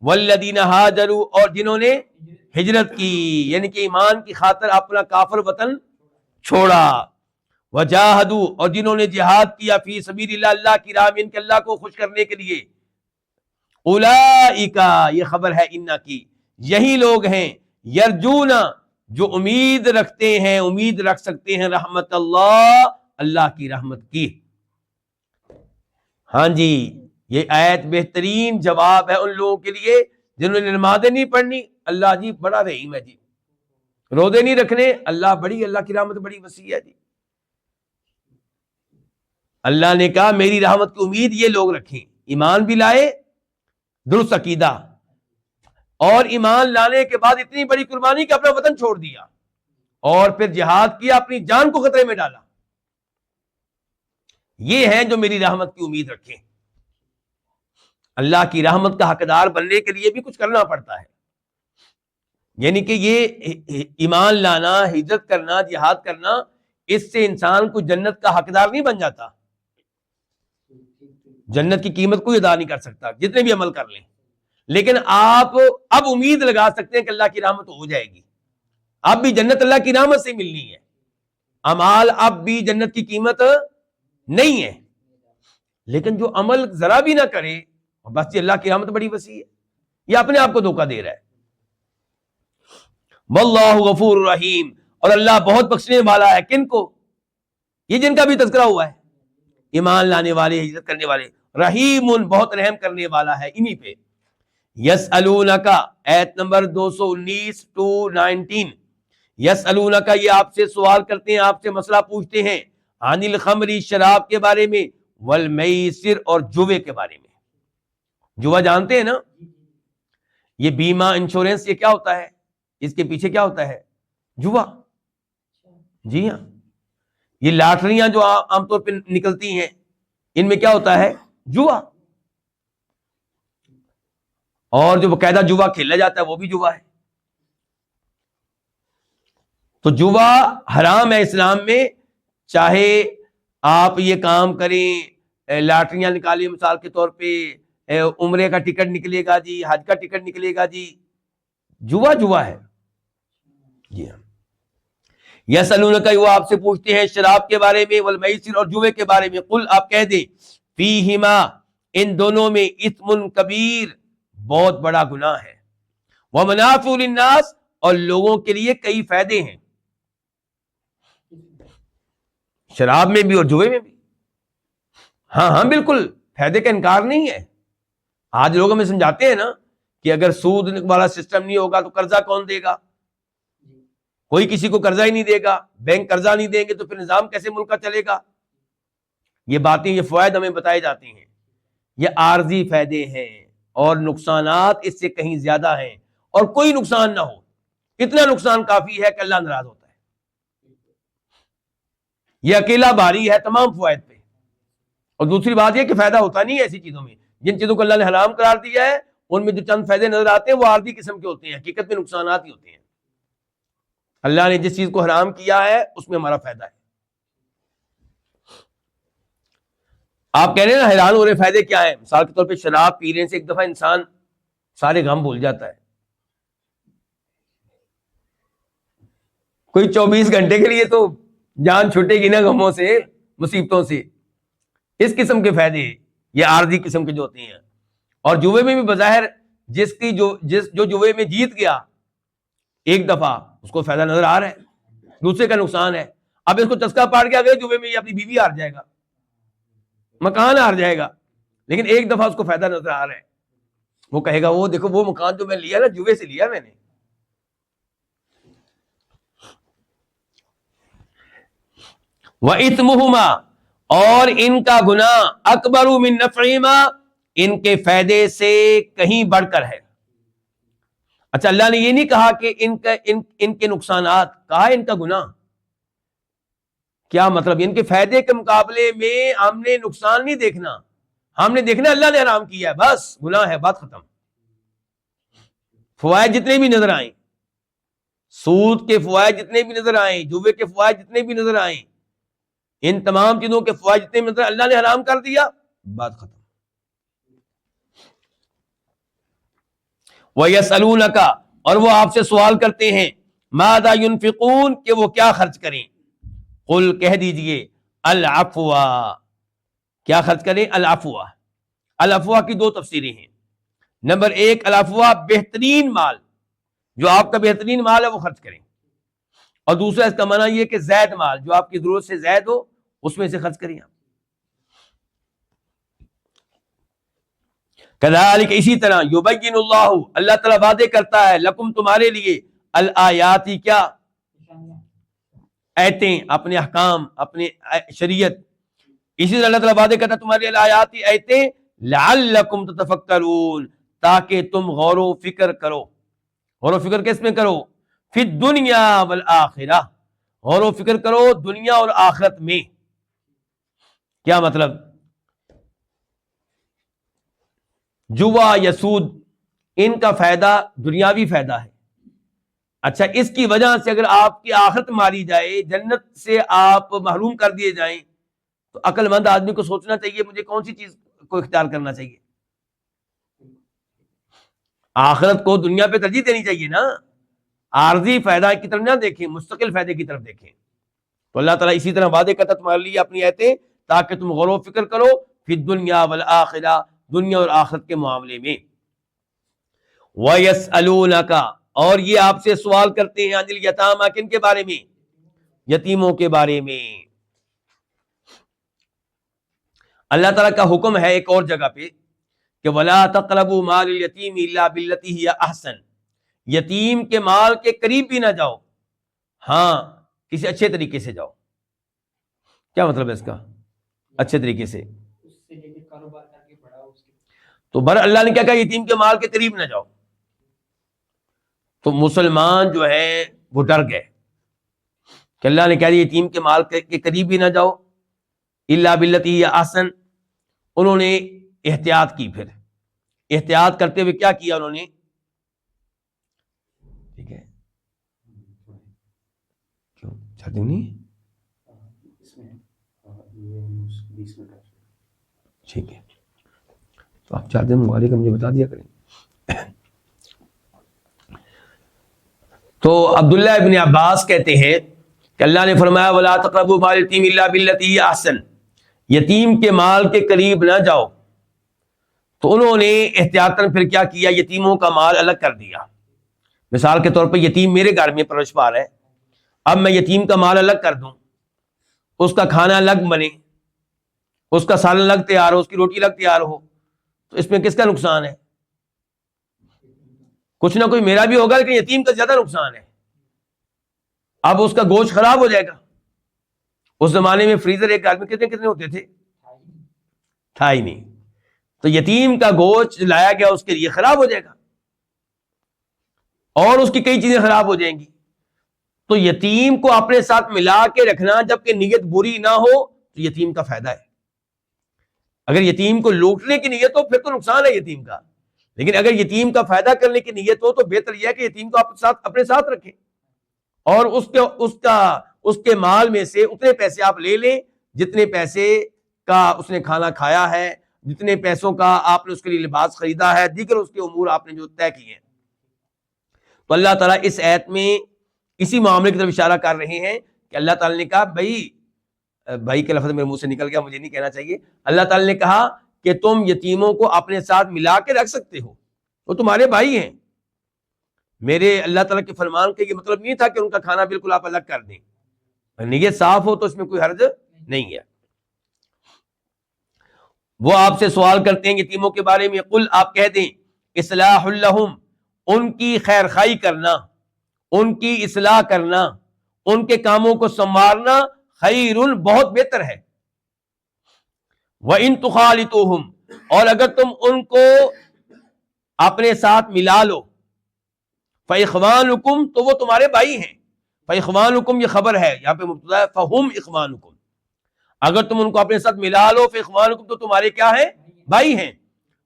والذین ہاجروا، اور جنہوں نے ہجرت کی، یعنی کہ ایمان کی خاطر اپنا کافر وطن چھوڑا، وجاہدوا، اور جنہوں نے جہاد کیا، فی سبیل اللہ، اللہ کی راہ میں، ان کے اللہ کو خوش کرنے کے لیے، اولئک، یہ خبر ہے انا کی، یہی لوگ ہیں، یرجون، جو امید رکھتے ہیں، امید رکھ سکتے ہیں، رحمت اللہ، اللہ کی رحمت کی۔ ہاں جی، یہ آیت بہترین جواب ہے ان لوگوں کے لیے جنہوں نے نمازیں نہیں پڑھنی، اللہ جی بڑا رحیم ہے جی، روزے نہیں رکھنے، اللہ کی رحمت بڑی وسیع ہے جی۔ اللہ نے کہا میری رحمت کی امید یہ لوگ رکھیں، ایمان بھی لائے، درست عقیدہ، اور ایمان لانے کے بعد اتنی بڑی قربانی کہ اپنا وطن چھوڑ دیا، اور پھر جہاد کیا، اپنی جان کو خطرے میں ڈالا، یہ ہیں جو میری رحمت کی امید رکھیں۔ اللہ کی رحمت کا حقدار بننے کے لیے بھی کچھ کرنا پڑتا ہے، یعنی کہ یہ ایمان لانا، ہجرت کرنا، جہاد کرنا، اس سے انسان کو جنت کا حقدار نہیں بن جاتا، جنت کی قیمت کوئی ادا نہیں کر سکتا جتنے بھی عمل کر لیں، لیکن آپ اب امید لگا سکتے ہیں کہ اللہ کی رحمت ہو جائے گی، اب بھی جنت اللہ کی رحمت سے ملنی ہے، اعمال اب بھی جنت کی قیمت نہیں ہے، لیکن جو عمل ذرا بھی نہ کرے بس یہ اللہ کی رحمت بڑی وسیع ہے، یہ اپنے آپ کو دھوکہ دے رہا ہے۔ واللہ غفور رحیم، اور اللہ بہت بخشنے والا ہے، کن کو؟ یہ جن کا بھی تذکرہ ہوا ہے، ایمان لانے والے، ہجرت کرنے والے، رحیم، بہت رحم کرنے والا ہے انہی پہ۔ یسألونک، آیت نمبر 219 219، یسألونک، یہ آپ سے سوال کرتے ہیں، آپ سے مسئلہ پوچھتے ہیں، عن الخمر، شراب کے بارے میں، والمیسر، اور جوے کے بارے میں۔ جوا جانتے ہیں نا، یہ بیمہ، انشورنس، یہ کیا ہوتا ہے؟ اس کے پیچھے کیا ہوتا ہے؟ جوا، جی ہاں، یہ لاٹریاں جو عام طور پہ نکلتی ہیں، ان میں کیا ہوتا ہے؟ جوا، اور جو باقاعدہ جوا کھیلا جاتا ہے وہ بھی جوا ہے۔ تو جوا حرام ہے اسلام میں، چاہے آپ یہ کام کریں، لاٹریاں نکالیں، مثال کے طور پہ عمرے کا ٹکٹ نکلے گا جی، حج کا ٹکٹ نکلے گا جی، جوا ہے جی ہاں۔ یسألونک، وہ آپ سے پوچھتے ہیں شراب کے بارے میں، والمیسر، اور جوے کے بارے میں، قل، آپ کہہ دیں، فیہما، ان دونوں میں، اثم کبیر، بہت بڑا گناہ ہے، ومنافع للناس، اور لوگوں کے لیے کئی فائدے ہیں، شراب میں بھی اور جوے میں بھی۔ ہاں بالکل، فائدے کا انکار نہیں ہے۔ آج لوگ ہمیں سمجھاتے ہیں نا کہ اگر سود والا سسٹم نہیں ہوگا تو قرضہ کون دے گا، کوئی کسی کو قرضہ ہی نہیں دے گا، بینک قرضہ نہیں دیں گے تو پھر نظام کیسے ملک کا چلے گا؟ یہ باتیں، یہ فوائد ہمیں بتائے جاتے ہیں، یہ عارضی فائدے ہیں، اور نقصانات اس سے کہیں زیادہ ہیں، اور کوئی نقصان نہ ہو، اتنا نقصان کافی ہے کہ اللہ ناراض ہوتا ہے۔ یہ اکیلا باری ہے تمام فوائد پہ۔ اور دوسری بات یہ کہ فائدہ ہوتا نہیں ہے ایسی چیزوں میں، جن چیزوں کو اللہ نے حرام قرار دیا ہے ان میں جو چند فائدے نظر آتے ہیں وہ عارضی قسم کے ہوتے ہیں، حقیقت میں نقصانات ہی ہوتے ہیں۔ اللہ نے جس چیز کو حرام کیا ہے اس میں ہمارا فائدہ ہے۔ آپ کہہ رہے ہیں نا حیران ہو رہے فائدے کیا ہیں، مثال کے طور پہ شراب پینے سے ایک دفعہ انسان سارے غم بھول جاتا ہے، کوئی 24 گھنٹے کے لیے تو جان چھوٹے گی نا غموں سے، مصیبتوں سے، اس قسم کے فائدے یہ عارضی قسم کے جو ہوتے ہیں۔ اور جوے میں بھی بظاہر جو جوے میں جیت گیا ایک دفعہ اس کو فائدہ نظر آ رہا ہے، دوسرے کا نقصان ہے۔ اب اس کو چسکا پاڑ کے اگلے جوے میں یہ اپنی بیوی ہار جائے گا، مکان ہار جائے گا، لیکن ایک دفعہ اس کو فائدہ نظر آ رہا ہے۔ وہ کہے گا وہ دیکھو وہ مکان جو میں لیا نا جوے سے لیا میں نے. وَإِثْمُهُمَا اور ان کا گناہ اکبر من نفعهما ان کے فائدے سے کہیں بڑھ کر ہے. اچھا اللہ نے یہ نہیں کہا کہ ان کے نقصانات، کہا ان کا گناہ. کیا مطلب؟ ان کے فائدے کے مقابلے میں ہم نے نقصان نہیں دیکھنا، ہم نے دیکھنا اللہ نے حرام کیا ہے، بس گناہ ہے، بات ختم. فوائد جتنے بھی نظر آئیں، سود کے فوائد جتنے بھی نظر آئیں، جوے کے فوائد جتنے بھی نظر آئیں، ان تمام چیزوں کے فوائد جتنے بھی نظر آئیں، اللہ نے حرام کر دیا، بات ختم. وَيَسْأَلُونَكَ اور وہ آپ سے سوال کرتے ہیں ماذا ينفقون کہ وہ کیا خرچ کریں. قل کہہ دیجئے العفو کیا خرچ کریں؟ العفو. العفو کی دو تفسیریں ہیں. نمبر ایک، العفو بہترین مال، جو آپ کا بہترین مال ہے وہ خرچ کریں. اور دوسرا اس کا معنی یہ کہ زائد مال، جو آپ کی ضرورت سے زائد ہو اس میں سے خرچ کریں آپ. کذالک اسی طرح یبین اللہ اللہ تعالیٰ وعدے کرتا ہے لکم تمہارے لیے الآیاتی کیا ایتیں، اپنے احکام، اپنے شریعت. اسی طرح اللہ تعالیٰ وعدے کرتا ہے تمہارے لیے آیاتی ایتیں لعلکم تتفکرون تاکہ تم غور و فکر کرو. غور و فکر کس میں کرو؟ فی الدنیا والآخرہ، غور و فکر کرو دنیا اور آخرت میں. کیا مطلب؟ جوا یا سود ان کا فائدہ دنیاوی فائدہ ہے. اچھا اس کی وجہ سے اگر آپ کی آخرت ماری جائے، جنت سے آپ محروم کر دیے جائیں، تو عقل مند آدمی کو سوچنا چاہیے مجھے کون سی چیز کو اختیار کرنا چاہیے. آخرت کو دنیا پہ ترجیح دینی چاہیے نا، عارضی فائدہ کی طرف نہ دیکھیں، مستقل فائدے کی طرف دیکھیں. تو اللہ تعالیٰ اسی طرح وعدے کرتا تمہارے لیے اپنی آیتیں تاکہ تم غور و فکر کرو فی الدنیا والآخرہ، دنیا اور آخرت کے معاملے میں. وَيَسْأَلُونَكَ اور یہ آپ سے سوال کرتے ہیں عن الیتامی کن کے بارے میں؟ یتیموں کے بارے میں. اللہ تعالیٰ کا حکم ہے ایک اور جگہ پہ کہ وَلَا تَقْرَبُوا مَالَ الْيَتِيمِ إِلَّا بِالَّتِي هِيَ أَحْسَنُ، یتیم کے مال کے قریب بھی نہ جاؤ، ہاں کسی اچھے طریقے سے جاؤ. کیا مطلب ہے اس کا؟ اچھے طریقے سے تو بر اللہ نے کیا کہا؟ یتیم کے مال کے قریب نہ جاؤ. تو مسلمان جو ہے وہ ڈر گئے کہ اللہ نے کہا یتیم کے مال کے قریب بھی نہ جاؤ، الا باللتی ہی احسن. انہوں نے احتیاط کی، پھر احتیاط کرتے ہوئے کیا کیا انہوں نے؟ ٹھیک ہے کیوں چاہتے نہیں؟ ٹھیک ہے تو آپ چاہتے ہیں موبائل کا مجھے بتا دیا کریں. تو عبداللہ ابن عباس کہتے ہیں کہ اللہ نے فرمایا وَلَا تَقْرَبُوا مَالَ الْيَتِيمِ إِلَّا بِالَّتِي هِيَ أَحْسَنُ، یتیم کے مال کے قریب نہ جاؤ. تو انہوں نے احتیاطاً پھر کیا کیا؟ یتیموں کا مال الگ کر دیا. مثال کے طور پہ یتیم میرے گھر میں پرورش پا رہا ہے، اب میں یتیم کا مال الگ کر دوں، اس کا کھانا الگ بنے، اس کا سالن الگ تیار ہو، اس کی روٹی الگ تیار ہو، تو اس میں کس کا نقصان ہے؟ کچھ نہ کوئی میرا بھی ہوگا، لیکن یتیم کا زیادہ نقصان ہے. اب اس کا گوشت خراب ہو جائے گا. اس زمانے میں فریزر ایک گھر میں کتنے ہوتے تھے؟ تھا ہی نہیں. تو یتیم کا گوشت لایا گیا اس کے لیے خراب ہو جائے گا اور اس کی کئی چیزیں خراب ہو جائیں گی. تو یتیم کو اپنے ساتھ ملا کے رکھنا جبکہ نیت بری نہ ہو تو یتیم کا فائدہ ہے. اگر یتیم کو لوٹنے کی نیت ہو پھر تو نقصان ہے یتیم کا، لیکن اگر یتیم کا فائدہ کرنے کی نیت ہو تو بہتر یہ ہے کہ یتیم کو اپنے ساتھ رکھیں اور اس کے مال میں سے اتنے پیسے آپ لے لیں جتنے پیسے کا اس نے کھانا کھایا ہے، جتنے پیسوں کا آپ نے اس کے لیے لباس خریدا ہے، دیگر اس کے امور آپ نے جو طے کیے ہیں. تو اللہ تعالیٰ اس آیت میں اسی معاملے کی طرف اشارہ کر رہے ہیں کہ اللہ تعالیٰ نے کہا بھائی کے لفظ میرے منہ سے نکل گیا، مجھے نہیں کہنا چاہیے. اللہ تعالیٰ نے کہا کہ تم یتیموں کو اپنے ساتھ ملا کے رکھ سکتے ہو، وہ تمہارے بھائی ہیں. میرے اللہ تعالیٰ کے فرمان کا یہ مطلب نہیں تھا کہ ان کا کھانا بالکل آپ الگ کر دیں. نیت صاف ہو تو اس میں کوئی حرج نہیں ہے. وہ آپ سے سوال کرتے ہیں یتیموں کے بارے میں، قل آپ کہہ دیں اصلاح لہم، ان کی خیر خائی کرنا، ان کی اصلاح کرنا، ان کے کاموں کو سنوارنا خیر، بہت بہتر ہے۔ وَإِن تُخَالِطُوهُمْ، اور اگر تم ان کو اپنے ساتھ ملا لو، فَإِخْوَانُكُمْ، تو وہ تمہارے بھائی ہیں۔ فَإِخْوَانُكُمْ یہ خبر ہے، یہاں پہ مبتدا ہے فَهُمْ إِخْوَانُكُمْ، اگر تم ان کو اپنے ساتھ ملا لو، فَإِخْوَانُكُمْ تو تمہارے کیا ہیں؟ بھائی ہیں۔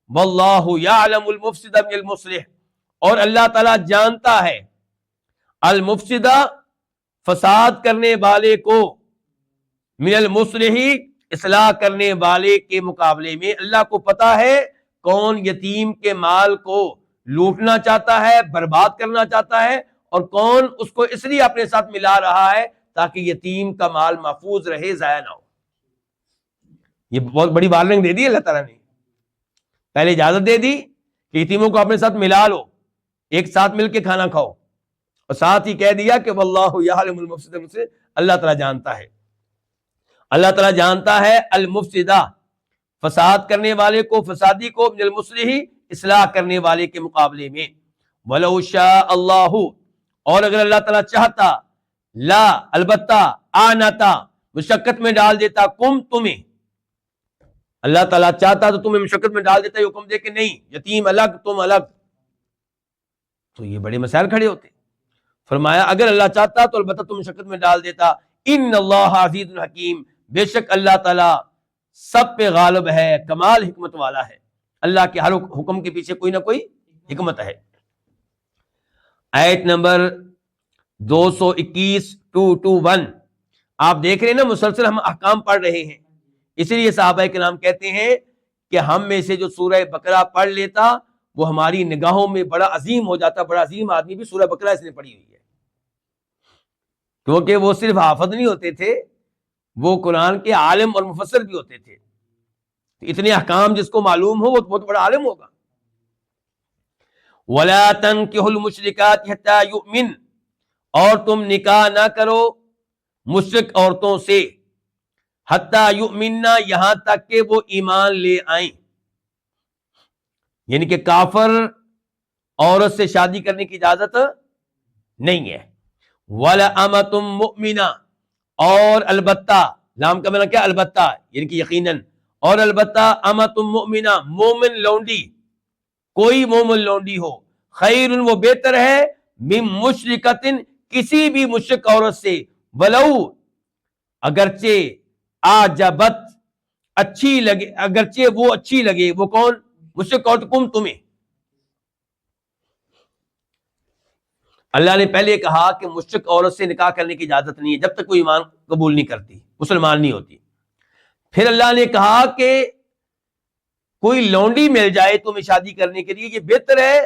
وَاللَّهُ يَعْلَمُ الْمُفْسِدَ مِنَ الْمُصْلِحِ، اور اللہ تعالیٰ جانتا ہے المفسدہ فساد کرنے والے کو، من المصلح اصلاح کرنے والے کے مقابلے میں۔ اللہ کو پتا ہے کون یتیم کے مال کو لوٹنا چاہتا ہے، برباد کرنا چاہتا ہے، اور کون اس کو اس لیے اپنے ساتھ ملا رہا ہے تاکہ یتیم کا مال محفوظ رہے، ضائع نہ ہو۔ یہ بہت بڑی وارننگ دے دی اللہ تعالیٰ نے، پہلے اجازت دے دی کہ یتیموں کو اپنے ساتھ ملا لو، ایک ساتھ مل کے کھانا کھاؤ، اور ساتھ ہی کہہ دیا کہ واللہ یعلم المفسد من المصلح، اللہ تعالیٰ جانتا ہے، اللہ تعالیٰ جانتا ہے المفسدہ فساد کرنے والے کو، فسادی کو، من المصلح اصلاح کرنے والے کے مقابلے میں۔ وَلَوْ شَاءَ اللَّهُ، اور اگر اللہ تعالیٰ چاہتا، لا البتہ، آنتا مشقت میں ڈال دیتا، کم تمہیں، اللہ تعالیٰ چاہتا تو تمہیں مشقت میں ڈال دیتا، یہ حکم دے کہ نہیں یتیم الگ تم الگ، تو یہ بڑے مسائل کھڑے ہوتے۔ فرمایا اگر اللہ چاہتا تو البتہ تم مشقت میں ڈال دیتا۔ ان اللہ عزیز الحکیم، بے شک اللہ تعالیٰ سب پہ غالب ہے، کمال حکمت والا ہے، اللہ کے ہر حکم کے پیچھے کوئی نہ کوئی حکمت ہے۔ آیت نمبر 221 آپ دیکھ رہے ہیں نا، مسلسل ہم احکام پڑھ رہے ہیں، اسی لیے صحابہ کرام کہتے ہیں کہ ہم میں سے جو سورہ بقرہ پڑھ لیتا وہ ہماری نگاہوں میں بڑا عظیم ہو جاتا، بڑا عظیم آدمی بھی سورہ بقرہ اس نے پڑھی ہوئی ہے، کیونکہ وہ صرف حافظ نہیں ہوتے تھے، وہ قرآن کے عالم اور مفسر بھی ہوتے تھے، اتنے احکام جس کو معلوم ہو وہ بہت بڑا عالم ہوگا۔ وَلَا تَنكِحُوا الْمُشْرِكَاتِ حَتَّى يُؤْمِنْ، اور تم نکاح نہ کرو مشرک عورتوں سے، حَتَّى يُؤْمِنَّ یہاں تک کہ وہ ایمان لے آئیں، یعنی کہ کافر عورت سے شادی کرنے کی اجازت نہیں ہے۔ وَلَأَمَةٌ مُؤْمِنَةٌ، اور البتہ، لام کا معنی کیا؟ البتہ، یعنی کہ یقیناً، اور البتہ امۃ مؤمنہ، مومن لونڈی، کوئی مومن لونڈی ہو، خیر وہ بہتر ہے، من مشرکۃ کسی بھی مشرک عورت سے، ولو اگرچہ آجبت اچھی لگے، اگرچہ وہ اچھی لگے، وہ کون؟ مشرک عورت، کم تمہیں۔ اللہ نے پہلے کہا کہ مشرک عورت سے نکاح کرنے کی اجازت نہیں ہے جب تک وہ ایمان قبول نہیں کرتی، مسلمان نہیں ہوتی۔ پھر اللہ نے کہا کہ کوئی لونڈی مل جائے تمہیں شادی کرنے کے لیے، یہ بہتر ہے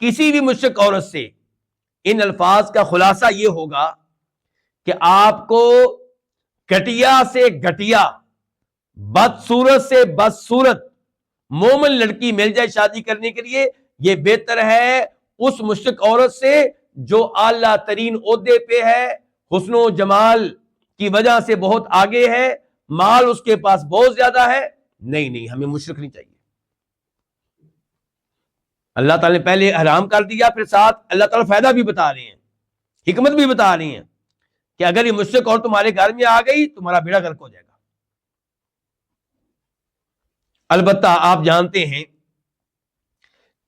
کسی بھی مشرک عورت سے۔ ان الفاظ کا خلاصہ یہ ہوگا کہ آپ کو گھٹیا سے گھٹیا، بدصورت سے بدصورت مومن لڑکی مل جائے شادی کرنے کے لیے، یہ بہتر ہے اس مشرک عورت سے جو اعلیٰ ترین عہدے پہ ہے، حسن و جمال کی وجہ سے بہت آگے ہے، مال اس کے پاس بہت زیادہ ہے۔ نہیں، ہمیں مشرک نہیں چاہیے۔ اللہ تعالیٰ نے پہلے حرام کر دیا، پھر ساتھ اللہ تعالیٰ فائدہ بھی بتا رہے ہیں، حکمت بھی بتا رہے ہیں کہ اگر یہ مشرک اور تمہارے گھر میں آ گئی تمہارا بیڑا غرق ہو جائے گا۔ البتہ آپ جانتے ہیں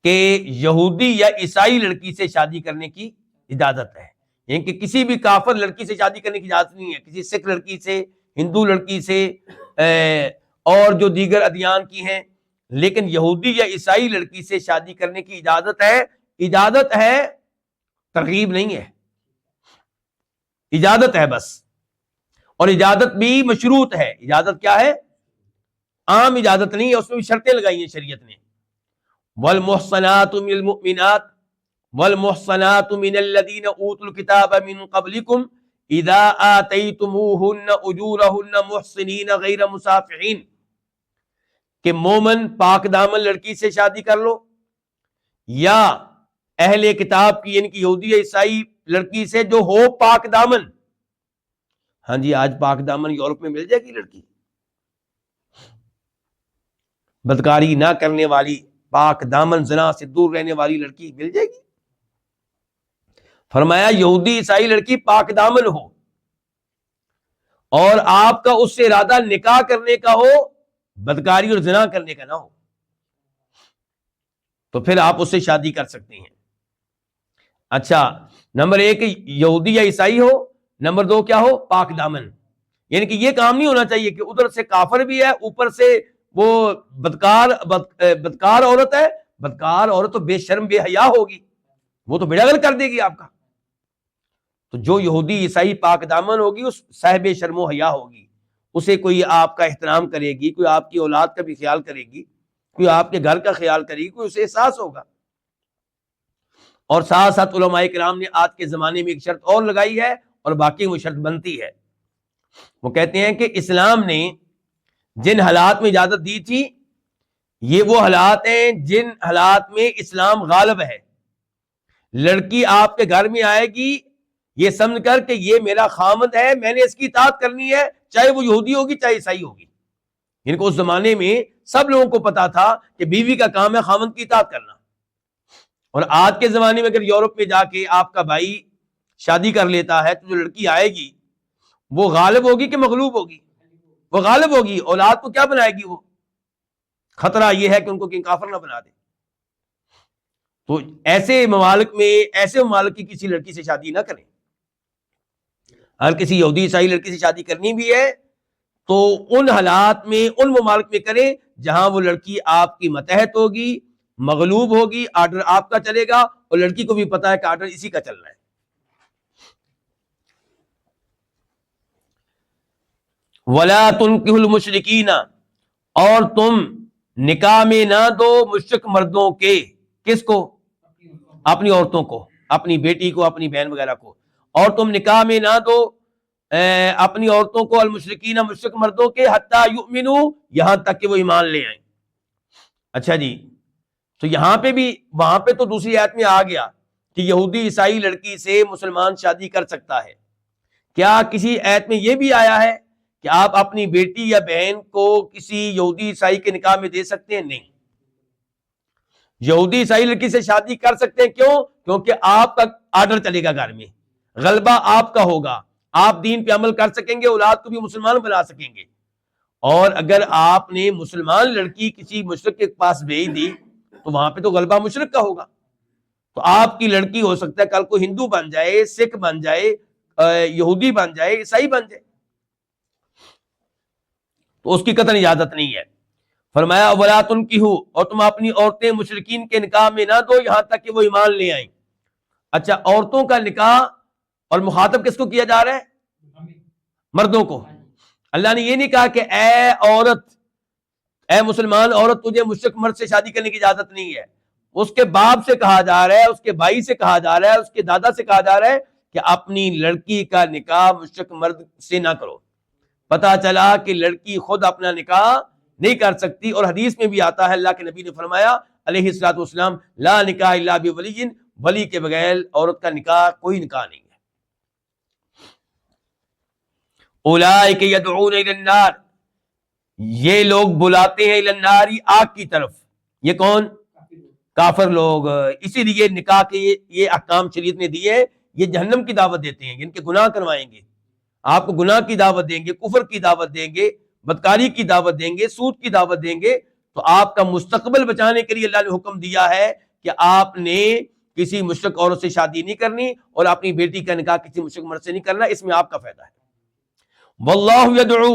کہ یہودی یا عیسائی لڑکی سے شادی کرنے کی اجازت ہے، یعنی کہ کسی بھی کافر لڑکی سے شادی کرنے کی اجازت نہیں ہے، کسی سکھ لڑکی سے، ہندو لڑکی سے، اور جو دیگر ادیان کی ہیں، لیکن یہودی یا عیسائی لڑکی سے شادی کرنے کی اجازت ہے۔ اجازت ہے، ترغیب نہیں ہے، اجازت ہے بس، اور اجازت بھی مشروط ہے۔ اجازت کیا ہے؟ عام اجازت نہیں ہے، اس میں بھی شرطیں لگائی ہیں شریعت نے۔ والمحصنات من المؤمنات والمحصنات من الذين اوتوا الكتاب من قبلكم اذا آتيتموهن اجورهن محصنين غیر مسافحین، کہ مومن پاک دامن لڑکی سے شادی کر لو، یا اہل کتاب کی، یعنی کہ یہودی یا عیسائی لڑکی سے جو ہو پاک دامن۔ ہاں جی، آج پاک دامن یورپ میں مل جائے گی لڑکی، بدکاری نہ کرنے والی پاک دامن زنا سے دور رہنے والی لڑکی مل جائے گی؟ فرمایا یہودی عیسائی لڑکی پاک دامن ہو اور آپ کا اس سے ارادہ نکاح کرنے کا ہو، بدکاری اور زنا کرنے کا نہ ہو، تو پھر آپ اس سے شادی کر سکتے ہیں۔ اچھا، نمبر 1 یہودی یا عیسائی ہو، نمبر 2 کیا ہو؟ پاک دامن۔ یعنی کہ یہ کام نہیں ہونا چاہیے کہ ادھر سے کافر بھی ہے، اوپر سے وہ بدکار عورت ہے۔ بدکار عورت تو بے شرم بے حیا ہوگی، وہ تو بیڑا گرک کر دے گی آپ کا۔ تو جو یہودی عیسائی پاک دامن ہوگی اس صاحب شرم و حیا ہوگی، اسے کوئی آپ کا احترام کرے گی، کوئی آپ کی اولاد کا بھی خیال کرے گی، کوئی آپ کے گھر کا خیال کرے گی، کوئی اسے احساس ہوگا۔ اور ساتھ ساتھ علماء کرام نے آج کے زمانے میں ایک شرط اور لگائی ہے، اور باقی وہ شرط بنتی ہے۔ وہ کہتے ہیں کہ اسلام نے جن حالات میں اجازت دی تھی، یہ وہ حالات ہیں جن حالات میں اسلام غالب ہے۔ لڑکی آپ کے گھر میں آئے گی یہ سمجھ کر کہ یہ میرا خامد ہے، میں نے اس کی اطاعت کرنی ہے، چاہے وہ یہودی ہوگی چاہے عیسائی ہوگی۔ ان کو اس زمانے میں سب لوگوں کو پتا تھا کہ بیوی کا کام ہے خامد کی اطاعت کرنا۔ اور آج کے زمانے میں اگر یورپ میں جا کے آپ کا بھائی شادی کر لیتا ہے تو جو لڑکی آئے گی وہ غالب ہوگی کہ مغلوب ہوگی؟ وہ غالب ہوگی۔ اولاد کو کیا بنائے گی؟ وہ خطرہ یہ ہے کہ ان کو کہیں کافر نہ بنا دے۔ تو ایسے ممالک کی کسی لڑکی سے شادی نہ کریں۔ اگر کسی یہودی عیسائی لڑکی سے شادی کرنی بھی ہے تو ان حالات میں ان ممالک میں کریں جہاں وہ لڑکی آپ کی متحد ہوگی، مغلوب ہوگی، آرڈر آپ کا چلے گا، اور لڑکی کو بھی پتا ہے کہ آرڈر اسی کا چلنا ہے۔ وَلَا تُنْكِحُوا الْمُشْرِكِينَ، اور تم نکاح میں نہ دو مشرک مردوں کے۔ کس کو؟ اپنی عورتوں کو، اپنی بیٹی کو، اپنی بہن وغیرہ کو۔ اور تم نکاح میں نہ دو اپنی عورتوں کو، المشرکین مشرک مردوں کے، حتیٰ یؤمنوا، یہاں تک کہ وہ ایمان لے آئیں۔ اچھا جی، تو یہاں پہ بھی، وہاں پہ تو دوسری آیت میں آ گیا کہ یہودی عیسائی لڑکی سے مسلمان شادی کر سکتا ہے۔ کیا کسی آیت میں یہ بھی آیا ہے کہ آپ اپنی بیٹی یا بہن کو کسی یہودی عیسائی کے نکاح میں دے سکتے ہیں؟ نہیں۔ یہودی عیسائی لڑکی سے شادی کر سکتے ہیں، کیوں؟ کیونکہ آپ کا آرڈر چلے گا گھر میں، غلبہ آپ کا ہوگا، آپ دین پہ عمل کر سکیں گے، اولاد کو بھی مسلمان بنا سکیں گے۔ اور اگر آپ نے مسلمان لڑکی کسی مشرک کے پاس بھیج دی تو وہاں پہ تو غلبہ مشرک کا ہوگا۔ تو آپ کی لڑکی ہو سکتا ہے کل کو ہندو بن جائے، سکھ بن جائے، یہودی بن جائے، عیسائی بن جائے، تو اس کی قطعاً اجازت نہیں ہے۔ فرمایا وَلَا تُنْكِحُوا، اور تم اپنی عورتیں مشرکین کے نکاح میں نہ دو یہاں تک کہ وہ ایمان لے آئیں۔ اچھا، عورتوں کا نکاح، اور مخاطب کس کو کیا جا رہا ہے؟ مردوں کو۔ اللہ نے یہ نہیں کہا کہ اے عورت، اے مسلمان عورت، تجھے مشرک مرد سے شادی کرنے کی اجازت نہیں ہے۔ اس کے باپ سے کہا جا رہا ہے، اس کے بھائی سے کہا جا رہا ہے، اس کے دادا سے کہا جا رہا ہے کہ اپنی لڑکی کا نکاح مشرک مرد سے نہ کرو۔ پتا چلا کہ لڑکی خود اپنا نکاح نہیں کر سکتی، اور حدیث میں بھی آتا ہے، اللہ کے نبی نے فرمایا علیہ الصلوۃ والسلام، لا نکاح الا بولی، ولی کے بغیر عورت کا نکاح کوئی نکاح نہیں ہے۔ اولئک یدعون الی النار، یہ لوگ بلاتے ہیں الی النار، آگ کی طرف۔ یہ کون؟ کافر لوگ۔ اسی لیے نکاح کے یہ احکام شریعت نے دیے، یہ جہنم کی دعوت دیتے ہیں، ان کے گناہ کروائیں گے، آپ کو گناہ کی دعوت دیں گے، کفر کی دعوت دیں گے، بدکاری کی دعوت دیں گے، سود کی دعوت دیں گے۔ تو آپ کا مستقبل بچانے کے لیے اللہ نے حکم دیا ہے کہ آپ نے کسی مشرک عورت سے شادی نہیں کرنی، اور اپنی بیٹی کا نکاح کسی مشرک مرد سے نہیں کرنا، اس میں آپ کا فائدہ ہے۔ واللہ یدعو،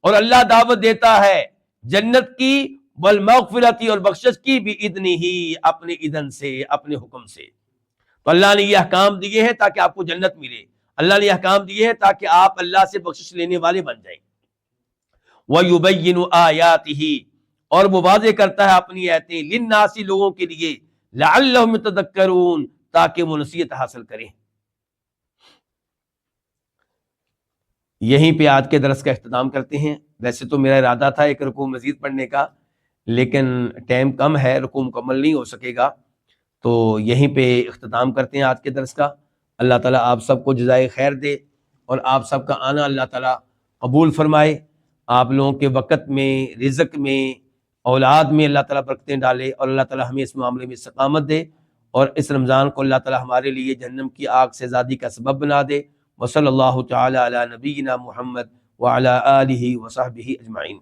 اور اللہ دعوت دیتا ہے جنت کی، والمغفرت، اور بخشش کی، بإذنہ، اپنے اذن سے، اپنے حکم سے۔ تو اللہ نے یہ احکام دیے ہیں تاکہ آپ کو جنت ملے، اللہ نے یہ احکام دیے ہیں تاکہ آپ اللہ سے بخشش لینے والے بن جائیں۔ وَيُبَيِّنُ آیَاتِهِ، اور وہ واضح کرتا ہے اپنی آیتیں، للناس، لوگوں کے لیے، لعلہم یتذکرون، تاکہ وہ نصیحت حاصل کریں۔ یہیں پہ آج کے درس کا اختتام کرتے ہیں۔ ویسے تو میرا ارادہ تھا ایک رکوع مزید پڑھنے کا، لیکن ٹائم کم ہے، رکوع مکمل نہیں ہو سکے گا، تو یہیں پہ اختتام کرتے ہیں آج کے درس کا۔ اللہ تعالیٰ آپ سب کو جزائے خیر دے، اور آپ سب کا آنا اللہ تعالیٰ قبول فرمائے۔ آپ لوگوں کے وقت میں، رزق میں، اولاد میں اللہ تعالیٰ برکتیں ڈالے، اور اللہ تعالیٰ ہمیں اس معاملے میں استقامت دے، اور اس رمضان کو اللہ تعالیٰ ہمارے لیے جہنم کی آگ سے آزادی کا سبب بنا دے۔ وصلی اللہ تعالی علی نبینا محمد وعلی آلہ وصحبہ اجمعین۔